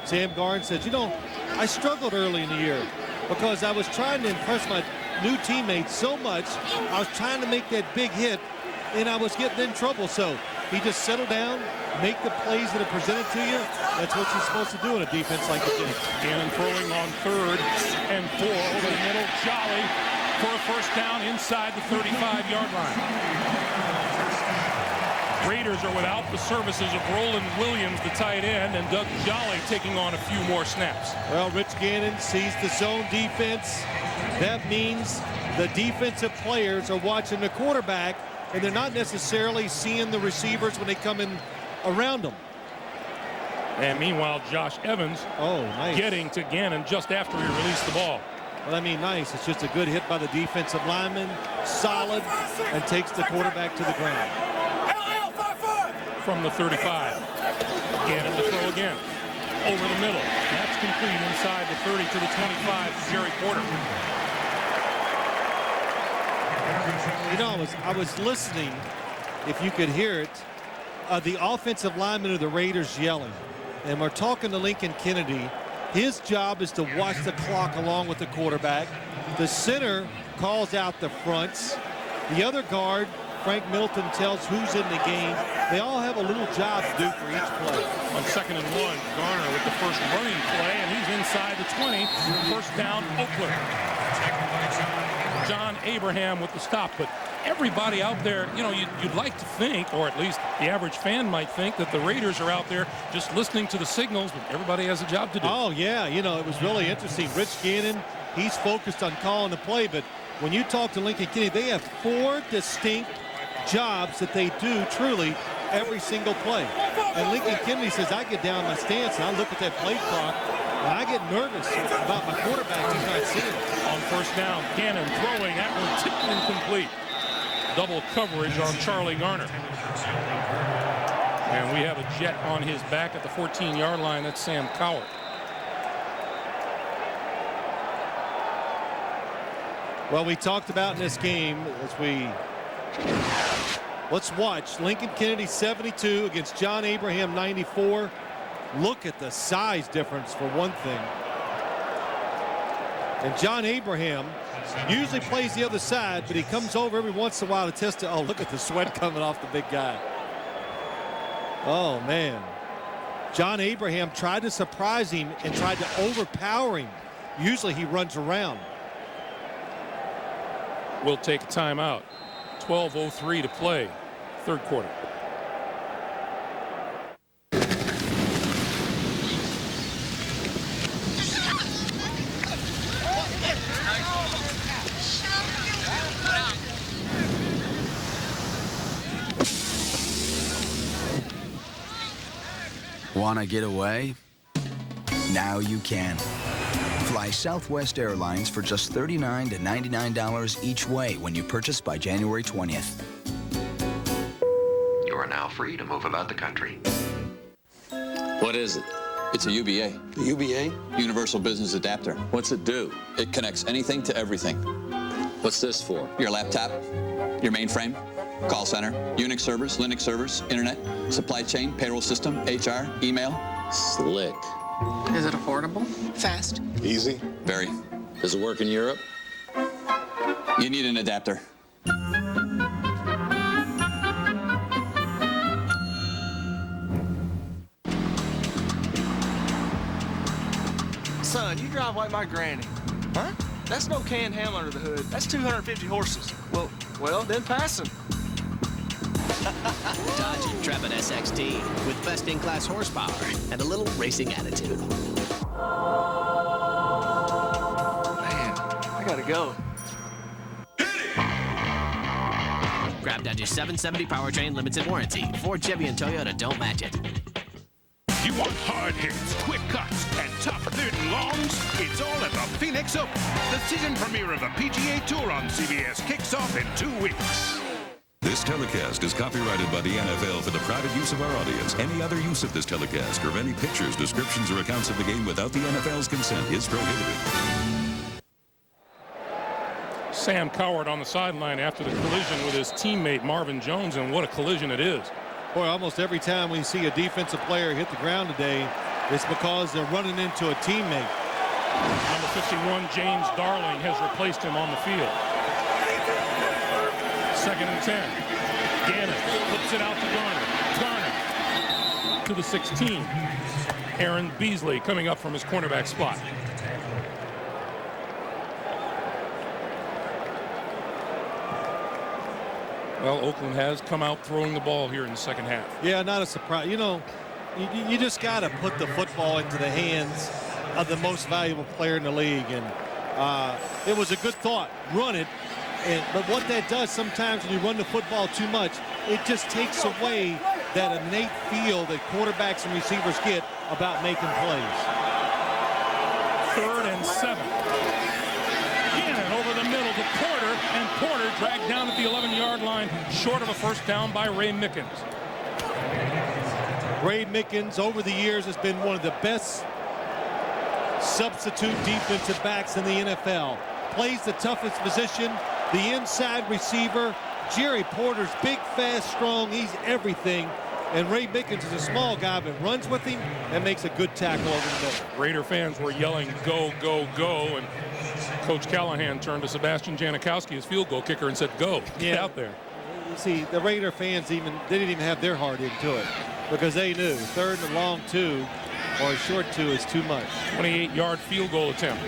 Speaker 33: Sam Garnes says, you know, I struggled early in the year because I was trying to impress my new teammates so much. I was trying to make that big hit, and I was getting in trouble. So he just settled down, make the plays that are presented to you. That's what you're supposed to do in a defense like the Jets.
Speaker 20: Gannon throwing on 3rd and 4 over the middle. Jolly for a first down inside the 35-yard line. Raiders are without the services of Roland Williams, the tight end, and Doug Jolly taking on a few more snaps.
Speaker 33: Well, Rich Gannon sees the zone defense. That means the defensive players are watching the quarterback, and they're not necessarily seeing the receivers when they come in around them.
Speaker 20: And meanwhile, Josh Evans getting to Gannon just after he released the ball.
Speaker 33: Well, I mean, nice. It's just a good hit by the defensive lineman, solid, and takes the quarterback to the ground.
Speaker 20: From the 35. Gannon to throw again. Over the middle. That's complete inside the 30 to the 25. Jerry Porter.
Speaker 33: You know, I was listening, if you could hear it, the offensive lineman of the Raiders yelling. And we're talking to Lincoln Kennedy. His job is to watch the clock along with the quarterback. The center calls out the fronts. The other guard, Frank Milton, tells who's in the game. They all have a little job to do for each play.
Speaker 20: On 2nd and 1, Garner with the first running play, and he's inside the 20. First down, Oakland. John Abraham with the stop, but everybody out there, you know, you'd like to think, or at least the average fan might think, that the Raiders are out there just listening to the signals, but everybody has a job to do.
Speaker 33: Oh, yeah, you know, it was really interesting. Rich Gannon, he's focused on calling the play, but when you talk to Lincoln Kennedy, they have 4 distinct jobs that they do truly every single play. And Lincoln Kennedy says, I get down my stance and I look at that play clock and I get nervous about my quarterback who's not seeing it.
Speaker 20: On first down, Gannon throwing, that one tipped incomplete. Double coverage on Charlie Garner. And we have a Jet on his back at the 14-yard line. That's Sam Cowart.
Speaker 33: Well, we talked about in this game let's watch Lincoln Kennedy 72 against John Abraham 94. Look at the size difference for one thing. And John Abraham usually plays the other side, but he comes over every once in a while to test it. Oh, look at the sweat coming off the big guy. Oh, man. John Abraham tried to surprise him and tried to overpower him. Usually he runs around.
Speaker 20: will take a timeout. 12:03 to play, third quarter.
Speaker 6: Want to get away? Now you can. Fly Southwest Airlines for just $39 to $99 each way when you purchase by January 20th.
Speaker 14: You are now free to move about the country.
Speaker 16: What is it? It's a UBA. The UBA? Universal Business Adapter. What's it do? It connects anything to everything. What's this for? Your laptop, your mainframe, call center, Unix servers, Linux servers, internet, supply chain, payroll system, HR, email. Slick.
Speaker 17: Is it affordable? Fast?
Speaker 16: Easy. Very. Does it work in Europe? You need an adapter.
Speaker 21: Son, you drive like my granny. Huh? That's no canned ham under the hood. That's 250 horses. Well, then pass him.
Speaker 22: Dodge Intrepid SXT with best-in-class horsepower and a little racing attitude.
Speaker 21: Man, I gotta go.
Speaker 22: Grab Dodge's 770 powertrain limited warranty. Ford, Chevy, and Toyota don't match it.
Speaker 11: You want hard hits, quick cuts, and tough third and longs? It's all at the Phoenix Open. The season premiere of the PGA Tour on CBS kicks off in 2 weeks.
Speaker 23: This telecast is copyrighted by the NFL for the private use of our audience. Any other use of this telecast or of any pictures, descriptions, or accounts of the game without the NFL's consent is prohibited.
Speaker 20: Sam Coward on the sideline after the collision with his teammate Marvin Jones, and what a collision it is.
Speaker 33: Boy, almost every time we see a defensive player hit the ground today, it's because they're running into a teammate.
Speaker 20: Number 51, James Darling, has replaced him on the field. 2nd and 10. Gannon flips it out to Garner. Garner to the 16. Aaron Beasley coming up from his cornerback spot. Well, Oakland has come out throwing the ball here in the second half.
Speaker 33: Yeah, not a surprise. You know, you just got to put the football into the hands of the most valuable player in the league. And it was a good thought. Run it. But what that does sometimes when you run the football too much, it just takes away that innate feel that quarterbacks and receivers get about making plays.
Speaker 20: 3rd and 7. Gannon over the middle to Porter, and Porter dragged down at the 11-yard line, short of a first down by Ray Mickens.
Speaker 33: Ray Mickens, over the years, has been one of the best substitute defensive backs in the NFL. Plays the toughest position, the inside receiver. Jerry Porter's big, fast, strong. He's everything. And Ray Mickens is a small guy, but runs with him and makes a good tackle over the middle.
Speaker 20: Raider fans were yelling, go, go, go. And Coach Callahan turned to Sebastian Janikowski, his field goal kicker, and said, go, get out there.
Speaker 33: You see, the Raider fans they didn't even have their heart into it because they knew 3rd and long 2 or a short 2 is too much.
Speaker 20: 28-yard field goal attempt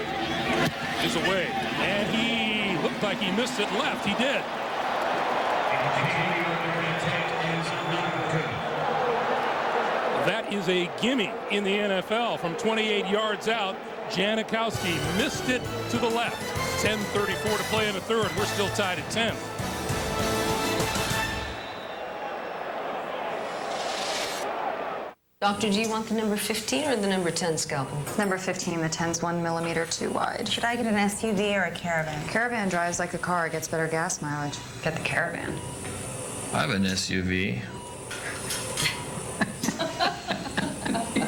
Speaker 20: is away. And he looked like he missed it left. He did. That is a gimme in the NFL from 28 yards out. Janikowski missed it to the left. 10:34 to play in the third. We're still tied at 10.
Speaker 24: Doctor, do you want the number 15 or the number 10 scalpel?
Speaker 25: Number 15, the 10's 1 millimeter too wide.
Speaker 26: Should I get an SUV or a Caravan?
Speaker 25: Caravan drives like a car, it gets better gas mileage.
Speaker 24: Get the Caravan.
Speaker 28: I have an SUV.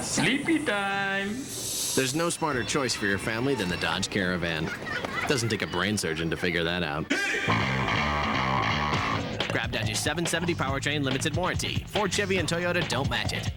Speaker 28: Sleepy time.
Speaker 22: There's no smarter choice for your family than the Dodge Caravan. Doesn't take a brain surgeon to figure that out. Grab Dodge's 770 powertrain limited warranty. Ford, Chevy, and Toyota don't match it.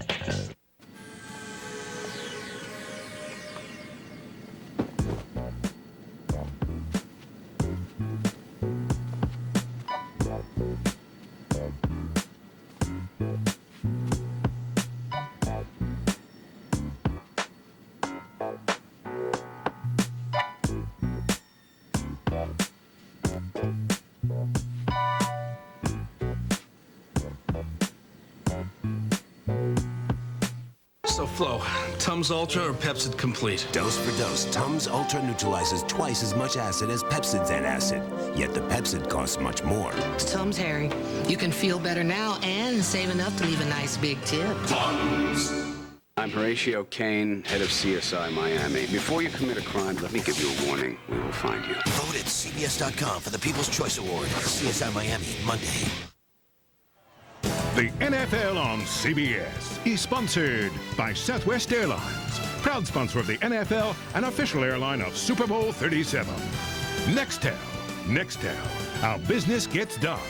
Speaker 2: So, Flo, Tums Ultra or Pepsid Complete?
Speaker 12: Dose for dose, Tums Ultra neutralizes twice as much acid as Pepsid's antacid. Yet the Pepsid costs much more.
Speaker 3: Tums, Harry. You can feel better now and save enough to leave a nice big tip.
Speaker 4: Tums. I'm Horatio Kane, head of CSI Miami. Before you commit a crime, let me give you a warning. We will find you.
Speaker 12: Vote at CBS.com for the People's Choice Award. CSI Miami, Monday.
Speaker 11: The NFL on CBS is sponsored by Southwest Airlines, proud sponsor of the NFL and official airline of Super Bowl 37. Nextel, how business gets done.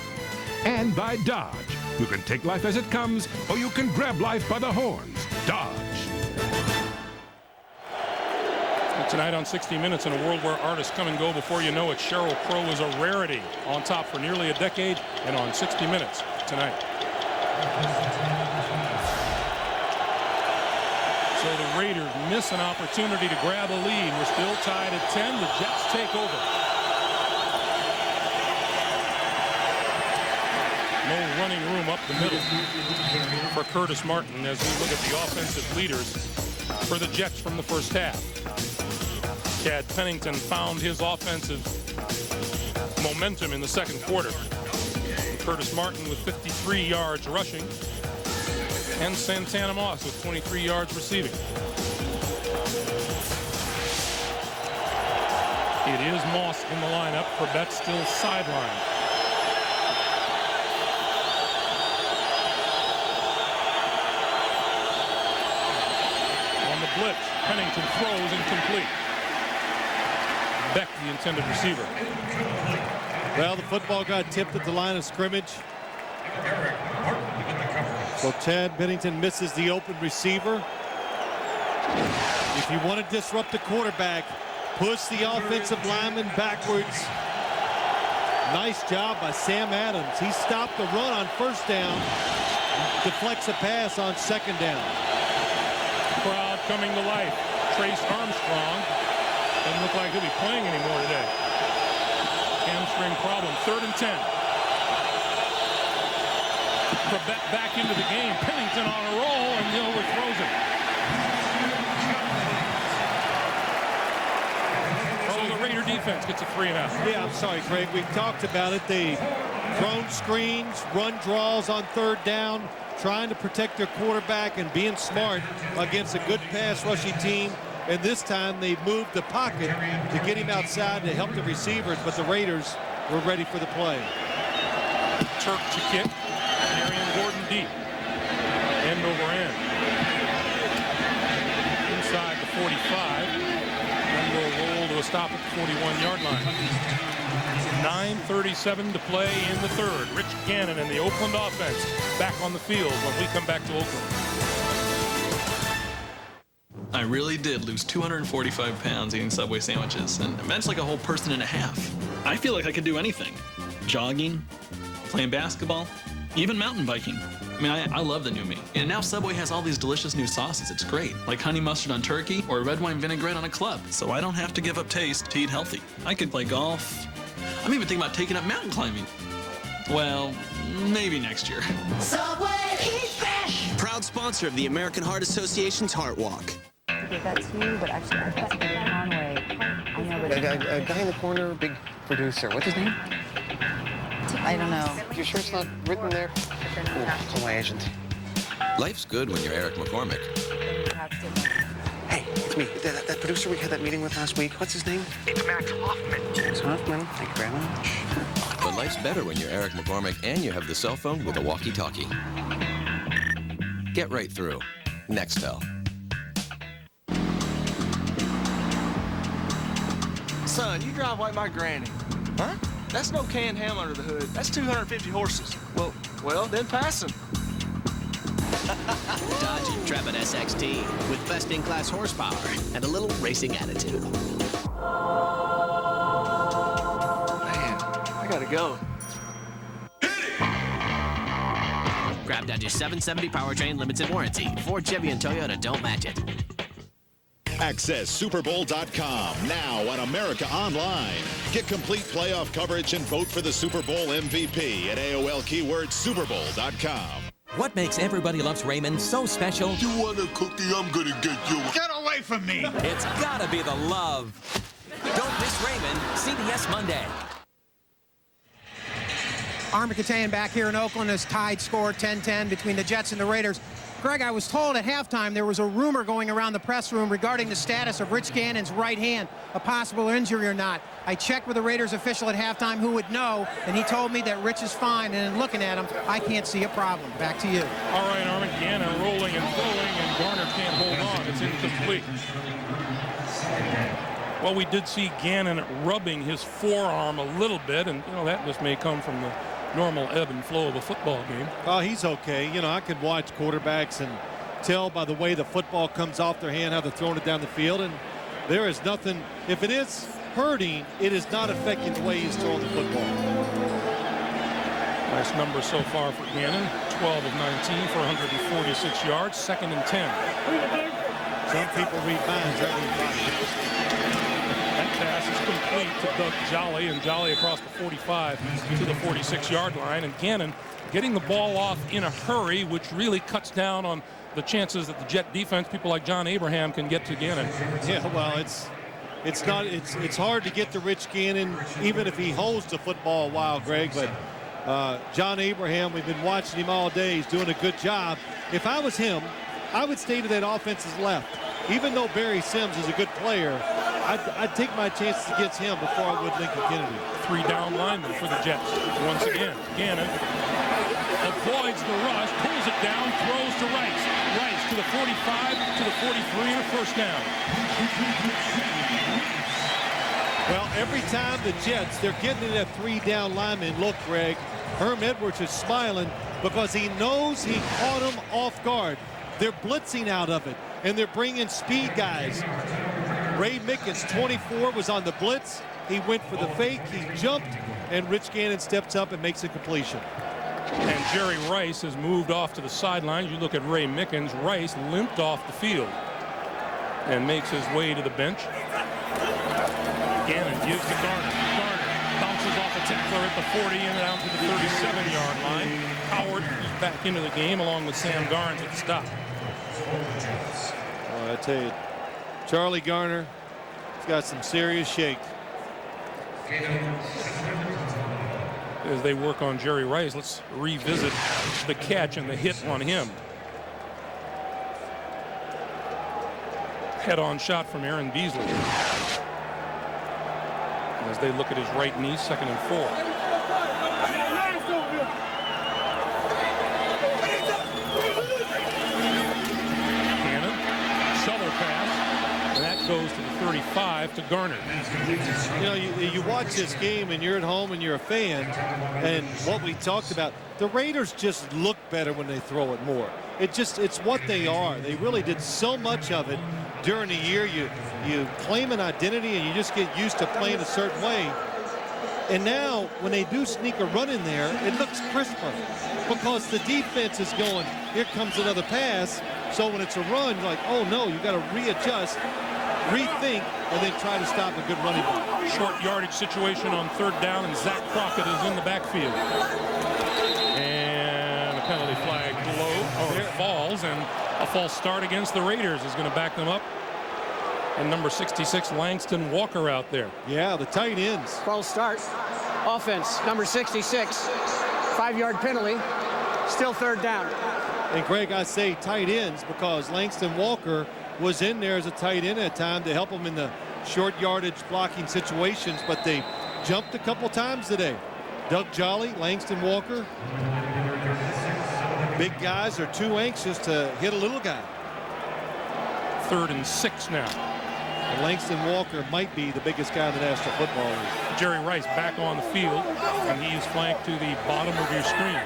Speaker 11: And by Dodge, you can take life as it comes, or you can grab life by the horns. Dodge.
Speaker 20: Tonight on 60 Minutes, in a world where artists come and go before you know it, Sheryl Crow is a rarity, on top for nearly a decade, and on 60 Minutes tonight. So the Raiders miss an opportunity to grab a lead. We're still tied at 10. The Jets take over. No running room up the middle for Curtis Martin as we look at the offensive leaders for the Jets from the first half. Chad Pennington found his offensive momentum in the second quarter. Curtis Martin with 53 yards rushing, and Santana Moss with 23 yards receiving. It is Moss in the lineup. Corbett still sidelined. On the blitz, Pennington throws incomplete. Beck, the intended receiver.
Speaker 33: Well, the football got tipped at the line of scrimmage. So Chad Pennington misses the open receiver. If you want to disrupt the quarterback, push the offensive lineman backwards. Nice job by Sam Adams. He stopped the run on first down, deflects a pass on second down.
Speaker 20: Crowd coming to life. Trace Armstrong doesn't look like he'll be playing anymore today. Hamstring problem. 3rd and 10. Corbett back into the game. Pennington on a roll, and he overthrows him. So the Raider defense gets a 3-and-out.
Speaker 33: Yeah, I'm sorry, Craig. We've talked about it. They've thrown screens, run draws on 3rd down, trying to protect their quarterback and being smart against a good pass rushing team. And this time they moved the pocket to get him outside to help the receivers, but the Raiders were ready for the play.
Speaker 20: Turk to kick. Arian Gordon deep. End over end. Inside the 45. Then we'll roll to a stop at the 41-yard line. 9:37 to play in the third. Rich Gannon and the Oakland offense back on the field when we come back to Oakland.
Speaker 22: I really did lose 245 pounds eating Subway sandwiches, and that's like a whole person and a half. I feel like I could do anything. Jogging, playing basketball, even mountain biking. I mean, I love the new me. And now Subway has all these delicious new sauces. It's great, like honey mustard on turkey or red wine vinaigrette on a club. So I don't have to give up taste to eat healthy. I could play golf. I'm even thinking about taking up mountain climbing. Well, maybe next year.
Speaker 7: Subway, eat fresh!
Speaker 8: Proud sponsor of the American Heart Association's Heart Walk.
Speaker 25: Give that to you, but actually I have to put that on way. I know, but
Speaker 9: a guy in the corner, big producer. What's his name?
Speaker 25: I don't know.
Speaker 9: You sure it's not written there? Call my agent.
Speaker 10: Life's good when you're Eric McCormick.
Speaker 9: Hey, it's me. That producer we had that meeting with last week. What's his name? It's Max Hoffman. Max Hoffman. Thank you very much.
Speaker 10: But life's better when you're Eric McCormick and you have the cell phone with a walkie-talkie. Get right through. Nextel.
Speaker 21: Son, you drive like my granny. Huh? That's no Can-Ham under the hood. That's 250 horses. Well, then pass him.
Speaker 8: Dodge Intrepid SXT with best-in-class horsepower and a little racing attitude.
Speaker 21: Man, I gotta go.
Speaker 8: Grab Dodge's 770 powertrain limited warranty. Ford, Chevy, and Toyota don't match it.
Speaker 15: Access SuperBowl.com now on America Online. Get complete playoff coverage and vote for the Super Bowl MVP at AOL keyword SuperBowl.com.
Speaker 1: What makes Everybody Loves Raymond so special?
Speaker 12: You want a cookie? I'm gonna get you.
Speaker 1: Get away from me! It's gotta be the love. Don't miss Raymond, CBS Monday.
Speaker 5: Armikatayan back here in Oakland as tied score 10-10 between the Jets and the Raiders. Greg, I was told at halftime there was a rumor going around the press room regarding the status of Rich Gannon's right hand, a possible injury or not. I checked with the Raiders official at halftime who would know, and he told me that Rich is fine, and in looking at him, I can't see a problem. Back to you.
Speaker 20: All right, Armin, Gannon rolling and throwing, and Garner can't hold on. It's incomplete. Well, we did see Gannon rubbing his forearm a little bit, and, that just may come from the normal ebb and flow of a football game.
Speaker 33: Oh, he's okay. I could watch quarterbacks and tell by the way the football comes off their hand how they're throwing it down the field, and there is nothing. If it is hurting, it is not affecting the way he's throwing the football.
Speaker 20: Nice number so far for Gannon. 12 of 19 for 146 yards. 2nd and 10.
Speaker 33: Some people read minds.
Speaker 20: That pass is complete to Doug Jolly, and Jolly across the 45 to the 46-yard line. And Gannon getting the ball off in a hurry, which really cuts down on the chances that the Jet defense, people like John Abraham, can get to Gannon.
Speaker 33: Yeah, well, it's hard to get to Rich Gannon, even if he holds the football a while, Greg. But John Abraham, we've been watching him all day. He's doing a good job. If I was him, I would stay to that offense's left. Even though Barry Sims is a good player, I'd take my chances against him before I would Lincoln Kennedy. 3 down linemen for the Jets. Once again, Gannon avoids the rush, pulls it down, throws to Rice. Rice to the 45, to the 43, and a first down. Well, every time the Jets, they're getting to that 3 down lineman. Look, Greg, Herm Edwards is smiling because he knows he caught him off guard. They're blitzing out of it, and they're bringing speed guys. Ray Mickens, 24, was on the blitz. He went for the fake. He jumped, and Rich Gannon steps up and makes a completion.
Speaker 20: And Jerry Rice has moved off to the sideline. You look at Ray Mickens. Rice limped off the field and makes his way to the bench. Gannon gives to Garner. Garner bounces off a tackler at the 40 and down to the 37-yard line. Howard is back into the game along with Sam Garnes at the stop.
Speaker 33: Well, I tell you, Charlie Garner has got some serious shake.
Speaker 20: As they work on Jerry Rice, let's revisit the catch and the hit on him. Head-on shot from Aaron Beasley. As they look at his right knee, 2nd and 4. Gannon, shovel pass, and that goes to the 35 to Garner.
Speaker 33: You watch this game and you're at home and you're a fan, and what we talked about, the Raiders just look better when they throw it more. It's what they are. They really did so much of it during the year. You claim an identity and you just get used to playing a certain way. And now when they do sneak a run in there, it looks crisper because the defense is going, here comes another pass. So when it's a run, you're like, oh no, you got to readjust, rethink, and then try to stop a good running back.
Speaker 20: Short yardage situation on 3rd down, and Zach Crockett is in the backfield. And a penalty flag falls, and a false start against the Raiders is going to back them up. And number 66, Langston Walker out there.
Speaker 33: Yeah, the tight ends.
Speaker 6: False start. Offense, number 66. 5-yard penalty. Still 3rd down.
Speaker 33: And Greg, I say tight ends because Langston Walker was in there as a tight end at a time to help him in the short yardage blocking situations, but they jumped a couple times today. Doug Jolly, Langston Walker. Big guys are too anxious to hit a little guy.
Speaker 20: 3rd and 6 now.
Speaker 33: And Langston Walker might be the biggest guy in the National Football League.
Speaker 20: Jerry Rice back on the field, and he is flanked to the bottom of your screen.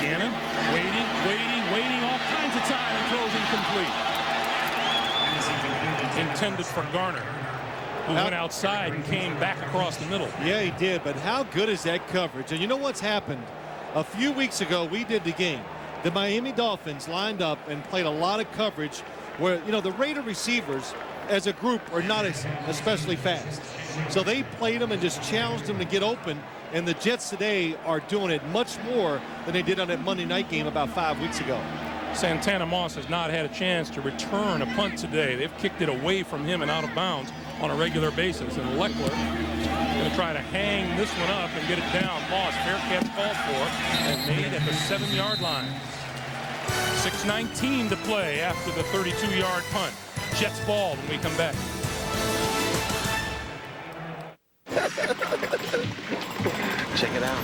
Speaker 20: Gannon waiting all kinds of time and throws incomplete. Intended for Garner, who went outside and came back across the middle.
Speaker 33: Yeah, he did, but how good is that coverage? And you know what's happened? A few weeks ago, we did the game. The Miami Dolphins lined up and played a lot of coverage where, the Raider receivers as a group are not especially fast. So they played them and just challenged them to get open. And the Jets today are doing it much more than they did on that Monday night game about 5 weeks ago.
Speaker 20: Santana Moss has not had a chance to return a punt today. They've kicked it away from him and out of bounds on a regular basis. And Leckler going to try to hang this one up and get it down. Moss, fair catch called for and made at the 7-yard line. 6:19 to play after the 32-yard punt. Jets ball when we come back.
Speaker 9: Check it out.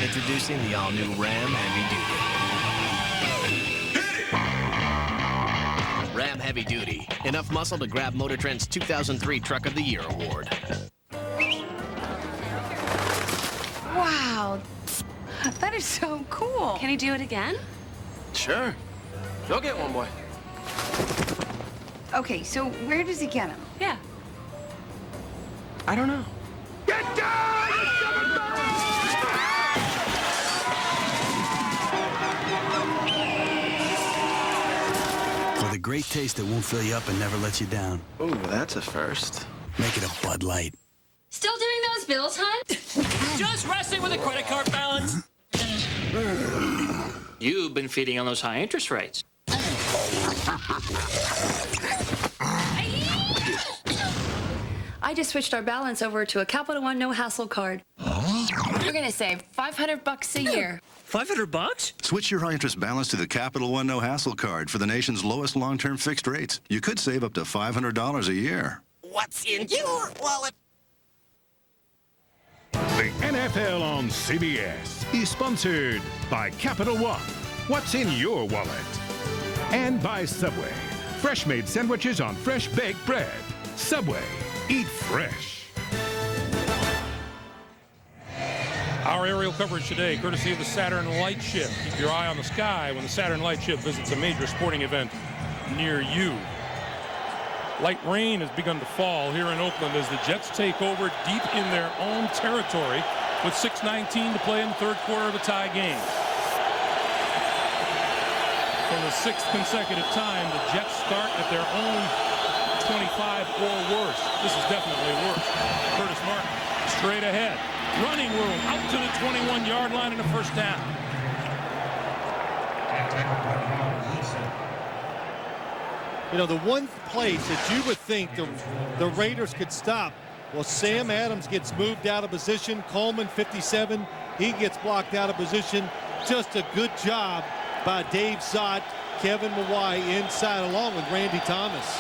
Speaker 8: Introducing the all-new Ram Heavy Duty. Ram Heavy Duty. Enough muscle to grab Motor Trend's 2003 Truck of the Year award.
Speaker 25: Wow. That is so cool.
Speaker 24: Can he do it again?
Speaker 9: Sure. Go get one, boy.
Speaker 25: Okay, so where does he get him?
Speaker 24: Yeah.
Speaker 9: I don't know.
Speaker 7: Get down!
Speaker 13: For the great taste that won't fill you up and never lets you down.
Speaker 9: Ooh, that's a first.
Speaker 13: Make it a Bud Light.
Speaker 24: Still doing those bills, hon?
Speaker 8: Just resting with a credit card balance.
Speaker 14: You've been feeding on those high interest rates.
Speaker 25: I just switched our balance over to a Capital One no-hassle card. We're gonna save $500 a year.
Speaker 14: $500?
Speaker 16: Switch your high-interest balance to the Capital One no-hassle card for the nation's lowest long-term fixed rates. You could save up to $500 a year.
Speaker 8: What's in your wallet?
Speaker 11: The NFL on CBS is sponsored by Capital One. What's in your wallet? And by Subway. Fresh-made sandwiches on fresh baked bread. Subway. Eat fresh.
Speaker 20: Our aerial coverage today, courtesy of the Saturn Light Ship. Keep your eye on the sky when the Saturn Light Ship visits a major sporting event near you. Light rain has begun to fall here in Oakland as the Jets take over deep in their own territory with 6:19 to play in the third quarter of a tie game. For the 6th consecutive time, the Jets start at their own 25 or worse. This is definitely worse. Curtis Martin straight ahead. Running room out to the 21-yard line and a first down.
Speaker 33: You know, the one place that you would think the Raiders could stop, well, Sam Adams gets moved out of position. Coleman, 57, he gets blocked out of position. Just a good job by Dave Zott, Kevin Mawai inside along with Randy Thomas.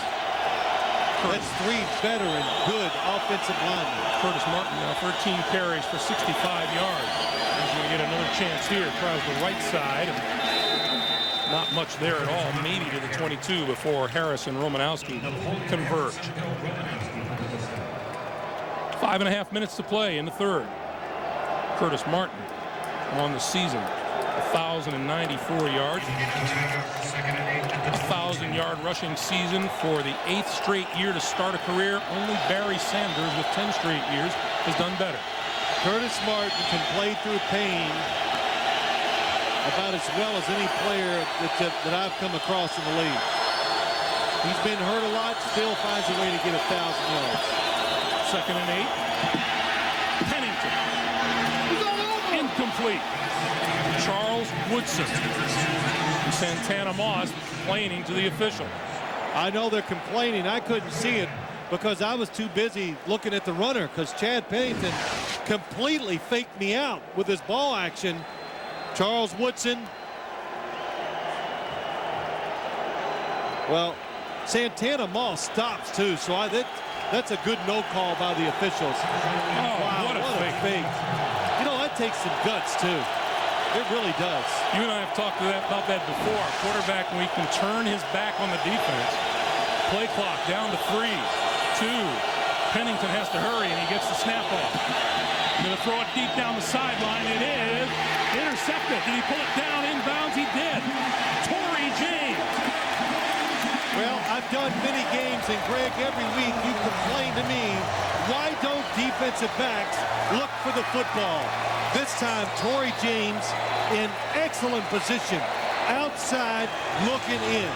Speaker 33: That's 3 veteran, good offensive linemen.
Speaker 20: Curtis Martin now 13 carries for 65 yards. He's going to get another chance here. Tries the right side. Not much there at all. Maybe to the 22 before Harris and Romanowski converge. 5.5 minutes to play in the third. Curtis Martin on the season. 1,094 yards. 1,000-yard rushing season for the 8th straight year to start a career. Only Barry Sanders with 10 straight years has done better.
Speaker 33: Curtis Martin can play through pain about as well as any player that I've come across in the league. He's been hurt a lot, still finds a way to get 1,000 yards.
Speaker 20: 2nd and 8. Pennington. Incomplete. Charles Woodson. And Santana Moss complaining to the official.
Speaker 33: I know they're complaining. I couldn't see it because I was too busy looking at the runner because Chad Pennington completely faked me out with his ball action. Charles Woodson. Well, Santana Moss stops too, so that's a good no call by the officials. Wow, what a fake. You know, that takes some guts too. It really does.
Speaker 20: You and I have talked about that before. Our quarterback, when he can turn his back on the defense. Play clock down to 3, 2. Pennington has to hurry, and he gets the snap off. Going to throw it deep down the sideline. It is intercepted. Did he pull it down inbounds? He did. Torrey James
Speaker 33: Well, I've done many games, and Greg, every week you complain to me, why don't defensive backs look for the football? This time, Torrey James in excellent position, outside looking in.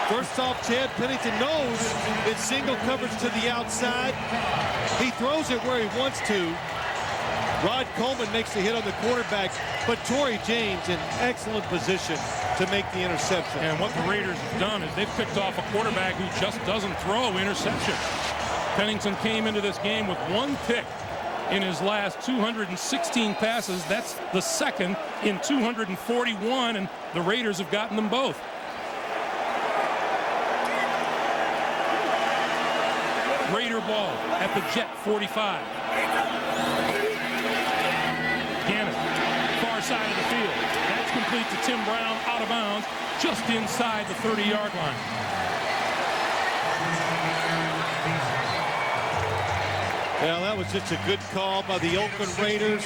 Speaker 33: First off, Chad Pennington knows it's single coverage to the outside. He throws it where he wants to. Rod Coleman makes the hit on the quarterback, but Torrey James in excellent position to make the interception.
Speaker 20: And what the Raiders have done is they've picked off a quarterback who just doesn't throw interceptions. Pennington came into this game with 1 pick in his last 216 passes. That's the second in 241, and the Raiders have gotten them both. Raider ball at the Jet 45. Gannon, far side of the field. That's complete to Tim Brown, out of bounds, just inside the 30-yard line.
Speaker 33: Well, that was just a good call by the Oakland Raiders.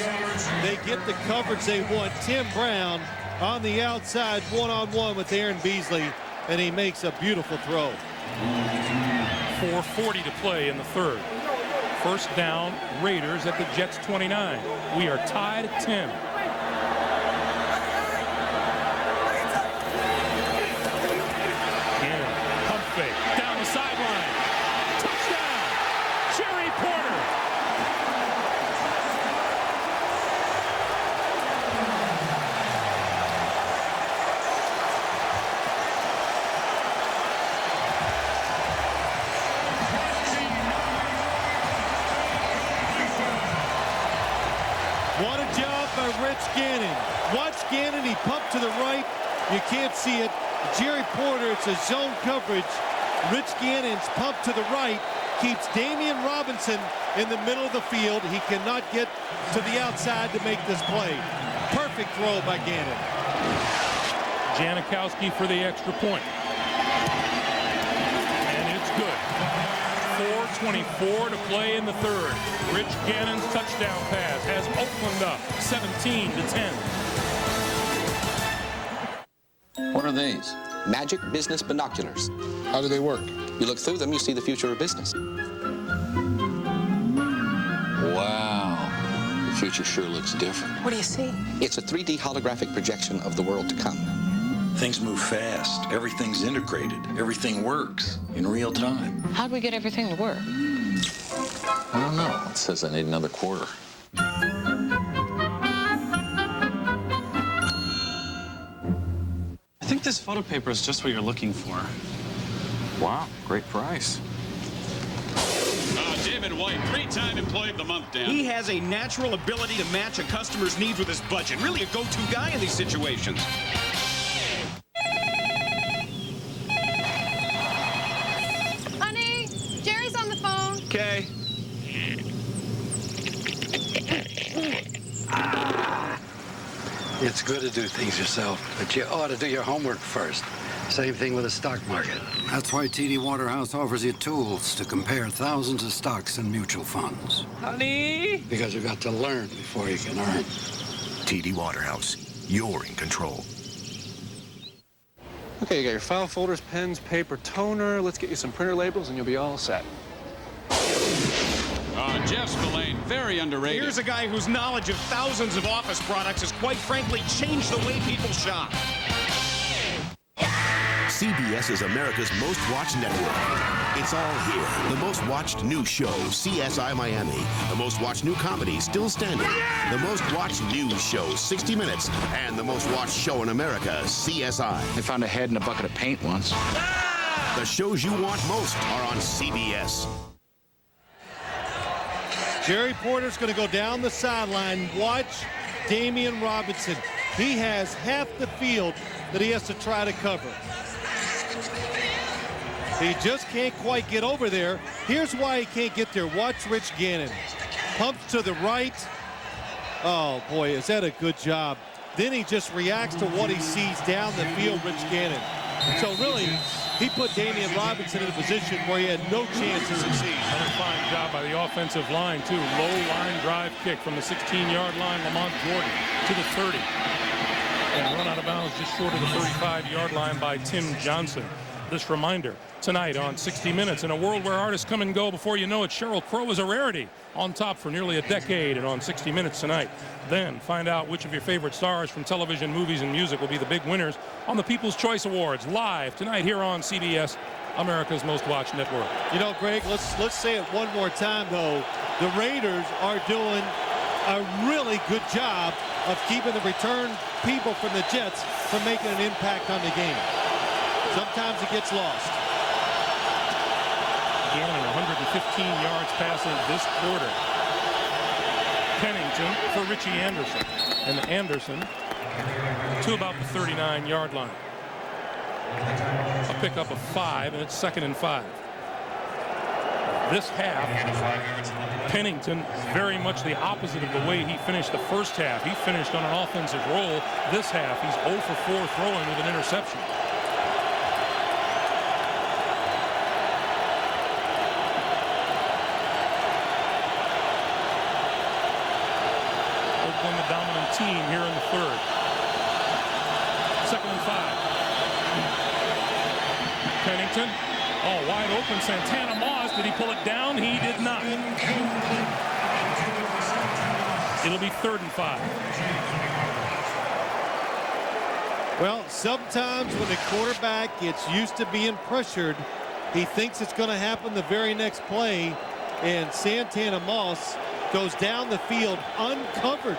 Speaker 33: They get the coverage they want. Tim Brown on the outside, one-on-one with Aaron Beasley, and he makes a beautiful throw.
Speaker 20: 4:40 to play in the third. First down, Raiders at the Jets 29. We are tied at 10. Gannon, pump fake, down the sideline. Touchdown, Jerry Porter.
Speaker 33: What a job by Rich Gannon. Watch Gannon, he pumped to the right. You can't see it. Jerry Porter, it's a zone coverage. Rich Gannon's pump to the right keeps Damian Robinson in the middle of the field. He cannot get to the outside to make this play. Perfect throw by Gannon.
Speaker 20: Janikowski for the extra point. And it's good. 4:24 to play in the third. Rich Gannon's touchdown pass has Oakland up 17-10.
Speaker 2: What are these? Magic business binoculars. How do they work? You look through them, you see the future of business. Wow. The future sure looks different.
Speaker 3: What do you see?
Speaker 2: It's a 3D holographic projection of the world to come.
Speaker 13: Things move fast. Everything's integrated. Everything works in real time.
Speaker 3: How'd we get everything to work?
Speaker 2: I don't know. It says I need another quarter.
Speaker 22: I think this photo paper is just what you're looking for.
Speaker 2: Wow, great price.
Speaker 17: David White, 3-time Employee of the Month, Dan.
Speaker 18: He has a natural ability to match a customer's needs with his budget. Really a go-to guy in these situations.
Speaker 3: Honey, Jerry's on the phone.
Speaker 18: Okay.
Speaker 19: It's good to do things yourself, but you ought to do your homework first. Same thing with the stock market. That's why TD Waterhouse offers you tools to compare thousands of stocks and mutual funds.
Speaker 18: Honey?
Speaker 19: Because you've got to learn before you can earn.
Speaker 12: TD Waterhouse, you're in control.
Speaker 9: Okay, you got your file folders, pens, paper, toner. Let's get you some printer labels and you'll be all set.
Speaker 17: Jeff Spillane, very underrated.
Speaker 18: Here's a guy whose knowledge of thousands of office products has quite frankly changed the way people shop.
Speaker 12: CBS is America's most watched network. It's all here. The most watched new show, CSI Miami. The most watched new comedy, Still Standing. The most watched news show, 60 Minutes. And the most watched show in America, CSI.
Speaker 4: I found a head in a bucket of paint once.
Speaker 12: The shows you want most are on CBS.
Speaker 33: Jerry Porter's going to go down the sideline. Watch Damian Robinson. He has half the field that he has to try to cover. He just can't quite get over there. Here's why he can't get there. Watch Rich Gannon. Pumps to the right. Oh, boy, is that a good job. Then he just reacts to what he sees down the field, Rich Gannon. So really, he put Damian Robinson in a position where he had no chance to succeed.
Speaker 20: Another fine job by the offensive line, too. Low line drive kick from the 16-yard line, Lamont Jordan to the 30. and run out of bounds just short of the 35-yard line by Tim Johnson. This reminder tonight on 60 Minutes. In a world where artists come and go, before you know it, Sheryl Crow is a rarity, on top for nearly a decade, and on 60 Minutes tonight. Then find out which of your favorite stars from television, movies, and music will be the big winners on the People's Choice Awards, live tonight here on CBS, America's most watched network.
Speaker 33: You know, Greg, let's say it one more time, though. The Raiders are doing a really good job of keeping the return people from the Jets from making an impact on the game. Sometimes it gets lost.
Speaker 20: Gaining 115 yards passing this quarter. Pennington for Richie Anderson. And Anderson to about the 39-yard line. A pickup of 5, and it's 2nd and 5. This half, Pennington very much the opposite of the way he finished the first half. He finished on an offensive roll. This half, he's 0 for 4 throwing with an interception. Oakland, the dominant team here in the third. 2nd and 5. Pennington, wide open. Santana Moss, did he pull it down? He did not. It'll be 3rd and 5.
Speaker 33: Well, sometimes when the quarterback gets used to being pressured, he thinks it's going to happen the very next play, and Santana Moss goes down the field uncovered.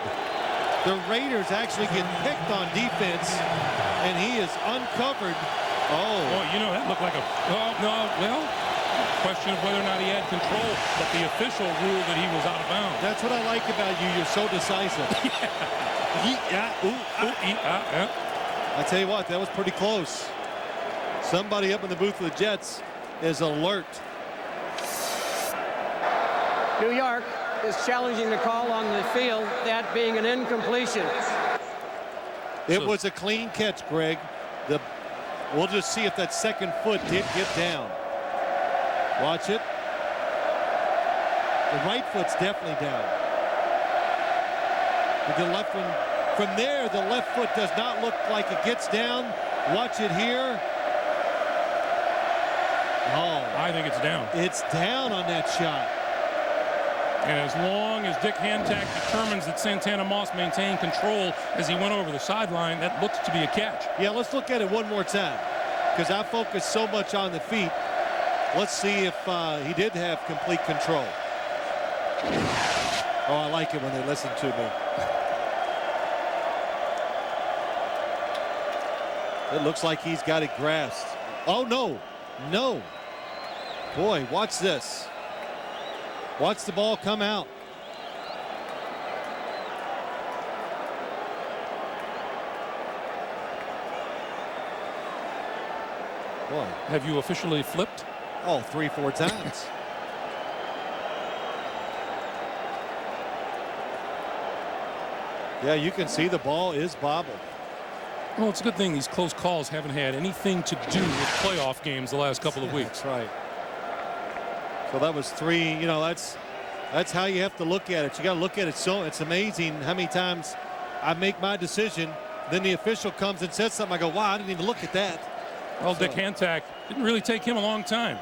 Speaker 33: The Raiders actually get picked on defense, and he is uncovered. Oh,
Speaker 20: you know, that looked like a... well, question of whether or not he had control, but the official ruled that he was out of bounds.
Speaker 33: That's what I like about you. You're so decisive. I tell you what, that was pretty close. Somebody up in the booth of the Jets is alert.
Speaker 6: New York is challenging the call on the field, that being an incompletion.
Speaker 33: It was a clean catch, Greg. We'll just see if that second foot did get down. Watch it. The right foot's definitely down. But the left one, from there, the left foot does not look like it gets down. Watch it here. Oh,
Speaker 20: I think it's down.
Speaker 33: It's down on that shot.
Speaker 20: And as long as Dick Hantak determines that Santana Moss maintained control as he went over the sideline, that looks to be a catch.
Speaker 33: Yeah, let's look at it one more time, because I focus so much on the feet. Let's see if he did have complete control. Oh, I like it when they listen to me. It looks like he's got it grasped. Oh, no. No. Boy, watch this. Watch the ball come out. Boy.
Speaker 20: Have you officially flipped?
Speaker 33: Oh, 3-4 times. Yeah, you can see the ball is bobbled.
Speaker 20: Well, it's a good thing these close calls haven't had anything to do with playoff games the last couple of weeks.
Speaker 33: That's right. So that was 3. You know, that's how you have to look at it. You got to look at it. So it's amazing how many times I make my decision, then the official comes and says something. I go, wow, I didn't even look at that.
Speaker 20: Well, Dick Hantak didn't really take him a long time.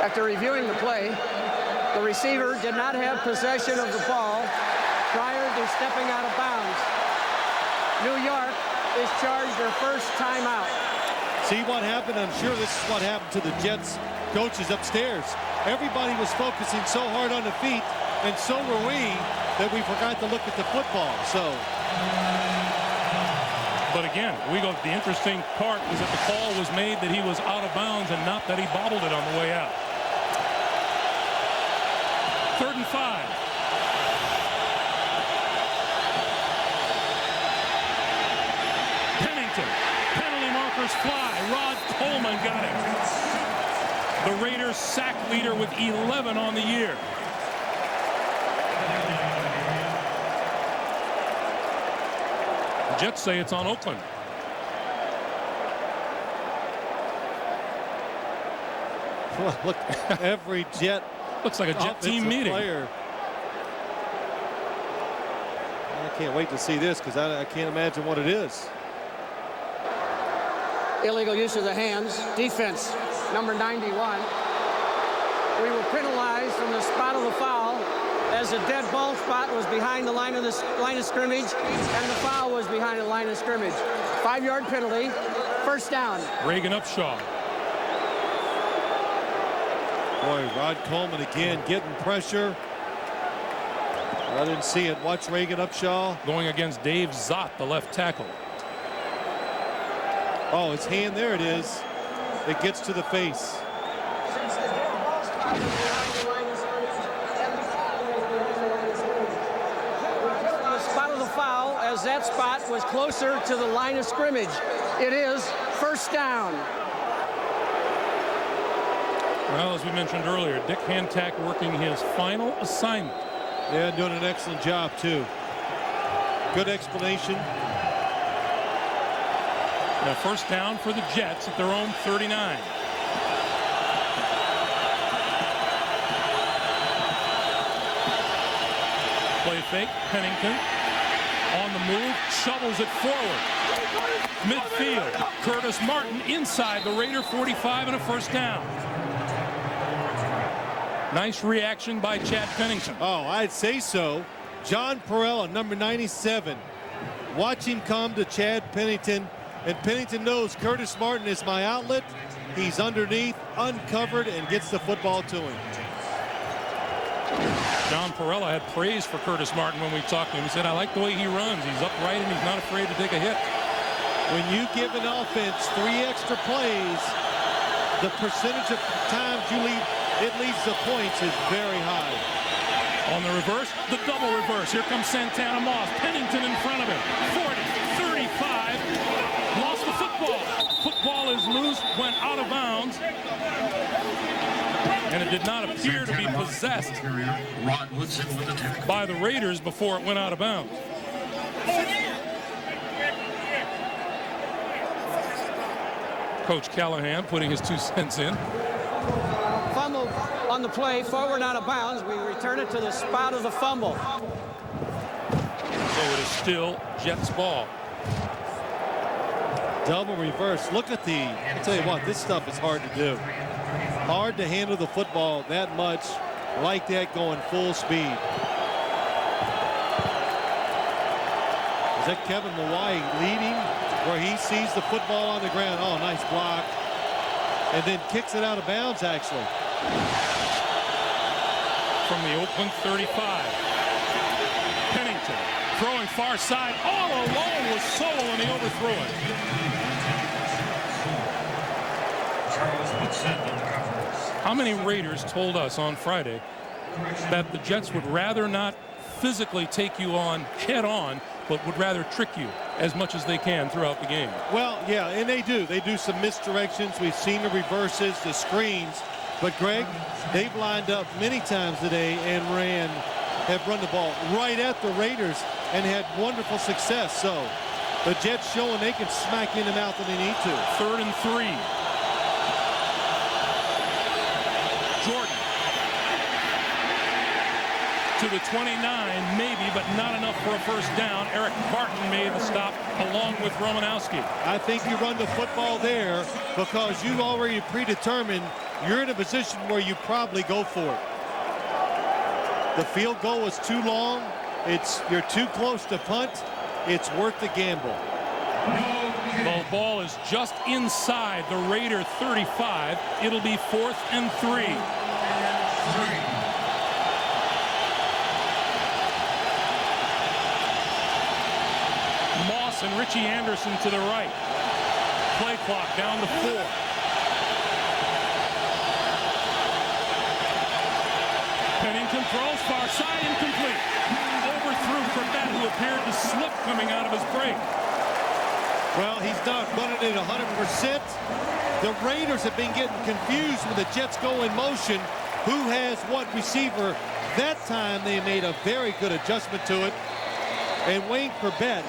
Speaker 6: After reviewing the play, the receiver did not have possession of the ball prior to stepping out of bounds. New York is charged their first timeout.
Speaker 33: See what happened? I'm sure this is what happened to the Jets coaches upstairs. Everybody was focusing so hard on the feet, and so were we, that we forgot to look at the football. So.
Speaker 20: But again, the interesting part was that the call was made that he was out of bounds and not that he bobbled it on the way out. 3rd and 5. Pennington. Penalty markers fly. Rod Coleman got him. The Raiders sack leader with 11 on the year. The Jets say it's on Oakland.
Speaker 33: Well, look, every Jet
Speaker 20: looks like a Jet team meeting.
Speaker 33: Player. I can't wait to see this because I can't imagine what it is.
Speaker 6: Illegal use of the hands. Defense, number 91. We were penalized from the spot of the foul as the dead ball spot was behind the line of scrimmage and the foul was behind the line of scrimmage. 5-yard penalty, first down.
Speaker 20: Reagan Upshaw.
Speaker 33: Boy, Rod Coleman again getting pressure. I didn't see it. Watch Reagan Upshaw.
Speaker 20: Going against Dave Zott, the left tackle.
Speaker 33: Oh, his hand, there it is. It gets to the face.
Speaker 6: The spot of the foul, as that spot was closer to the line of scrimmage. It is first down.
Speaker 20: Well, as we mentioned earlier, Dick Hantak working his final assignment.
Speaker 33: Yeah, doing an excellent job, too. Good explanation.
Speaker 20: Now first down for the Jets at their own 39. Play fake, Pennington on the move, shovels it forward. Midfield, Curtis Martin inside the Raider 45 and a first down. Nice reaction by Chad Pennington.
Speaker 33: Oh, I'd say so. John Perella, number 97. Watch him come to Chad Pennington, and Pennington knows Curtis Martin is my outlet. He's underneath, uncovered, and gets the football to him.
Speaker 20: John Perella had praise for Curtis Martin when we talked to him. He said, I like the way he runs. He's upright and he's not afraid to take a hit.
Speaker 33: When you give an offense 3 extra plays, the percentage of times it leads to points is very high.
Speaker 20: On the reverse, the double reverse. Here comes Santana Moss. Pennington in front of him. 40, 35. Lost the football. Football is loose, went out of bounds. And it did not appear to be possessed by the Raiders before it went out of bounds. Coach Callahan putting his 2 cents in.
Speaker 6: Fumble on the play, forward out of bounds. We return it to the spot of the fumble.
Speaker 20: So it is still Jets ball.
Speaker 33: Double reverse. Look at I'll tell you what, this stuff is hard to do. Hard to handle the football that much like that going full speed. Is that Kevin Mawai leading where he sees the football on the ground? Oh, nice block. And then kicks it out of bounds, actually.
Speaker 20: From the Oakland 35. Pennington throwing far side. All alone was Solo and he overthrew it. How many Raiders told us on Friday that the Jets would rather not physically take you on head on, but would rather trick you as much as they can throughout the game?
Speaker 33: Well, yeah, and they do. They do some misdirections. We've seen the reverses, the screens. But, Greg, they've lined up many times today and have run the ball right at the Raiders and had wonderful success. So the Jets showing they can smack in the mouth when they need to.
Speaker 20: 3rd and 3. Jordan to the 29, maybe, but not enough for a first down. Eric Barton made the stop along with Romanowski.
Speaker 33: I think you run the football there because you already predetermined you're in a position where you probably go for it. The field goal is too long. You're too close to punt. It's worth the gamble.
Speaker 20: The ball is just inside the Raider 35. It'll be 4th and 3. Moss and Richie Anderson to the right. Play clock down to 4. Pennington throws far side, incomplete. Overthrew Corbett, who appeared to slip coming out of his break.
Speaker 33: Well, he's not running it 100%. The Raiders have been getting confused when the Jets go in motion. Who has what receiver? That time they made a very good adjustment to it. And Wayne Corbett,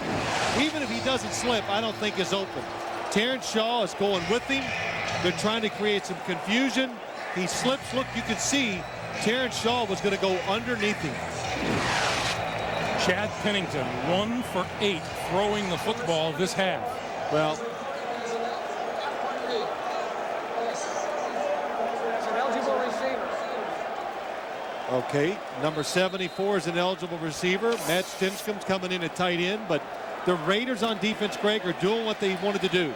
Speaker 33: even if he doesn't slip, I don't think is open. Terrence Shaw is going with him. They're trying to create some confusion. He slips. Look, you can see Terrence Shaw was going to go underneath him.
Speaker 20: Chad Pennington, 1 for 8 throwing the football this half.
Speaker 33: Well,
Speaker 6: It's an eligible receiver.
Speaker 33: okay, number 74 is an eligible receiver. Matt Stinscom's coming in at tight end, but the Raiders on defense, Greg, are doing what they wanted to do.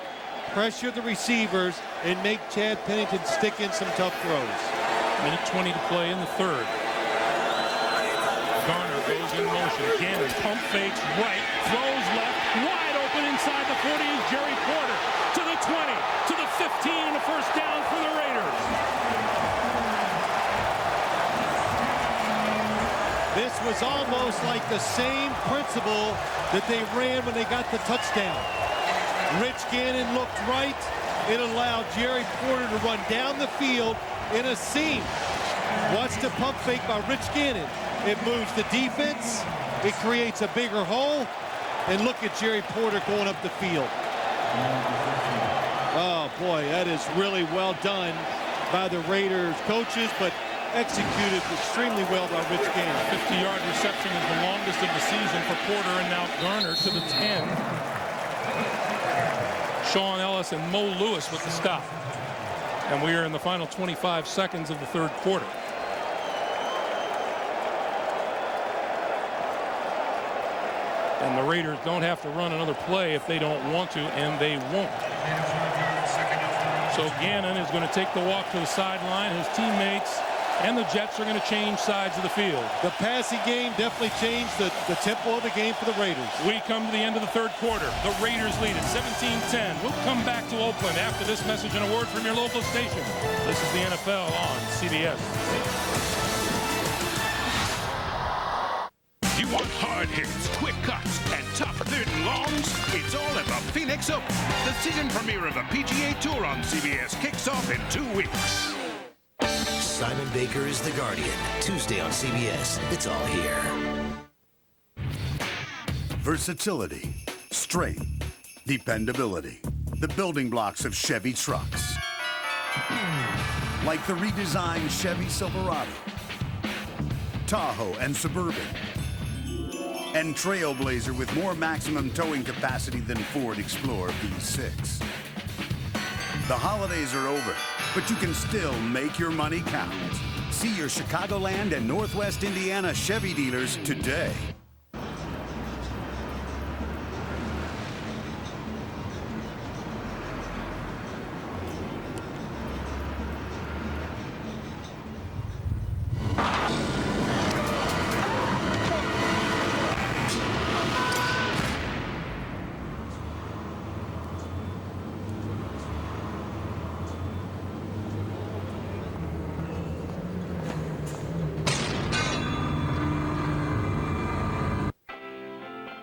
Speaker 33: Pressure the receivers and make Chad Pennington stick in some tough throws.
Speaker 20: Minute 20 to play in the third. Garner goes in motion. Gannon pump fakes right, throws left, wide open inside the 40 is Jerry Porter. To the 20, to the 15, and a first down for the Raiders.
Speaker 33: This was almost like the same principle that they ran when they got the touchdown. Rich Gannon looked right. It allowed Jerry Porter to run down the field in a seam. Watch the pump fake by Rich Gannon. It moves the defense. It creates a bigger hole. And look at Jerry Porter going up the field. Oh, boy, that is really well done by the Raiders coaches, but executed extremely well by Rich Gannon.
Speaker 20: 50-yard reception is the longest of the season for Porter, and now Garner to the 10. Sean Ellis and Mo Lewis with the stop. And we are in the final 25 seconds of the third quarter. And the Raiders don't have to run another play if they don't want to, and they won't. So Gannon is going to take the walk to the sideline. His teammates and the Jets are going to change sides of the field.
Speaker 33: The passing game definitely changed the tempo of the game for the Raiders.
Speaker 20: We come to the end of the third quarter. The Raiders lead at 17-10. We'll come back to Oakland after this message and a word from your local station. This is the NFL on CBS.
Speaker 11: You want hard hits, quick cuts, and tough third and longs? It's all at the Phoenix Open. The season premiere of the PGA Tour on CBS kicks off in 2 weeks.
Speaker 12: Simon Baker is the Guardian. Tuesday on CBS. It's all here.
Speaker 1: Versatility, strength, dependability. The building blocks of Chevy trucks. Like the redesigned Chevy Silverado, Tahoe and Suburban, and Trailblazer with more maximum towing capacity than Ford Explorer V6. The holidays are over, but you can still make your money count. See your Chicagoland and Northwest Indiana Chevy dealers today.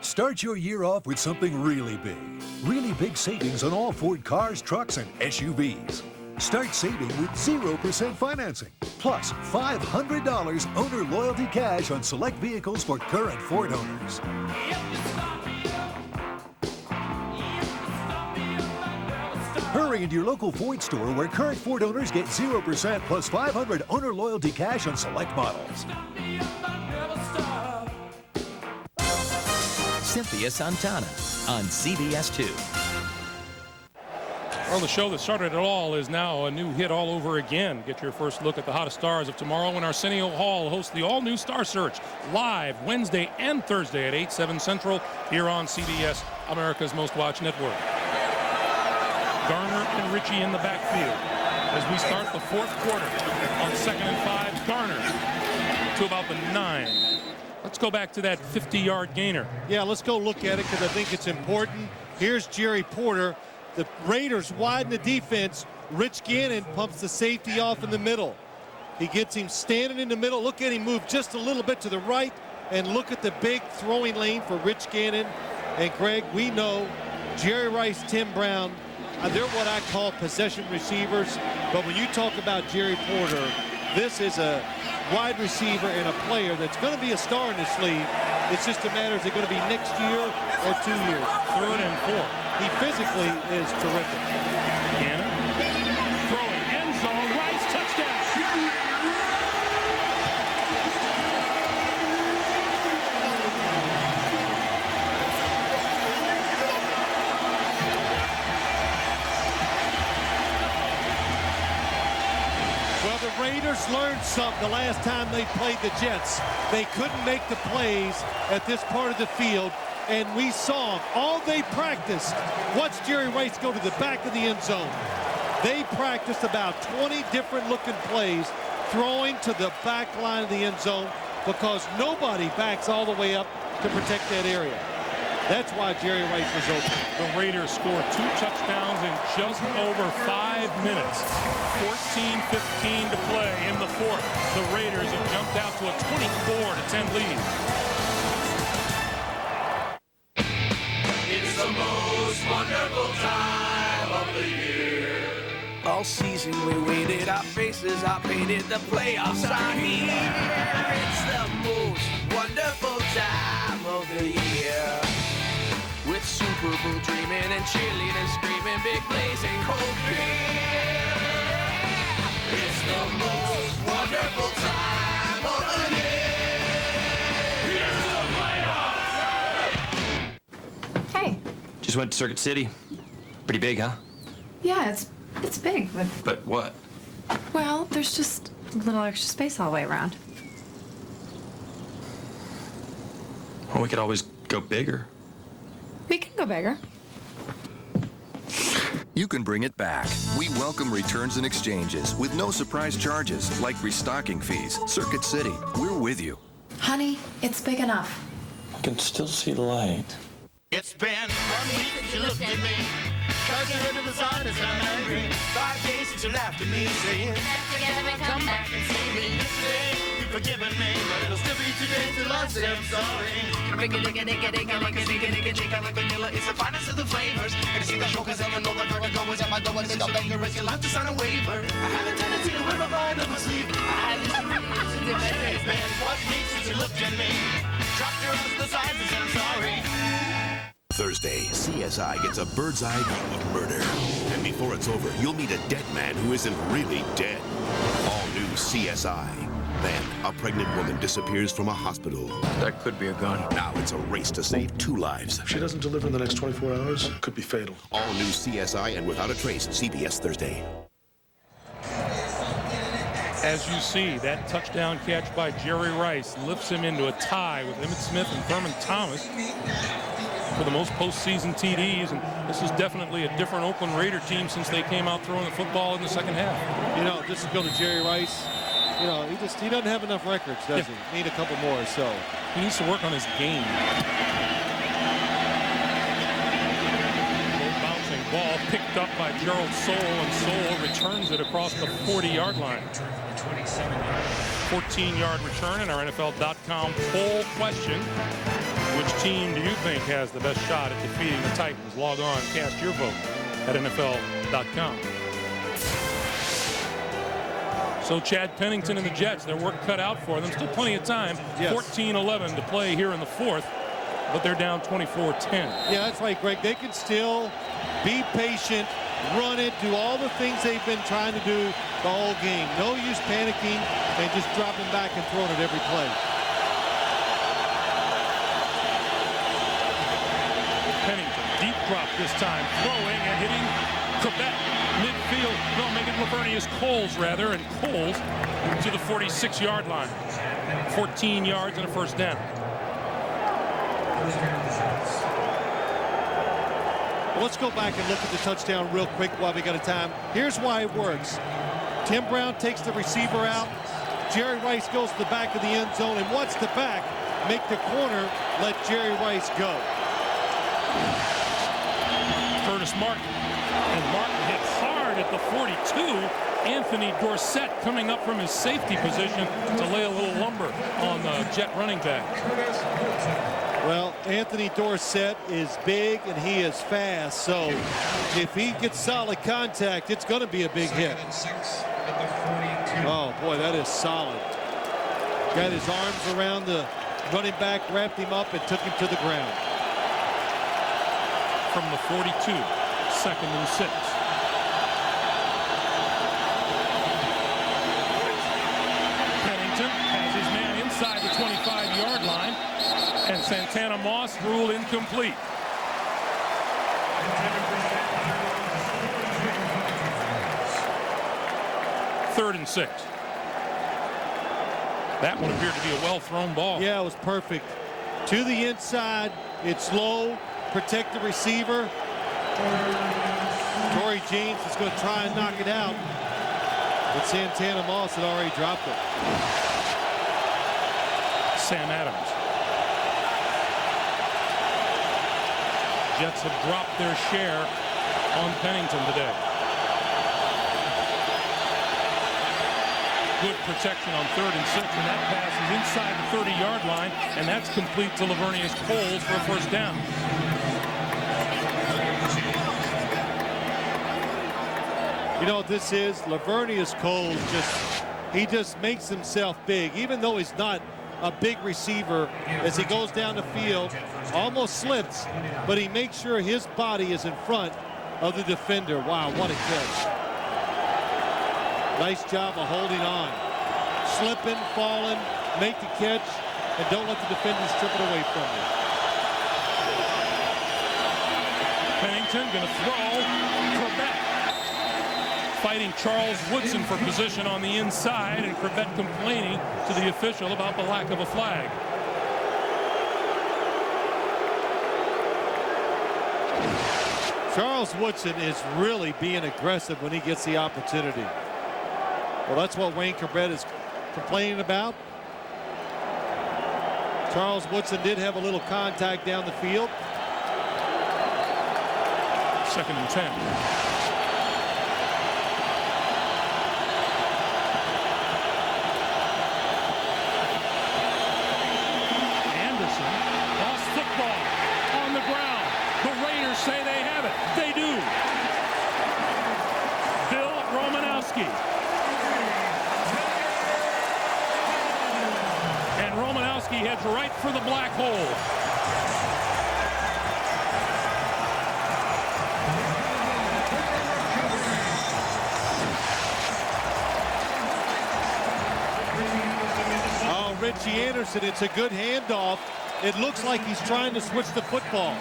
Speaker 5: Start your year off with something really big. Really big savings on all Ford cars, trucks, and SUVs. Start saving with 0% financing, plus $500 owner loyalty cash on select vehicles for current Ford owners. Hurry into your local Ford store where current Ford owners get 0% plus $500 owner loyalty cash on select models.
Speaker 10: Cynthia Santana on CBS 2.
Speaker 20: Well, the show that started it all is now a new hit all over again. Get your first look at the hottest stars of tomorrow when Arsenio Hall hosts the all-new Star Search live Wednesday and Thursday at 8, 7 Central here on CBS, America's Most Watched Network. Garner and Ritchie in the backfield as we start the fourth quarter on 2nd and 5. Garner to about the 9. Let's go back to that 50-yard gainer.
Speaker 33: Yeah, let's go look at it because I think it's important. Here's Jerry Porter. The Raiders widen the defense. Rich Gannon pumps the safety off in the middle. He gets him standing in the middle. Look at him move just a little bit to the right. And look at the big throwing lane for Rich Gannon. And Greg, we know Jerry Rice, Tim Brown, they're what I call possession receivers. But when you talk about Jerry Porter, this is a wide receiver and a player that's going to be a star in this league. It's just a matter, is it going to be next year or 2 years?
Speaker 20: 3rd and 4.
Speaker 33: He physically is terrific.
Speaker 20: Gannon throwing end zone, Rice touchdown.
Speaker 33: Raiders learned something the last time they played the Jets. They couldn't make the plays at this part of the field, and we saw them. All they practiced, watch Jerry Rice go to the back of the end zone. They practiced about 20 different looking plays throwing to the back line of the end zone because nobody backs all the way up to protect that area. That's why Jerry Rice was open.
Speaker 20: The Raiders scored 2 touchdowns in just over 5 minutes. 14-15 to play in the fourth. The Raiders have jumped out to a 24-10 lead.
Speaker 7: It's the most wonderful time of the year.
Speaker 15: All season we waited, our faces are painted, the playoffs are here. It's the most wonderful time of the year. With Super Bowl dreaming and cheerleading, screaming, big blazing cold beer. It's the most wonderful time of the year. Here's the playoffs.
Speaker 21: Hey.
Speaker 23: Just went to Circuit City. Pretty big, huh?
Speaker 21: Yeah, it's big, but
Speaker 23: But what?
Speaker 21: well, there's just a little extra space all the way around.
Speaker 23: Well, we could always go bigger.
Speaker 21: We can go bigger.
Speaker 24: You can bring it back. We welcome returns and exchanges with no surprise charges like restocking fees. Circuit City, we're with you.
Speaker 21: Honey, it's big enough.
Speaker 23: I can still see the light.
Speaker 7: It's been 1 week since you looked at me. 'Cause you're into the sun and I'm angry. 5 days since you laughed at me, saying, come back and see me. Yesterday, you've forgiven me, but it'll still be 2 days till I say I'm sorry. It's the finest of the flavors. And see the jokers and the know the vertigo is at my door and they don't dangerous. You'll have to sign a waiver. I have a tendency to wear my mind up my sleeve. It's been 1 week since you looked at me. Dropped your arms to the sides and said I'm sorry.
Speaker 12: Thursday, CSI gets a bird's eye view of murder. And before it's over, you'll meet a dead man who isn't really dead. All new CSI. Then, a pregnant woman disappears from a hospital.
Speaker 23: That could be a gun.
Speaker 12: Now it's a race to save 2 lives.
Speaker 25: If she doesn't deliver in the next 24 hours, it could be fatal.
Speaker 12: All new CSI and Without a Trace, CBS Thursday.
Speaker 20: As you see, that touchdown catch by Jerry Rice lifts him into a tie with Emmitt Smith and Thurman Thomas for the most postseason TDs, and this is definitely a different Oakland Raider team since they came out throwing the football in the second half.
Speaker 33: You know, just to go to Jerry Rice, you know, he doesn't have enough records, does he? Need a couple more, so.
Speaker 20: He needs to work on his game. Low bouncing ball picked up by Gerald Soule, and Soule returns it across the 40-yard line. 14-yard return in our NFL.com poll question. Which team do you think has the best shot at defeating the Titans? Log on, cast your vote at NFL.com. So Chad Pennington and the Jets, their work cut out for them. Still plenty of time. Yes. 14-11 to play here in the fourth, but they're down 24-10.
Speaker 33: Yeah, that's right, Greg. They can still be patient, run it, do all the things they've been trying to do the whole game. No use panicking and just dropping back and throwing it every play.
Speaker 20: Pennington, deep drop this time, throwing and hitting Quebec midfield. No, making Lavernius Coles, rather, and Coles to the 46-yard line. 14 yards and a first down.
Speaker 33: Well, let's go back and look at the touchdown real quick while we got a time. Here's why it works. Tim Brown takes the receiver out. Jerry Rice goes to the back of the end zone, and what's the back? Make the corner let Jerry Rice go.
Speaker 20: Curtis Martin, and Martin hit hard at the 42. Anthony Dorsett coming up from his safety position to lay a little lumber on the Jet running back.
Speaker 33: Well, Anthony Dorsett is big and he is fast, so if he gets solid contact, it's going to be a big hit. Oh boy, that is solid. Got his arms around the running back, wrapped him up and took him to the ground.
Speaker 20: From the 42, 2nd and 6. Pennington has his man inside the 25-yard line, and Santana Moss ruled incomplete. Third and 6. That one appeared to be a well-thrown ball.
Speaker 33: Yeah, it was perfect. To the inside. It's low. Protect the receiver. Torrey James is going to try and knock it out. But Santana Moss had already dropped it.
Speaker 20: Sam Adams. Jets have dropped their share on Pennington today. Good protection on 3rd and 6, and that pass is inside the 30-yard line, and that's complete to Lavernius Coles for a first down.
Speaker 33: You know what this is? Lavernius Coles he just makes himself big, even though he's not a big receiver. As he goes down the field, almost slips, but he makes sure his body is in front of the defender. Wow, what a catch. Nice job of holding on. Slipping, falling, make the catch, and don't let the defenders strip it away from you.
Speaker 20: Pennington going to throw. Corbett fighting Charles Woodson for position on the inside, and Corbett complaining to the official about the lack of a flag.
Speaker 33: Charles Woodson is really being aggressive when he gets the opportunity. Well, that's what Wayne Corbett is complaining about. Charles Woodson did have a little contact down the field.
Speaker 20: 2nd and 10. Anderson lost football on the ground. The Raiders say they have it. They do. Bill Romanowski. And Romanowski heads right for the black hole.
Speaker 33: Oh, Richie Anderson, it's a good handoff. It looks like he's trying to switch the football.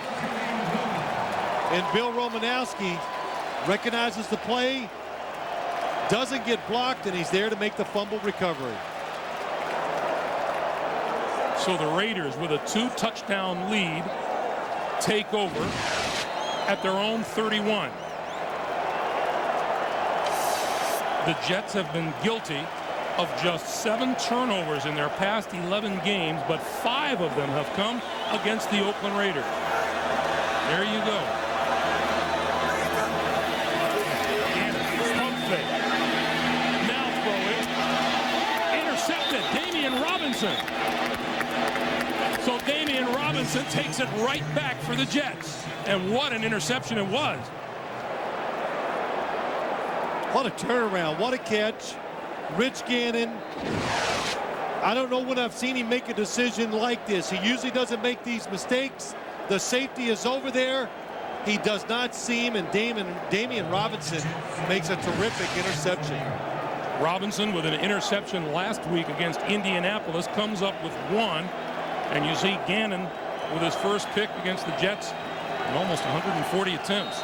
Speaker 33: And Bill Romanowski recognizes the play, doesn't get blocked, and he's there to make the fumble recovery.
Speaker 20: So the Raiders, with a 2-touchdown lead, take over at their own 31. The Jets have been guilty of just 7 turnovers in their past 11 games, but 5 of them have come against the Oakland Raiders. There you go. Pump fake. Now throwing. Intercepted. Damian Robinson. So Damian Robinson takes it right back for the Jets. And what an interception it was.
Speaker 33: What a turnaround. What a catch. Rich Gannon. I don't know when I've seen him make a decision like this. He usually doesn't make these mistakes. The safety is over there. He does not seem, and Damian Robinson makes a terrific interception.
Speaker 20: Robinson with an interception last week against Indianapolis comes up with 1. And you see Gannon with his first pick against the Jets in almost 140 attempts.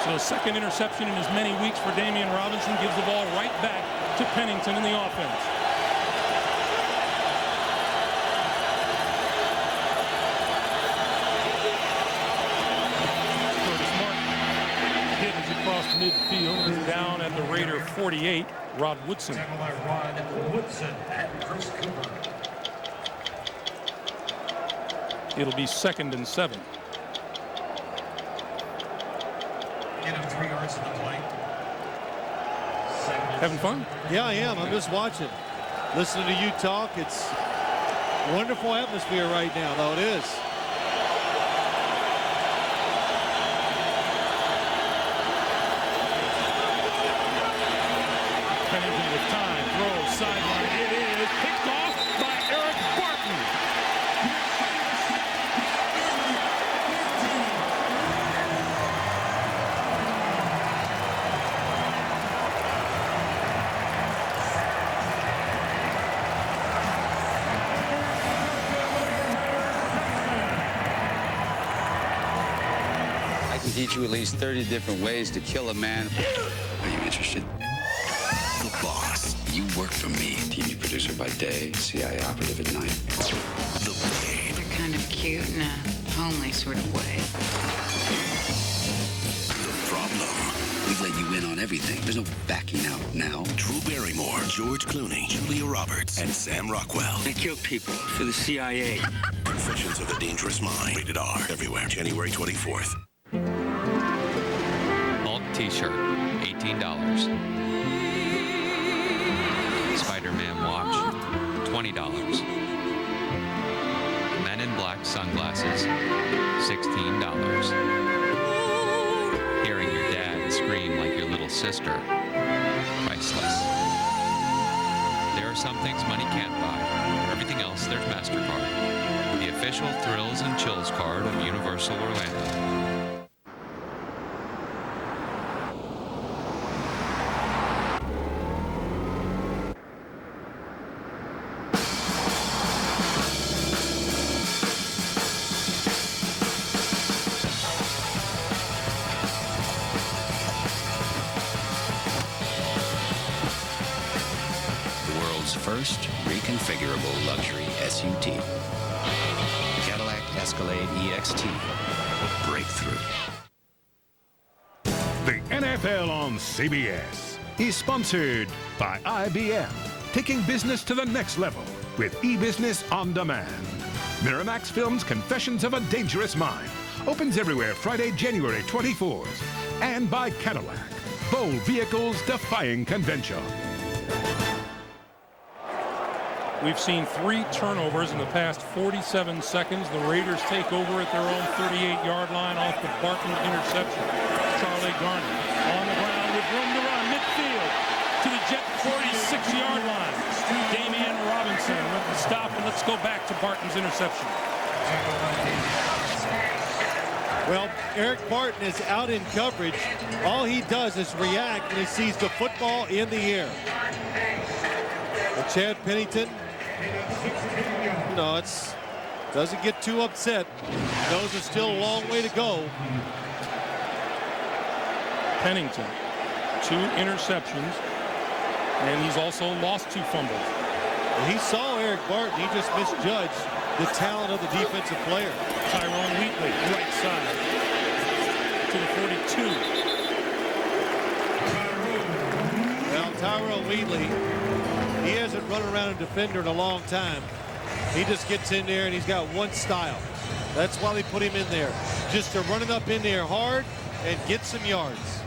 Speaker 20: So the second interception in as many weeks for Damian Robinson gives the ball right back to Pennington in the offense. Curtis Martin hits across midfield and is down at the Raider 48. Rod Woodson. It'll be 2nd and 7. Having fun?
Speaker 33: Yeah, I am. I'm just watching. Listening to you talk. It's a wonderful atmosphere right now, though. It is.
Speaker 20: Pennington with time. Throws sideline. It is picked off by Eric Barton.
Speaker 2: Teach you at least 30 different ways to kill a man. Are you interested?
Speaker 12: The boss. You
Speaker 2: work for me. TV producer by day, CIA operative at night. The Blade.
Speaker 8: They're kind of cute in a homely sort of way.
Speaker 2: The Problem. We've let you in on everything. There's no backing out now. Drew Barrymore, George Clooney, Julia Roberts, and Sam Rockwell.
Speaker 13: They kill people for the CIA.
Speaker 2: Confessions of a Dangerous Mind. Rated R. Everywhere. January 24th.
Speaker 14: Hulk t-shirt, $18. Spider-Man watch, $20. Men in Black sunglasses, $16. Hearing your dad scream like your little sister, priceless. There are some things money can't buy. For everything else, there's MasterCard, the official thrills and chills card of Universal Orlando.
Speaker 2: First reconfigurable luxury SUV. Cadillac Escalade EXT. Breakthrough.
Speaker 11: The NFL on CBS is sponsored by IBM, taking business to the next level with e-business on demand. Miramax Films' Confessions of a Dangerous Mind opens everywhere Friday, January 24th. And by Cadillac, bold vehicles defying convention.
Speaker 20: We've seen 3 turnovers in the past 47 seconds. The Raiders take over at their own 38-yard line off the Barton interception. Charlie Garner on the ground with room to run midfield to the Jet 46-yard line. Damian Robinson with the stop, and let's go back to Barton's interception.
Speaker 33: Well, Eric Barton is out in coverage. All he does is react when he sees the football in the air. And Chad Pennington, doesn't get too upset. Knows there's still a long way to go.
Speaker 20: Pennington, 2 interceptions, and he's also lost 2 fumbles.
Speaker 33: And he saw Eric Barton. He just misjudged the talent of the defensive player.
Speaker 20: Tyrone Wheatley, right side to the 42.
Speaker 33: Well, Tyrone Wheatley, he hasn't run around a defender in a long time. He just gets in there and he's got one style. That's why they put him in there. Just to run it up in there hard and get some yards.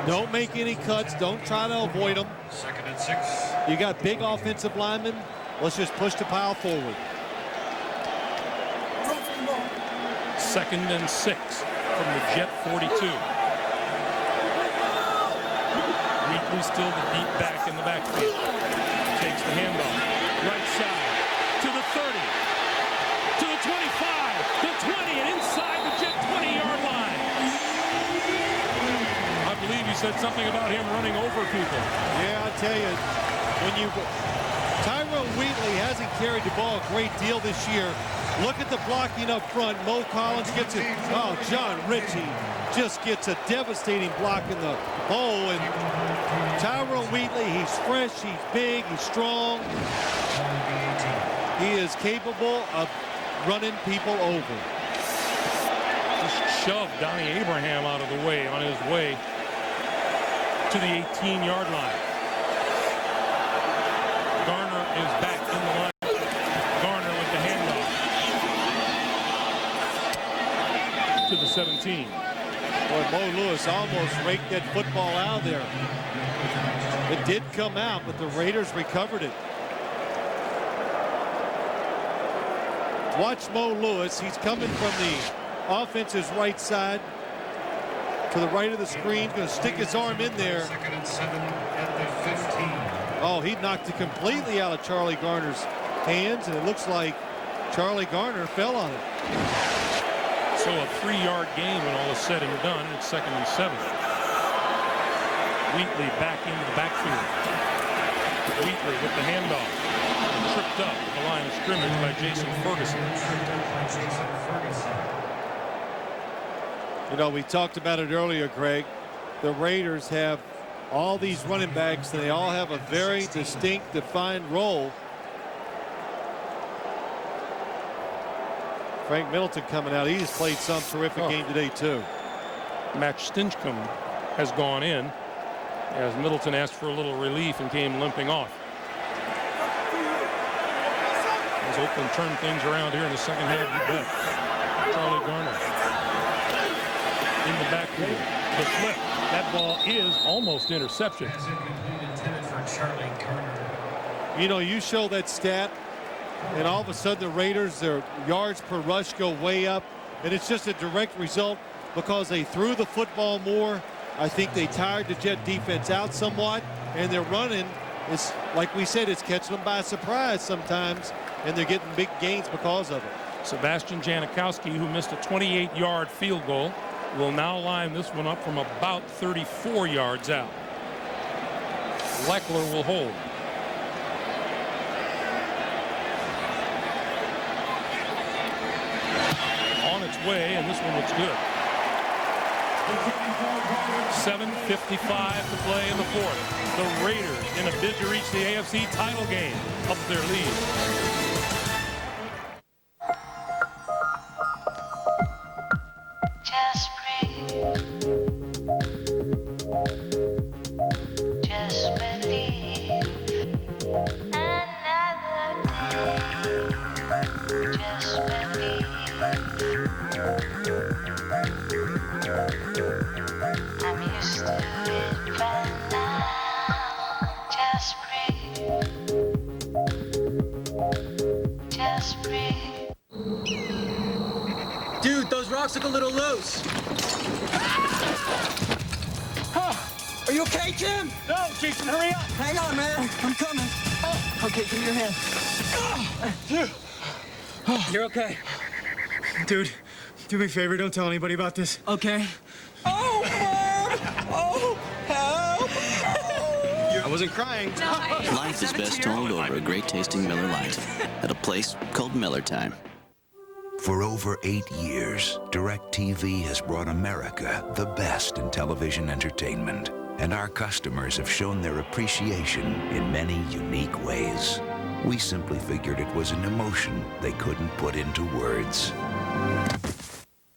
Speaker 33: Don't make any cuts. Don't try to avoid them.
Speaker 16: 2nd and 6.
Speaker 33: You got big offensive linemen. Let's just push the pile forward.
Speaker 20: 2nd and 6 from the Jet 42. Wheatley still the deep back in the backfield. Takes the handoff. Right side to the 30, to the 25, the 20, and inside the Jet 20-yard line. I believe you said something about him running over people.
Speaker 33: Yeah, I tell you, Tyrone Wheatley hasn't carried the ball a great deal this year. Look at the blocking up front. Mo Collins gets it. Oh, John Ritchie just gets a devastating block in the hole. And Tyrone Wheatley, he's fresh, he's big, he's strong. He is capable of running people over.
Speaker 20: Just shoved Donnie Abraham out of the way on his way to the 18-yard line. Garner is back in the line. Garner with the handoff to the 17.
Speaker 33: Boy, Mo Lewis almost raked that football out of there. It did come out, but the Raiders recovered it. Watch Mo Lewis. He's coming from the offense's right side to the right of the screen. Going to stick his arm in there.
Speaker 16: 2nd and 7 at the 15.
Speaker 33: Oh, he knocked it completely out of Charlie Garner's hands, and it looks like Charlie Garner fell on it.
Speaker 20: So a 3-yard gain when all is said and done. It's 2nd and 7. Wheatley back into the backfield. Wheatley with the handoff. Tripped up at the line of scrimmage by Jason Ferguson.
Speaker 33: You know, we talked about it earlier, Greg. The Raiders have all these running backs, and they all have a very distinct, defined role. Frank Middleton coming out. He's played some terrific game today, too.
Speaker 20: Max Stinchcomb has gone in as Middleton asked for a little relief and came limping off. As Oakland turned things around here in the second half, you bet. Charlie Garner in the backfield. The flip. That ball is almost interception.
Speaker 33: You know, you show that stat, and all of a sudden the Raiders, their yards per rush go way up, and it's just a direct result because they threw the football more. I think they tired the Jet defense out somewhat, and they're running. It's like we said, it's catching them by surprise sometimes, and they're getting big gains because of it.
Speaker 20: Sebastian Janikowski, who missed a 28-yard field goal, will now line this one up from about 34 yards out. Leckler will hold. On its way, and this one looks good. 7:55 to play in the fourth. The Raiders, in a bid to reach the AFC title game, up their lead.
Speaker 3: Dude, those rocks look a little loose. Are you okay, Jim?
Speaker 6: No, Jason, hurry up.
Speaker 3: Hang on, man. I'm coming. Okay, give me your hand. You're okay.
Speaker 6: Dude, do me a favor, don't tell anybody about this.
Speaker 3: Okay. Oh, Mom! Oh, help!
Speaker 6: I wasn't crying.
Speaker 2: Life is best told over a great tasting Miller Lite at a place called Miller Time.
Speaker 9: For over 8 years, DirecTV has brought America the best in television entertainment, and our customers have shown their appreciation in many unique ways. We simply figured it was an emotion they couldn't put into words.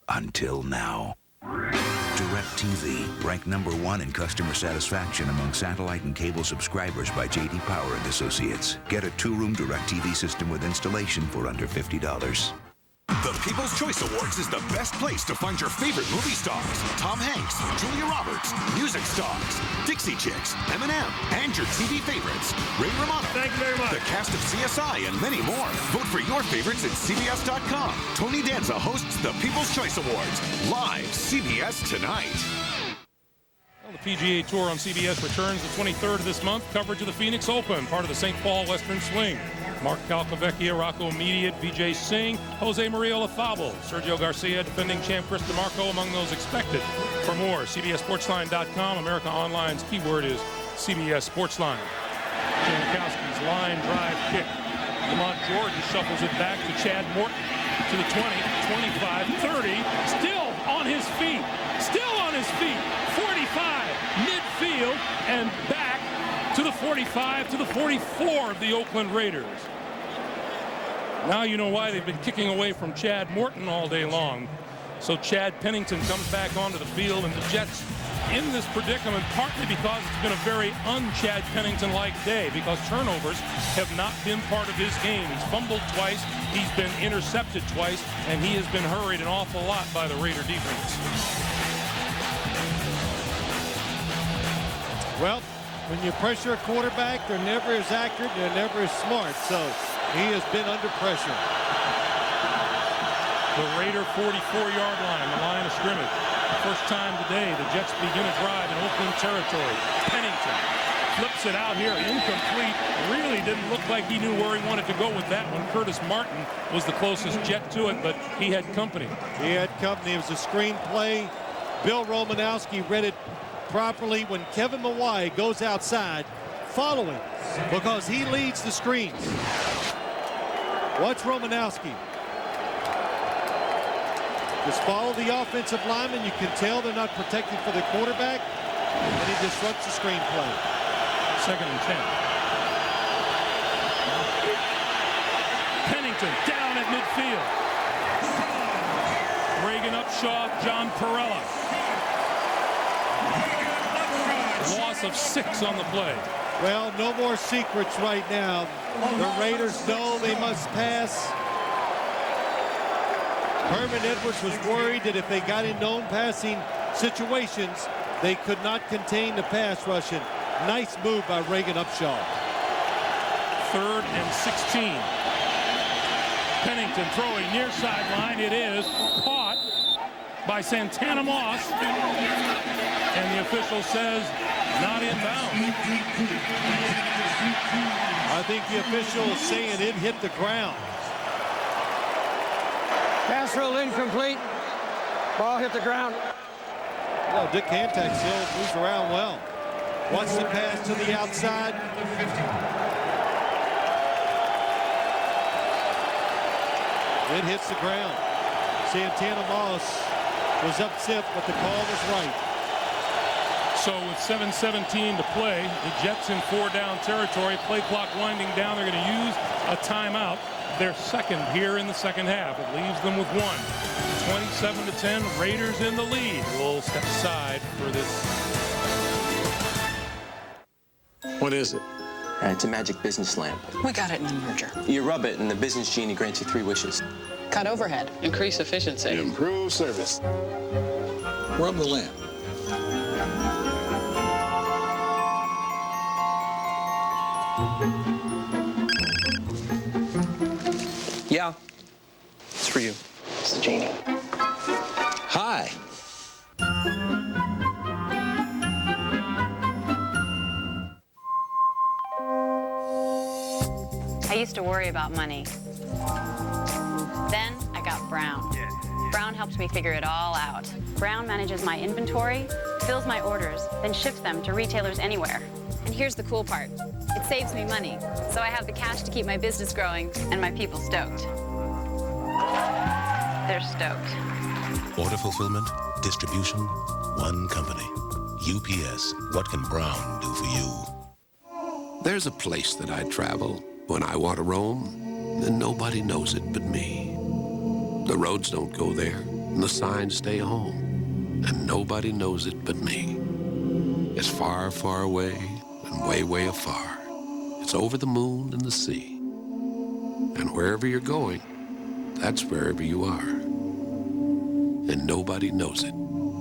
Speaker 9: Until now. DirecTV, ranked #1 in customer satisfaction among satellite and cable subscribers by J.D. Power and Associates. Get a 2-room DirecTV system with installation for under $50.
Speaker 17: The People's Choice Awards is the best place to find your favorite movie stars. Tom Hanks, Julia Roberts, music stars, Dixie Chicks, Eminem, and your TV favorites. Ray Romano. Thank you very much. The cast of CSI and many more. Vote for your favorites at CBS.com. Tony Danza hosts the People's Choice Awards. Live CBS tonight.
Speaker 20: Well, the PGA Tour on CBS returns the 23rd of this month. Coverage of the Phoenix Open, part of the St. Paul Western Swing. Mark Calcavecchia, Rocco Mediate, Vijay Singh, Jose Maria Olazabal, Sergio Garcia, defending champ Chris DeMarco among those expected. For more, CBSSportsline.com. America Online's keyword is CBS Sportsline. Janikowski's line drive kick. Lamont Jordan shuffles it back to Chad Morton to the 20, 25, 30. Still on his feet. Still on his feet. 45, midfield, and back to the 45, to the 44 of the Oakland Raiders. Now you know why they've been kicking away from Chad Morton all day long. So Chad Pennington comes back onto the field, and the Jets in this predicament partly because it's been a very un-Chad Pennington-like day, because turnovers have not been part of his game. He's fumbled twice, he's been intercepted twice, and he has been hurried an awful lot by the Raider defense.
Speaker 33: Well, when you pressure a quarterback, they're never as accurate and they're never as smart. So he has been under pressure.
Speaker 20: The Raider 44-yard line, the line of scrimmage. First time today, the Jets begin a drive in Oakland territory. Pennington flips it out here, incomplete. Really didn't look like he knew where he wanted to go with that one. Curtis Martin was the closest Jet to it, but he had company.
Speaker 33: He had company. It was a screen play. Bill Romanowski read it properly when Kevin Mawai goes outside, following, because he leads the screens. Watch Romanowski. Just follow the offensive lineman. You can tell they're not protected for the quarterback. and he disrupts the screenplay.
Speaker 20: 2nd and 10. Pennington down at midfield. Reagan Upshaw, John Perella. Loss of 6 on the play.
Speaker 33: Well, no more secrets right now. The Raiders know they must pass. Herman Edwards was worried that if they got in known passing situations, they could not contain the pass rush. And nice move by Reagan Upshaw.
Speaker 20: 3rd and 16. Pennington throwing near sideline. It is caught by Santana Moss. And the official says not inbound.
Speaker 33: I think the official is saying it hit the ground.
Speaker 6: Pass rule incomplete. Ball hit the ground.
Speaker 33: Well, Dick Hantek still moves around well. Watch the pass to the outside. It hits the ground. Santana Moss was upset, but the call was right.
Speaker 20: So with 7:17 to play, the Jets in 4-down territory. Play clock winding down. They're going to use a timeout. Their second here in the second half. It leaves them with 1. 27-10, Raiders in the lead. We'll step aside for this.
Speaker 23: What is it?
Speaker 1: It's a magic business lamp.
Speaker 4: We got it in the merger.
Speaker 1: You rub it, and the business genie grants you 3 wishes.
Speaker 4: Cut overhead. Increase efficiency.
Speaker 23: Improve service.
Speaker 4: Rub the lamp.
Speaker 1: Yeah. It's for you. It's the genie.
Speaker 4: Hi.
Speaker 5: I used to worry about money. Then I got Brown. Brown helps me figure it all out. Brown manages my inventory, fills my orders, then ships them to retailers anywhere. And here's the cool part. It saves me money, so I have the cash to keep my business growing and my people stoked. They're stoked.
Speaker 18: Order fulfillment, distribution, one company. UPS, what can Brown do for you?
Speaker 19: There's a place that I travel when I want to roam, and nobody knows it but me. The roads don't go there, and the signs stay home, and nobody knows it but me. It's far, far away, and way, way afar. It's over the moon and the sea. And wherever you're going, that's wherever you are. And nobody knows it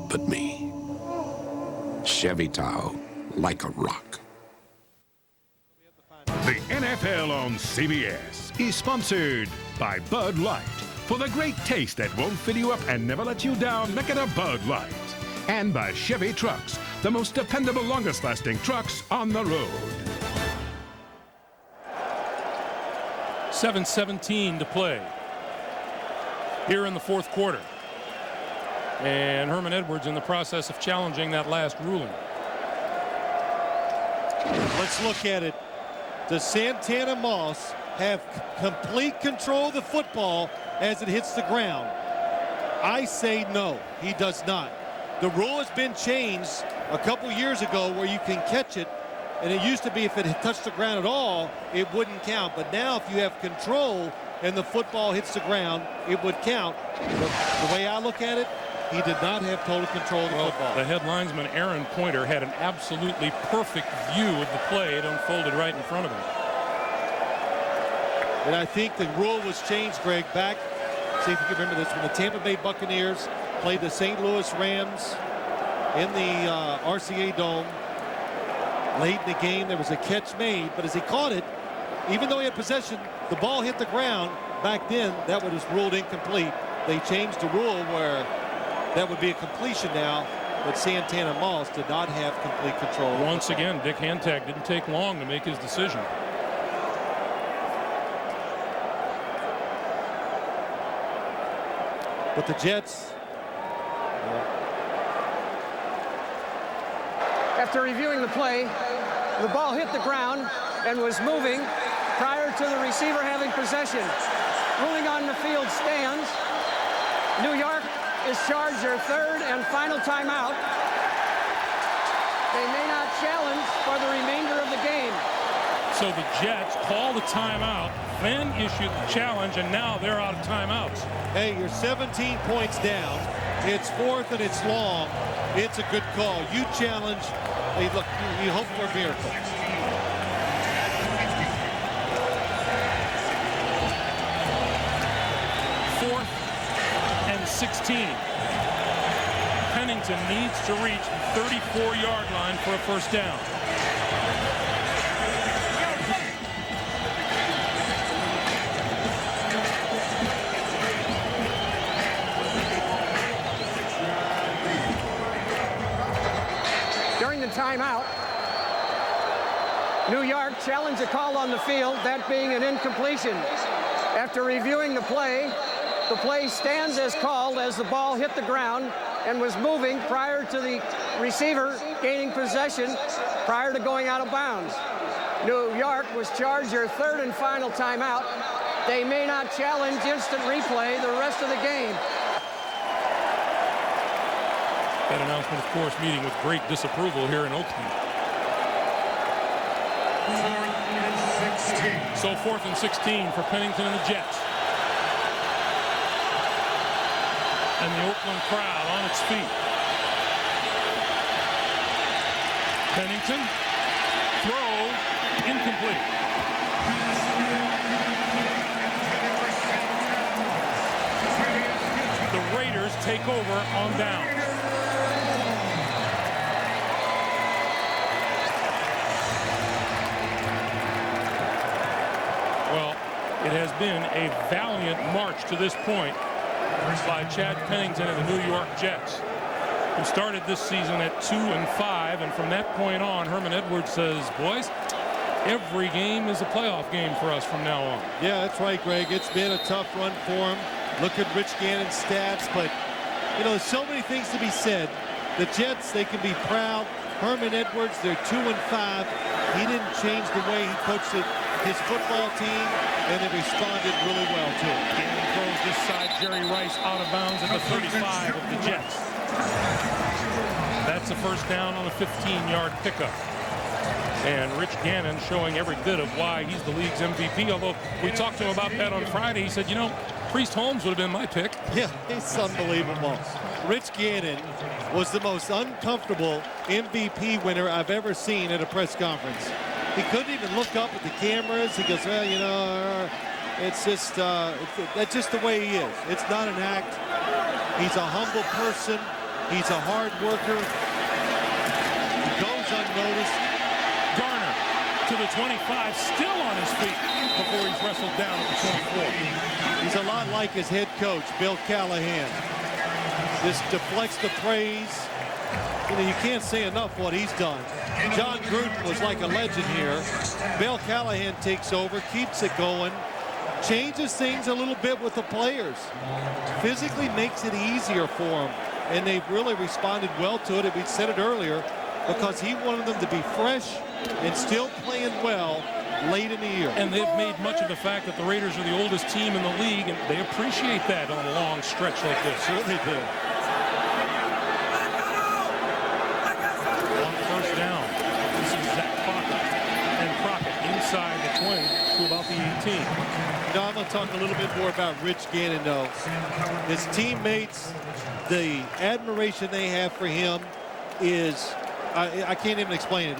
Speaker 19: but me. Chevy Tahoe, like a rock.
Speaker 11: The NFL on CBS is sponsored by Bud Light. For the great taste that won't fill you up and never let you down, make it a Bud Light. And by Chevy Trucks, the most dependable, longest-lasting trucks on the road.
Speaker 20: 7:17 to play here in the 4th quarter. And Herman Edwards in the process of challenging that last ruling.
Speaker 33: Let's look at it. Does Santana Moss have complete control of the football as it hits the ground? I say no, he does not. The rule has been changed a couple years ago where you can catch it, and it used to be if it had touched the ground at all, it wouldn't count. But now if you have control and the football hits the ground, it would count. The way I look at it, he did not have total control of the football.
Speaker 20: The head linesman, Aaron Pointer, had an absolutely perfect view of the play. It unfolded right in front of him.
Speaker 33: And I think the rule was changed, Greg, back, see if you can remember this, when the Tampa Bay Buccaneers played the St. Louis Rams in the RCA Dome. Late in the game, there was a catch made, but as he caught it, even though he had possession, the ball hit the ground. Back then, that was ruled incomplete. They changed the rule where that would be a completion now, but Santana Moss did not have complete control.
Speaker 20: Once again, Dick Hantak didn't take long to make his decision.
Speaker 33: But the Jets,
Speaker 6: After reviewing the play, the ball hit the ground and was moving prior to the receiver having possession. Ruling on the field stands. New York is charged their 3rd and final timeout.
Speaker 20: So the Jets call the timeout, then issue the challenge, and now they're out of timeouts.
Speaker 33: Hey, you're 17 points down. It's fourth and it's long. It's a good call. You challenge. Hey, look, you hope for a miracle.
Speaker 20: Fourth and 16. Pennington needs to reach the 34-yard line for a first down.
Speaker 6: During the timeout, New York challenged a call on the field, that being an incompletion. After reviewing the play stands as called as the ball hit the ground and was moving prior to the receiver gaining possession prior to going out of bounds. New York was charged their third and final timeout. They may not challenge instant replay the rest of the game.
Speaker 20: That announcement, of course, meeting with great disapproval here in Oakland. So 4th and 16 for Pennington and the Jets. And the Oakland crowd on its feet. Pennington, throw, incomplete. The Raiders take over on down. Well, it has been a valiant march to this point by Chad Pennington and the New York Jets, who started this season at 2-5, and from that point on, Herman Edwards says, boys, every game is a playoff game for us from now on.
Speaker 33: Yeah, that's right, Greg. It's been a tough run for him. Look at Rich Gannon's stats, but, you know, there's so many things to be said. The Jets, they can be proud. Herman Edwards, they're 2-5. He didn't change the way he coached his football team, and they responded really well to it.
Speaker 20: Gannon throws this side, Jerry Rice out of bounds at the 35 of the Jets. That's a first down on a 15-yard pickup. And Rich Gannon showing every bit of why he's the league's MVP, although we talked to him about that on Friday. He said, you know, Priest Holmes would have been my pick.
Speaker 33: Yeah, he's unbelievable. Rich Gannon was the most uncomfortable MVP winner I've ever seen at a press conference. He couldn't even look up at the cameras. He goes, well, you know, it's just, that's just the way he is. It's not an act. He's a humble person. He's a hard worker. He goes unnoticed.
Speaker 20: Garner to the 25, still on his feet before he's wrestled down at the 24.
Speaker 33: He's a lot like his head coach, Bill Callahan. Just deflects the praise. You know, you can't say enough what he's done. John Gruden was like a legend here. Bill Callahan takes over, keeps it going, changes things a little bit with the players. Physically makes it easier for them, and they've really responded well to it. We said it earlier, because he wanted them to be fresh and still playing well late in the year.
Speaker 20: And they've made much of the fact that the Raiders are the oldest team in the league, and they appreciate that on a long stretch like this.
Speaker 33: Sure they do.
Speaker 20: On first down, this is Zach Crockett, and Crockett inside the 20 to about the 18.
Speaker 33: You know, I'm going to talk a little bit more about Rich Gannon, though. His teammates, the admiration they have for him is, I can't even explain it.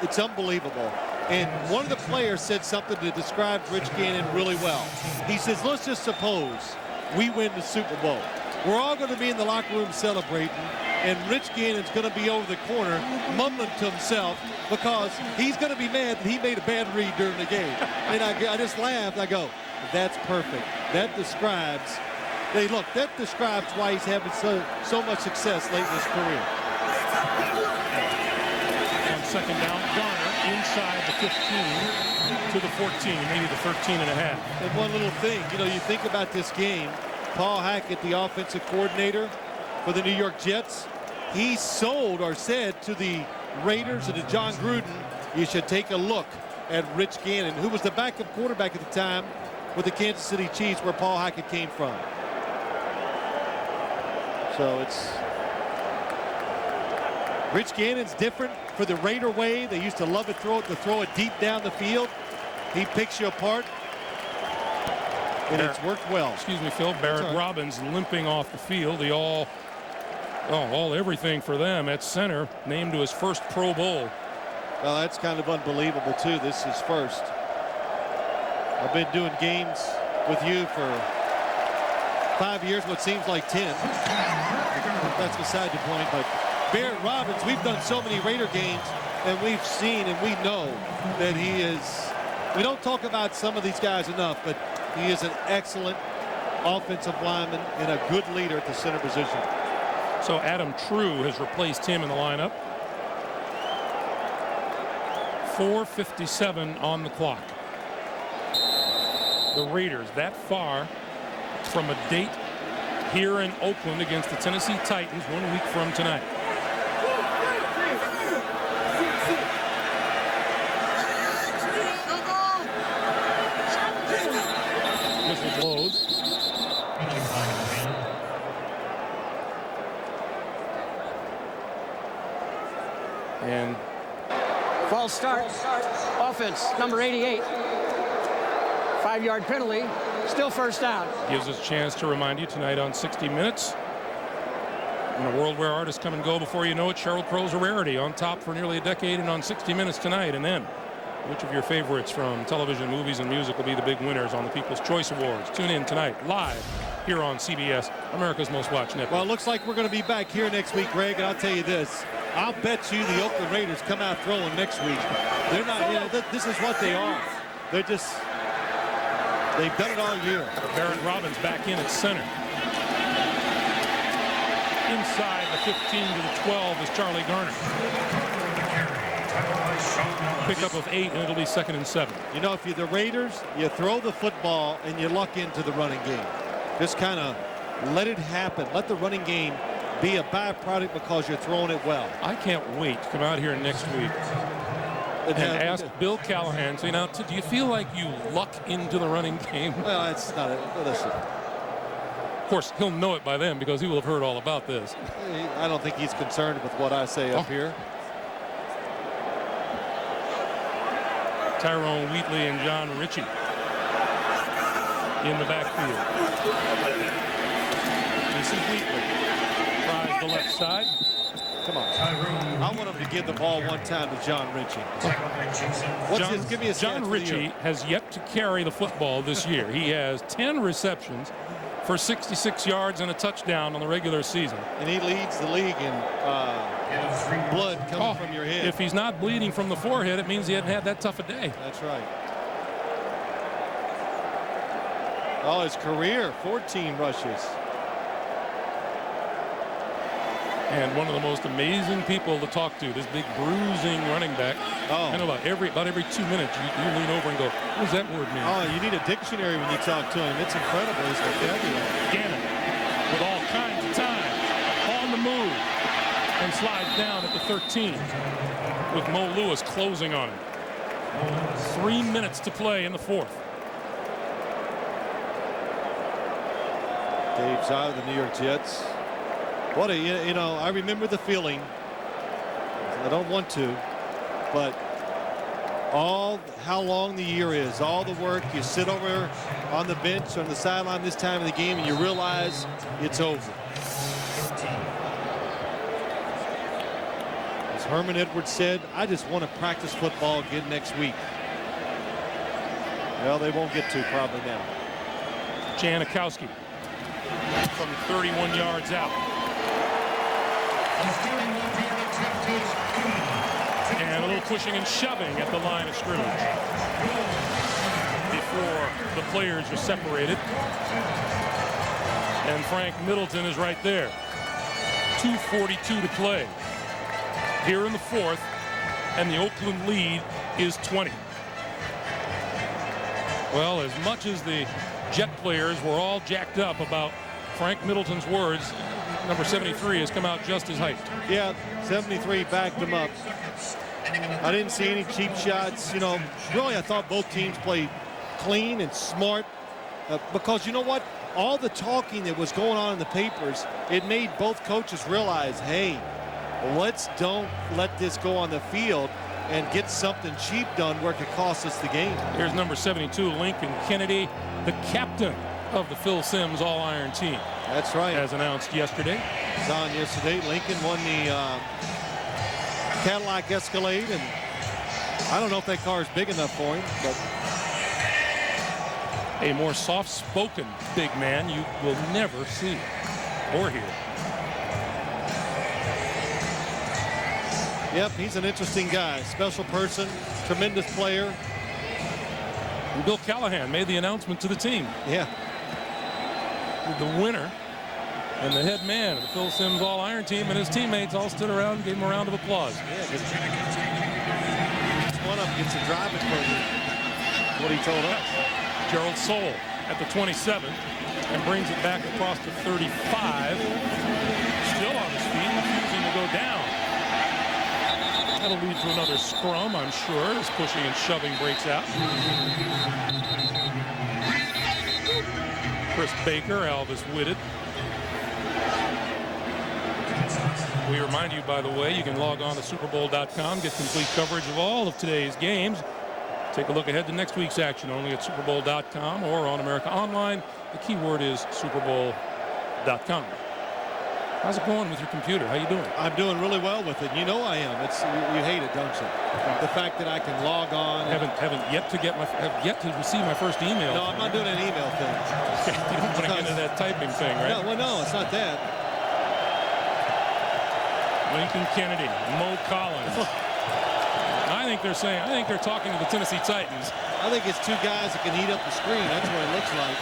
Speaker 33: It's unbelievable. And one of the players said something that described Rich Gannon really well. He says, let's just suppose we win the Super Bowl. We're all going to be in the locker room celebrating, and Rich Gannon's going to be over the corner mumbling to himself because he's going to be mad that he made a bad read during the game. And I just laughed. I go, that's perfect. That describes, hey, look, that describes why he's having so much success late in his career.
Speaker 20: On second down, Garner inside the 15 to the 14, maybe the 13 and a half.
Speaker 33: And one little thing, you know, you think about this game, Paul Hackett, the offensive coordinator for the New York Jets, he sold or said to the Raiders and to John Gruden, you should take a look at Rich Gannon, who was the backup quarterback at the time with the Kansas City Chiefs, where Paul Hackett came from. So it's Rich Gannon's different. for the Raider way. They used to love to throw it deep down the field. He picks you apart, and it's worked well.
Speaker 20: Excuse me, Phil. Barrett Robbins limping off the field. The all everything for them at center, named to his first Pro Bowl.
Speaker 33: Well, that's kind of unbelievable, too. This is first. I've been doing games with you for 5 years, what seems like 10. That's beside the point, but Barrett Robbins, we've done so many Raider games, and we've seen and we know that he is, we don't talk about some of these guys enough, but he is an excellent offensive lineman and a good leader at the center position.
Speaker 20: So Adam True has replaced him in the lineup. 4:57 on the clock. The Raiders that far from a date here in Oakland against the Tennessee Titans 1 week from tonight. Whistle blows. And
Speaker 6: false start. Offense, number 88. 5-yard penalty. Still first down.
Speaker 20: Gives us a chance to remind you tonight on 60 Minutes. In a world where artists come and go before you know it, Sheryl Crow's a rarity, on top for nearly a decade and on 60 Minutes tonight. And then, which of your favorites from television, movies, and music will be the big winners on the People's Choice Awards? Tune in tonight, live, here on CBS, America's Most Watched Network.
Speaker 33: Well, it looks like we're going to be back here next week, Greg, and I'll tell you this. I'll bet you the Oakland Raiders come out throwing next week. They're not, you know, this is what they are. They're just, they've done it all year.
Speaker 20: Barrett Robbins back in at center. Inside the 15 to the 12 is Charlie Garner. Pickup of 8, and it'll be 2nd and 7.
Speaker 33: You know, if you're the Raiders, you throw the football and you luck into the running game. Just kind of let it happen. Let the running game be a byproduct because you're throwing it well.
Speaker 20: I can't wait to come out here next week and ask Bill Callahan, say, now, do you feel like you luck into the running game?
Speaker 33: Well, that's not it. Listen.
Speaker 20: Of course, he'll know it by then because he will have heard all about this.
Speaker 33: I don't think he's concerned with what I say up here.
Speaker 20: Tyrone Wheatley and John Ritchie in the backfield. This is Wheatley. Tries the left side.
Speaker 33: Come on. I want him to give the ball one time to John Ritchie. Give me a
Speaker 20: John Ritchie has yet to carry the football this year. He has 10 receptions for 66 yards and a touchdown on the regular season.
Speaker 33: And he leads the league in blood coming from your head.
Speaker 20: If he's not bleeding from the forehead, it means he hadn't had that tough a day.
Speaker 33: That's right. Oh, his career, 14 rushes.
Speaker 20: And one of the most amazing people to talk to, this big bruising running back.
Speaker 33: Oh.
Speaker 20: And about every 2 minutes, you lean over and go, what does that word mean?
Speaker 33: Oh, you need a dictionary when you talk to him. It's incredible, his vocabulary.
Speaker 20: Gannon with all kinds of time, on the move, and slides down at the 13 with Mo Lewis closing on him. 3 minutes to play in the 4th.
Speaker 33: Dave Zion, the New York Jets. What a, you know, I remember the feeling. I don't want to, but how long the year is, all the work. You sit over on the bench on the sideline this time of the game and you realize it's over. As Herman Edwards said, I just want to practice football again next week. Well, they won't get to probably now.
Speaker 20: Janikowski from 31 yards out. And a little pushing and shoving at the line of scrimmage before the players are separated. And Frank Middleton is right there. 2:42 to play here in the 4th, and the Oakland lead is 20. Well, as much as the Jet players were all jacked up about Frank Middleton's words, number 73 has come out just as hyped.
Speaker 33: Yeah, 73 backed him up. I didn't see any cheap shots. You know, really, I thought both teams played clean and smart because you know what? All the talking that was going on in the papers, it made both coaches realize, hey, don't let this go on the field and get something cheap done where it could cost us the game.
Speaker 20: Here's number 72, Lincoln Kennedy, the captain of the Phil Simms All-Iron team.
Speaker 33: That's right.
Speaker 20: As announced yesterday.
Speaker 33: It's on yesterday. Lincoln won the Cadillac Escalade, and I don't know if that car is big enough for him, but
Speaker 20: a more soft-spoken big man you will never see or hear.
Speaker 33: Yep, he's an interesting guy. Special person, tremendous player.
Speaker 20: And Bill Callahan made the announcement to the team.
Speaker 33: Yeah.
Speaker 20: The winner and the head man of the Phil Simms All-Iron team and his teammates all stood around and gave him a round of applause.
Speaker 33: Yeah, one up gets a driving program. What he told us.
Speaker 20: Gerald Soule at the 27 and brings it back across to 35. Still on his feet, refusing to go down. That'll lead to another scrum, I'm sure, as pushing and shoving breaks out. Chris Baker, Alvis Whitted. We remind you, by the way, you can log on to superbowl.com, get complete coverage of all of today's games. Take a look ahead to next week's action only at superbowl.com or on America Online. The keyword is superbowl.com. How's it going with your computer? How you doing?
Speaker 33: I'm doing really well with it. You know I am. You hate it, don't you? The fact that I can log on.
Speaker 20: Haven't yet to receive my first email.
Speaker 33: No, I'm not doing an email thing.
Speaker 20: You don't want to get into that typing thing, right?
Speaker 33: No, well, no, it's not that.
Speaker 20: Lincoln Kennedy, Mo Collins. I think they're talking to the Tennessee Titans.
Speaker 33: I think it's two guys that can eat up the screen. That's what it looks like.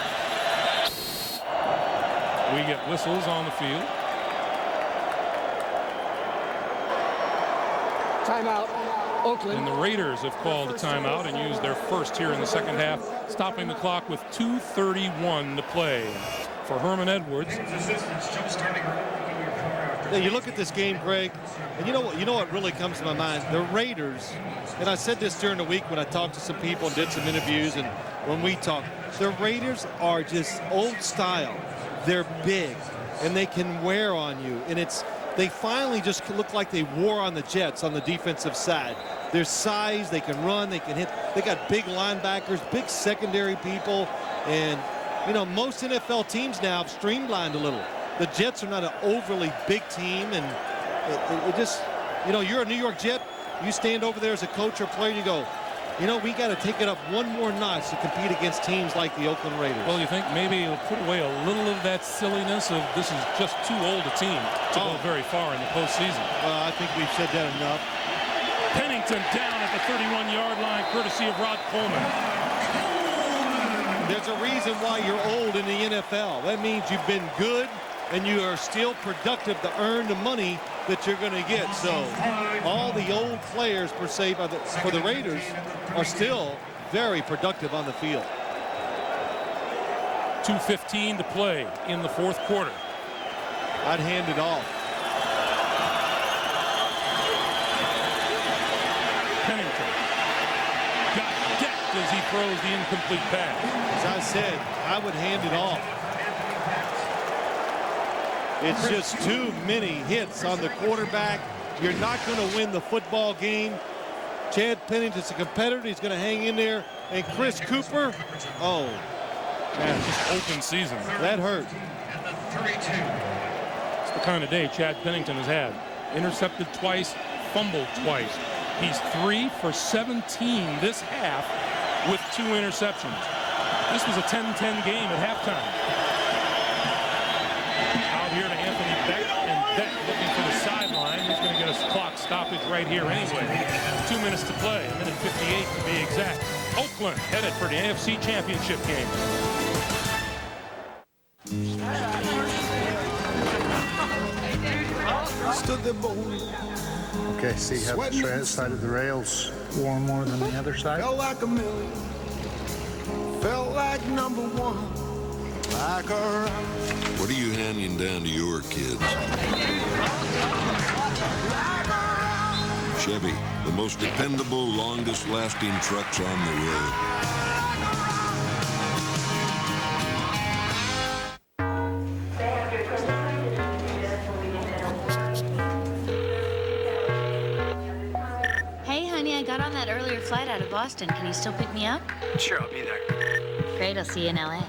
Speaker 20: We get whistles on the field.
Speaker 6: Timeout, Oakland.
Speaker 20: And the Raiders have called a timeout and used their first here in the second half, stopping the clock with 2:31 to play. For Herman Edwards.
Speaker 33: Yeah, you look at this game, Greg, and you know what really comes to my mind? The Raiders, and I said this during the week when I talked to some people and did some interviews, and when we talked, the Raiders are just old style. They're big, and they can wear on you, and they finally just look like they wore on the Jets on the defensive side. Their size, they can run, they can hit. They got big linebackers, big secondary people, and most NFL teams now have streamlined a little. The Jets are not an overly big team, and it just, you're a New York Jet. You stand over there as a coach or player, and you go, we got to take it up one more notch to compete against teams like the Oakland Raiders.
Speaker 20: Well, you think maybe it'll put away a little of that silliness of this is just too old a team to go very far in the postseason.
Speaker 33: Well, I think we've said that enough.
Speaker 20: Pennington down at the 31-yard line, courtesy of Rod Coleman.
Speaker 33: There's a reason why you're old in the NFL. That means you've been good and you are still productive to earn the money that you're going to get. So all the old players, per se, for the Raiders are still very productive on the field.
Speaker 20: 2:15 to play in the fourth quarter.
Speaker 33: I'd hand it off.
Speaker 20: Pennington got decked as he throws the incomplete pass.
Speaker 33: As I said, I would hand it off. It's just too many hits on the quarterback. You're not going to win the football game. Chad Pennington's a competitor. He's going to hang in there. And Chris Cooper, oh,
Speaker 20: man, just open season.
Speaker 33: That hurt.
Speaker 20: It's the kind of day Chad Pennington has had. Intercepted twice, fumbled twice. He's 3 for 17 this half with 2 interceptions. This was a 10-10 game at halftime. Out here to Anthony Beck, and Beck looking for the sideline. He's going to get a clock stoppage right here anyway. 2 minutes to play, 1:58 to be exact. Oakland headed for the AFC Championship game.
Speaker 7: Okay, see how the side of the rails wore more than the other side?
Speaker 10: Felt like a million. Felt like number one. Like a
Speaker 19: What are you handing down to your kids? Chevy, the most dependable, longest-lasting trucks on the road.
Speaker 12: got on that earlier flight out of Boston. Can you still pick me up?
Speaker 1: Sure, I'll be there.
Speaker 12: Great, I'll see you in LA.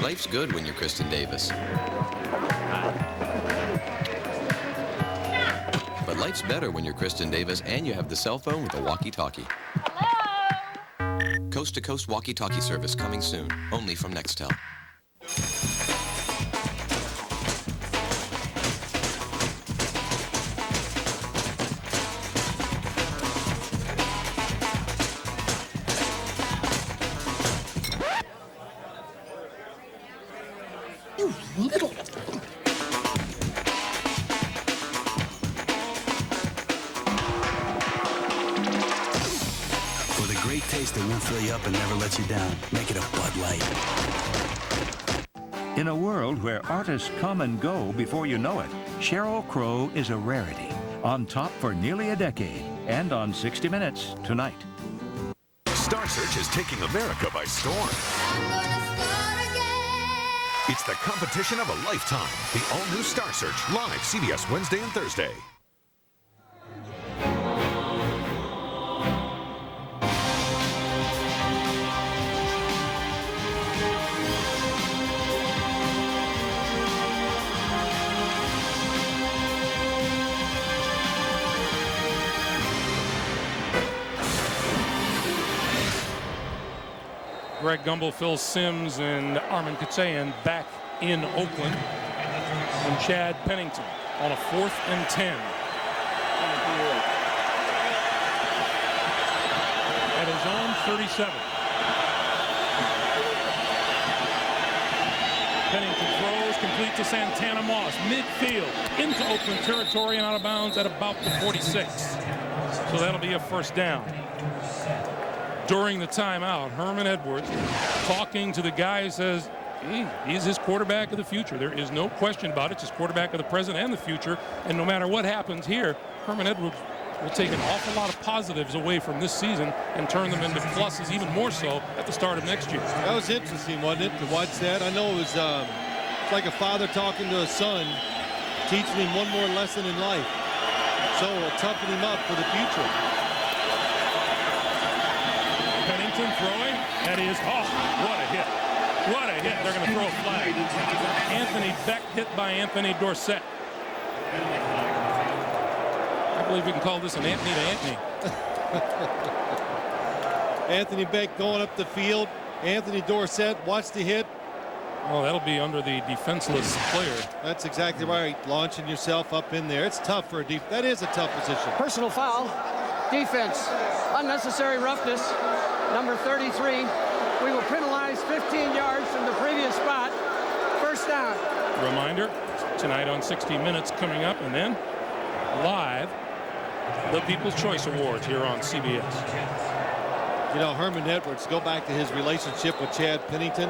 Speaker 15: Life's good when you're Kristen Davis. But life's better when you're Kristen Davis and you have the cell phone with a walkie-talkie. Hello? Coast-to-coast walkie-talkie service coming soon, only from Nextel.
Speaker 2: That won't fill you up and never lets you down. Make it a Bud Light.
Speaker 21: In a world where artists come and go before you know it, Sheryl Crow is a rarity. On top for nearly a decade and on 60 Minutes tonight.
Speaker 17: Star Search is taking America by storm. It's the competition of a lifetime. The all-new Star Search, live CBS Wednesday and Thursday.
Speaker 20: Greg Gumbel, Phil Simms, and Armin Katayan back in Oakland. And Chad Pennington on a 4th and 10. At his own 37. Pennington throws complete to Santana Moss. Midfield into Oakland territory and out of bounds at about the 46. So that'll be a first down. During the timeout, Herman Edwards talking to the guy who says he's his quarterback of the future. There is no question about it. It's his quarterback of the present and the future. And no matter what happens here, Herman Edwards will take an awful lot of positives away from this season and turn them into pluses, even more so at the start of next year.
Speaker 33: That was interesting, wasn't it, to watch that? I know it was it's like a father talking to a son, teaching him one more lesson in life. So it'll toughen him up for the future.
Speaker 20: Pennington throwing. That is, what a hit. What a hit. They're going to throw a flag. Anthony Beck hit by Anthony Dorsett. I believe we can call this an Anthony to Anthony.
Speaker 33: Anthony Beck going up the field. Anthony Dorsett, watch the hit.
Speaker 20: Oh, that'll be under the defenseless player.
Speaker 33: That's exactly right. Launching yourself up in there. It's tough for a that is a tough position.
Speaker 6: Personal foul. Defense. Unnecessary roughness. Number 33. We will penalize 15 yards from the previous spot. First down.
Speaker 20: Reminder, tonight on 60 Minutes coming up, and then live, the People's Choice Awards here on CBS.
Speaker 33: You know, Herman Edwards, go back to his relationship with Chad Pennington.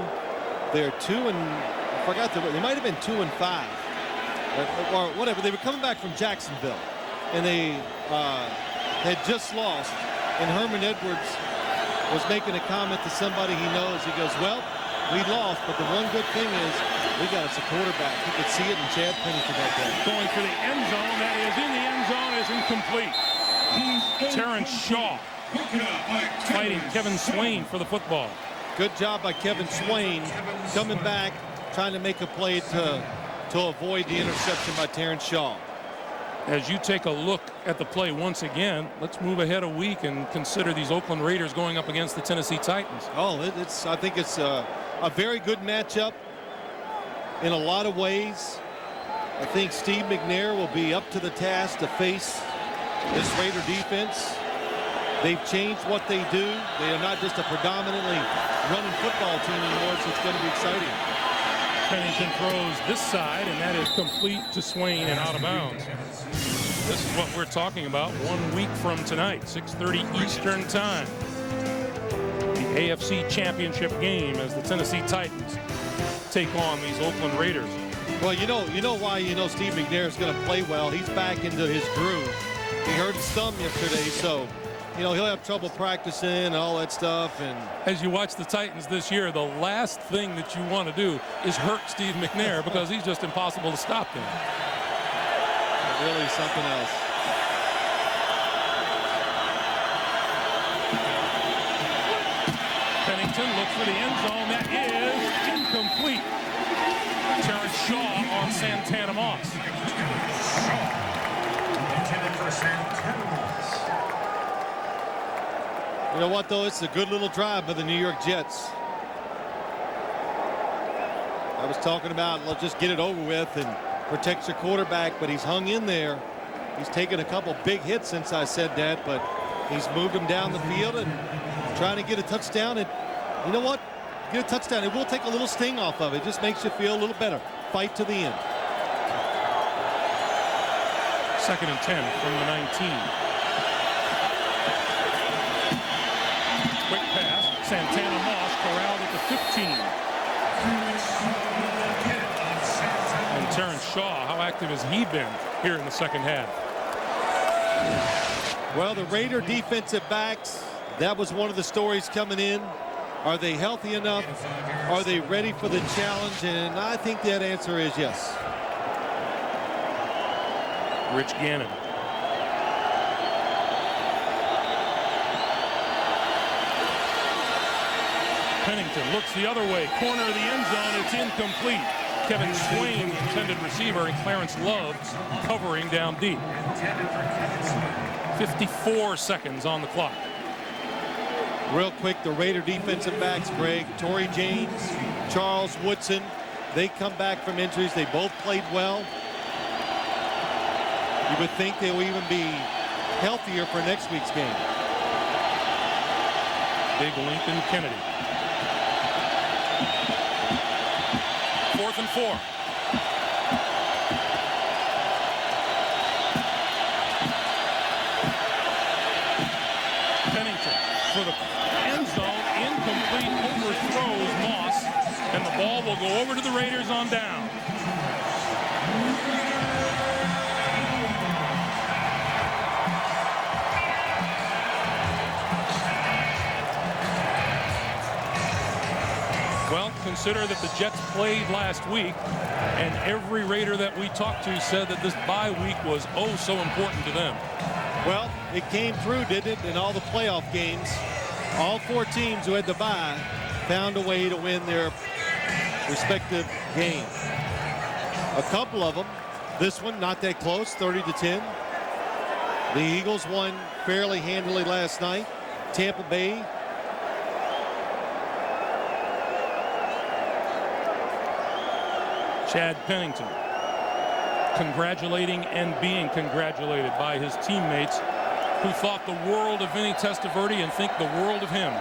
Speaker 33: They're they might have been 2 and 5 or whatever. They were coming back from Jacksonville and they had just lost, and Herman Edwards was making a comment to somebody he knows. He goes, well, we lost, but the one good thing is we got us a quarterback. You could see it in Chad Pennington that day.
Speaker 20: Going for the end zone. That is in the end zone, is incomplete. Terrence Shaw fighting Kevin Swain for the football.
Speaker 33: Good job by Kevin Swain coming back, trying to make a play to avoid the interception by Terrence Shaw.
Speaker 20: As you take a look at the play once again, let's move ahead a week and consider these Oakland Raiders going up against the Tennessee Titans.
Speaker 33: Oh, I think it's a very good matchup in a lot of ways. I think Steve McNair will be up to the task to face this Raider defense. They've changed what they do. They are not just a predominantly running football team anymore, so it's going to be exciting.
Speaker 20: Pennington throws this side, and that is complete to Swain and out of bounds. This is what we're talking about 1 week from tonight, 6:30 Eastern time. The AFC Championship game as the Tennessee Titans take on these Oakland Raiders.
Speaker 33: Well, you know why Steve McNair is going to play well. He's back into his groove. He hurt his thumb yesterday, so he'll have trouble practicing and all that stuff. And
Speaker 20: as you watch the Titans this year, the last thing that you want to do is hurt Steve McNair because he's just impossible to stop him.
Speaker 33: Really something else.
Speaker 20: for the end zone. That is incomplete. Terrence Shaw on Santana Moss.
Speaker 16: Intended for Santana Moss.
Speaker 33: You know what, though? It's a good little drive by the New York Jets. I was talking about, let's just get it over with and protect your quarterback, but he's hung in there. He's taken a couple big hits since I said that, but he's moved him down the field and trying to get a touchdown. And you know what? Get a touchdown. It will take a little sting off of it. Just makes you feel a little better. Fight to the end.
Speaker 20: 2nd and 10 from the 19. Quick pass. Santana Moss corralled at the 15. And Terrence Shaw, how active has he been here in the second half?
Speaker 33: Well, the Raider defensive backs, that was one of the stories coming in. Are they healthy enough? Are they ready for the challenge? And I think that answer is yes.
Speaker 20: Rich Gannon. Pennington looks the other way. Corner of the end zone. It's incomplete. Kevin Swain, the intended receiver, and Clarence Love's covering down deep. 54 seconds on the clock.
Speaker 33: Real quick, the Raider defensive backs, Greg, Torrey James, Charles Woodson, they come back from injuries. They both played well. You would think they will even be healthier for next week's game.
Speaker 20: Big Lincoln Kennedy. 4th and 4. Pennington for the end zone, incomplete, overthrows Moss, and the ball will go over to the Raiders on down. Well, consider that the Jets played last week, and every Raider that we talked to said that this bye week was oh so important to them.
Speaker 33: Well, it came through, didn't it, in all the playoff games. All 4 teams who had the bye found a way to win their respective game. A couple of them, this one not that close, 30-10. The Eagles won fairly handily last night. Tampa Bay
Speaker 20: Chad Pennington congratulating and being congratulated by his teammates who thought the world of Vinny Testaverde and think the world of him.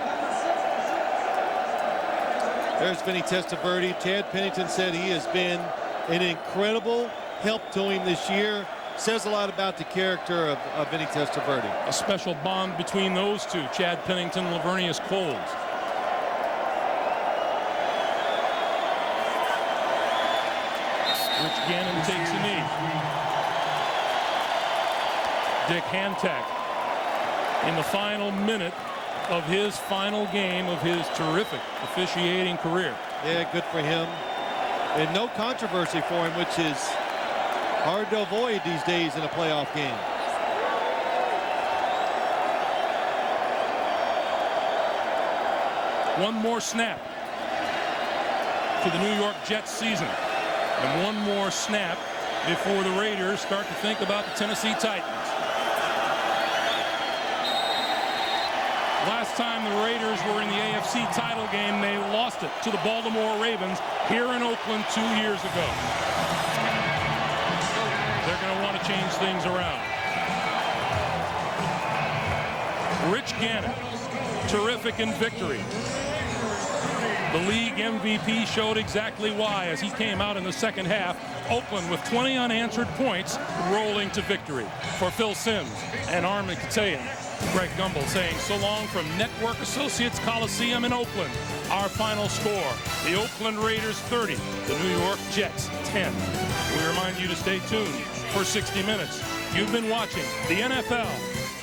Speaker 33: There's Vinny Testaverde. Chad Pennington said he has been an incredible help to him this year. Says a lot about the character of Vinny Testaverde.
Speaker 20: A special bond between those two, Chad Pennington, Lavernius Coles. Rich Gannon takes a knee. Dick Hantak in the final minute of his final game of his terrific officiating career.
Speaker 33: Yeah, good for him. And no controversy for him, which is hard to avoid these days in a playoff game.
Speaker 20: One more snap to the New York Jets season. And one more snap before the Raiders start to think about the Tennessee Titans. Last time the Raiders were in the AFC title game, they lost it to the Baltimore Ravens here in Oakland 2 years ago. They're going to want to change things around. Rich Gannon, terrific in victory. The league MVP showed exactly why as he came out in the second half. Oakland with 20 unanswered points rolling to victory. For Phil Simms and Armin Katayan, Greg Gumbel saying so long from Network Associates Coliseum in Oakland. Our final score, the Oakland Raiders 30, the New York Jets 10. We remind you to stay tuned for 60 minutes. You've been watching the NFL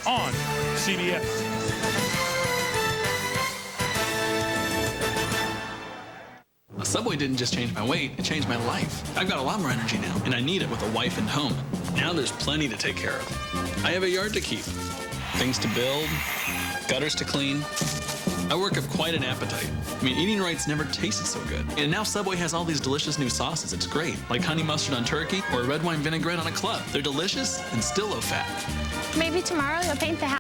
Speaker 20: on CBS.
Speaker 1: Subway didn't just change my weight, it changed my life. I've got a lot more energy now, and I need it with a wife and home. Now there's plenty to take care of. I have a yard to keep, things to build, gutters to clean, I work up quite an appetite. I mean, eating right's never tasted so good. And now Subway has all these delicious new sauces. It's great, like honey mustard on turkey or red wine vinaigrette on a club. They're delicious and still low fat.
Speaker 8: Maybe tomorrow you'll paint the house.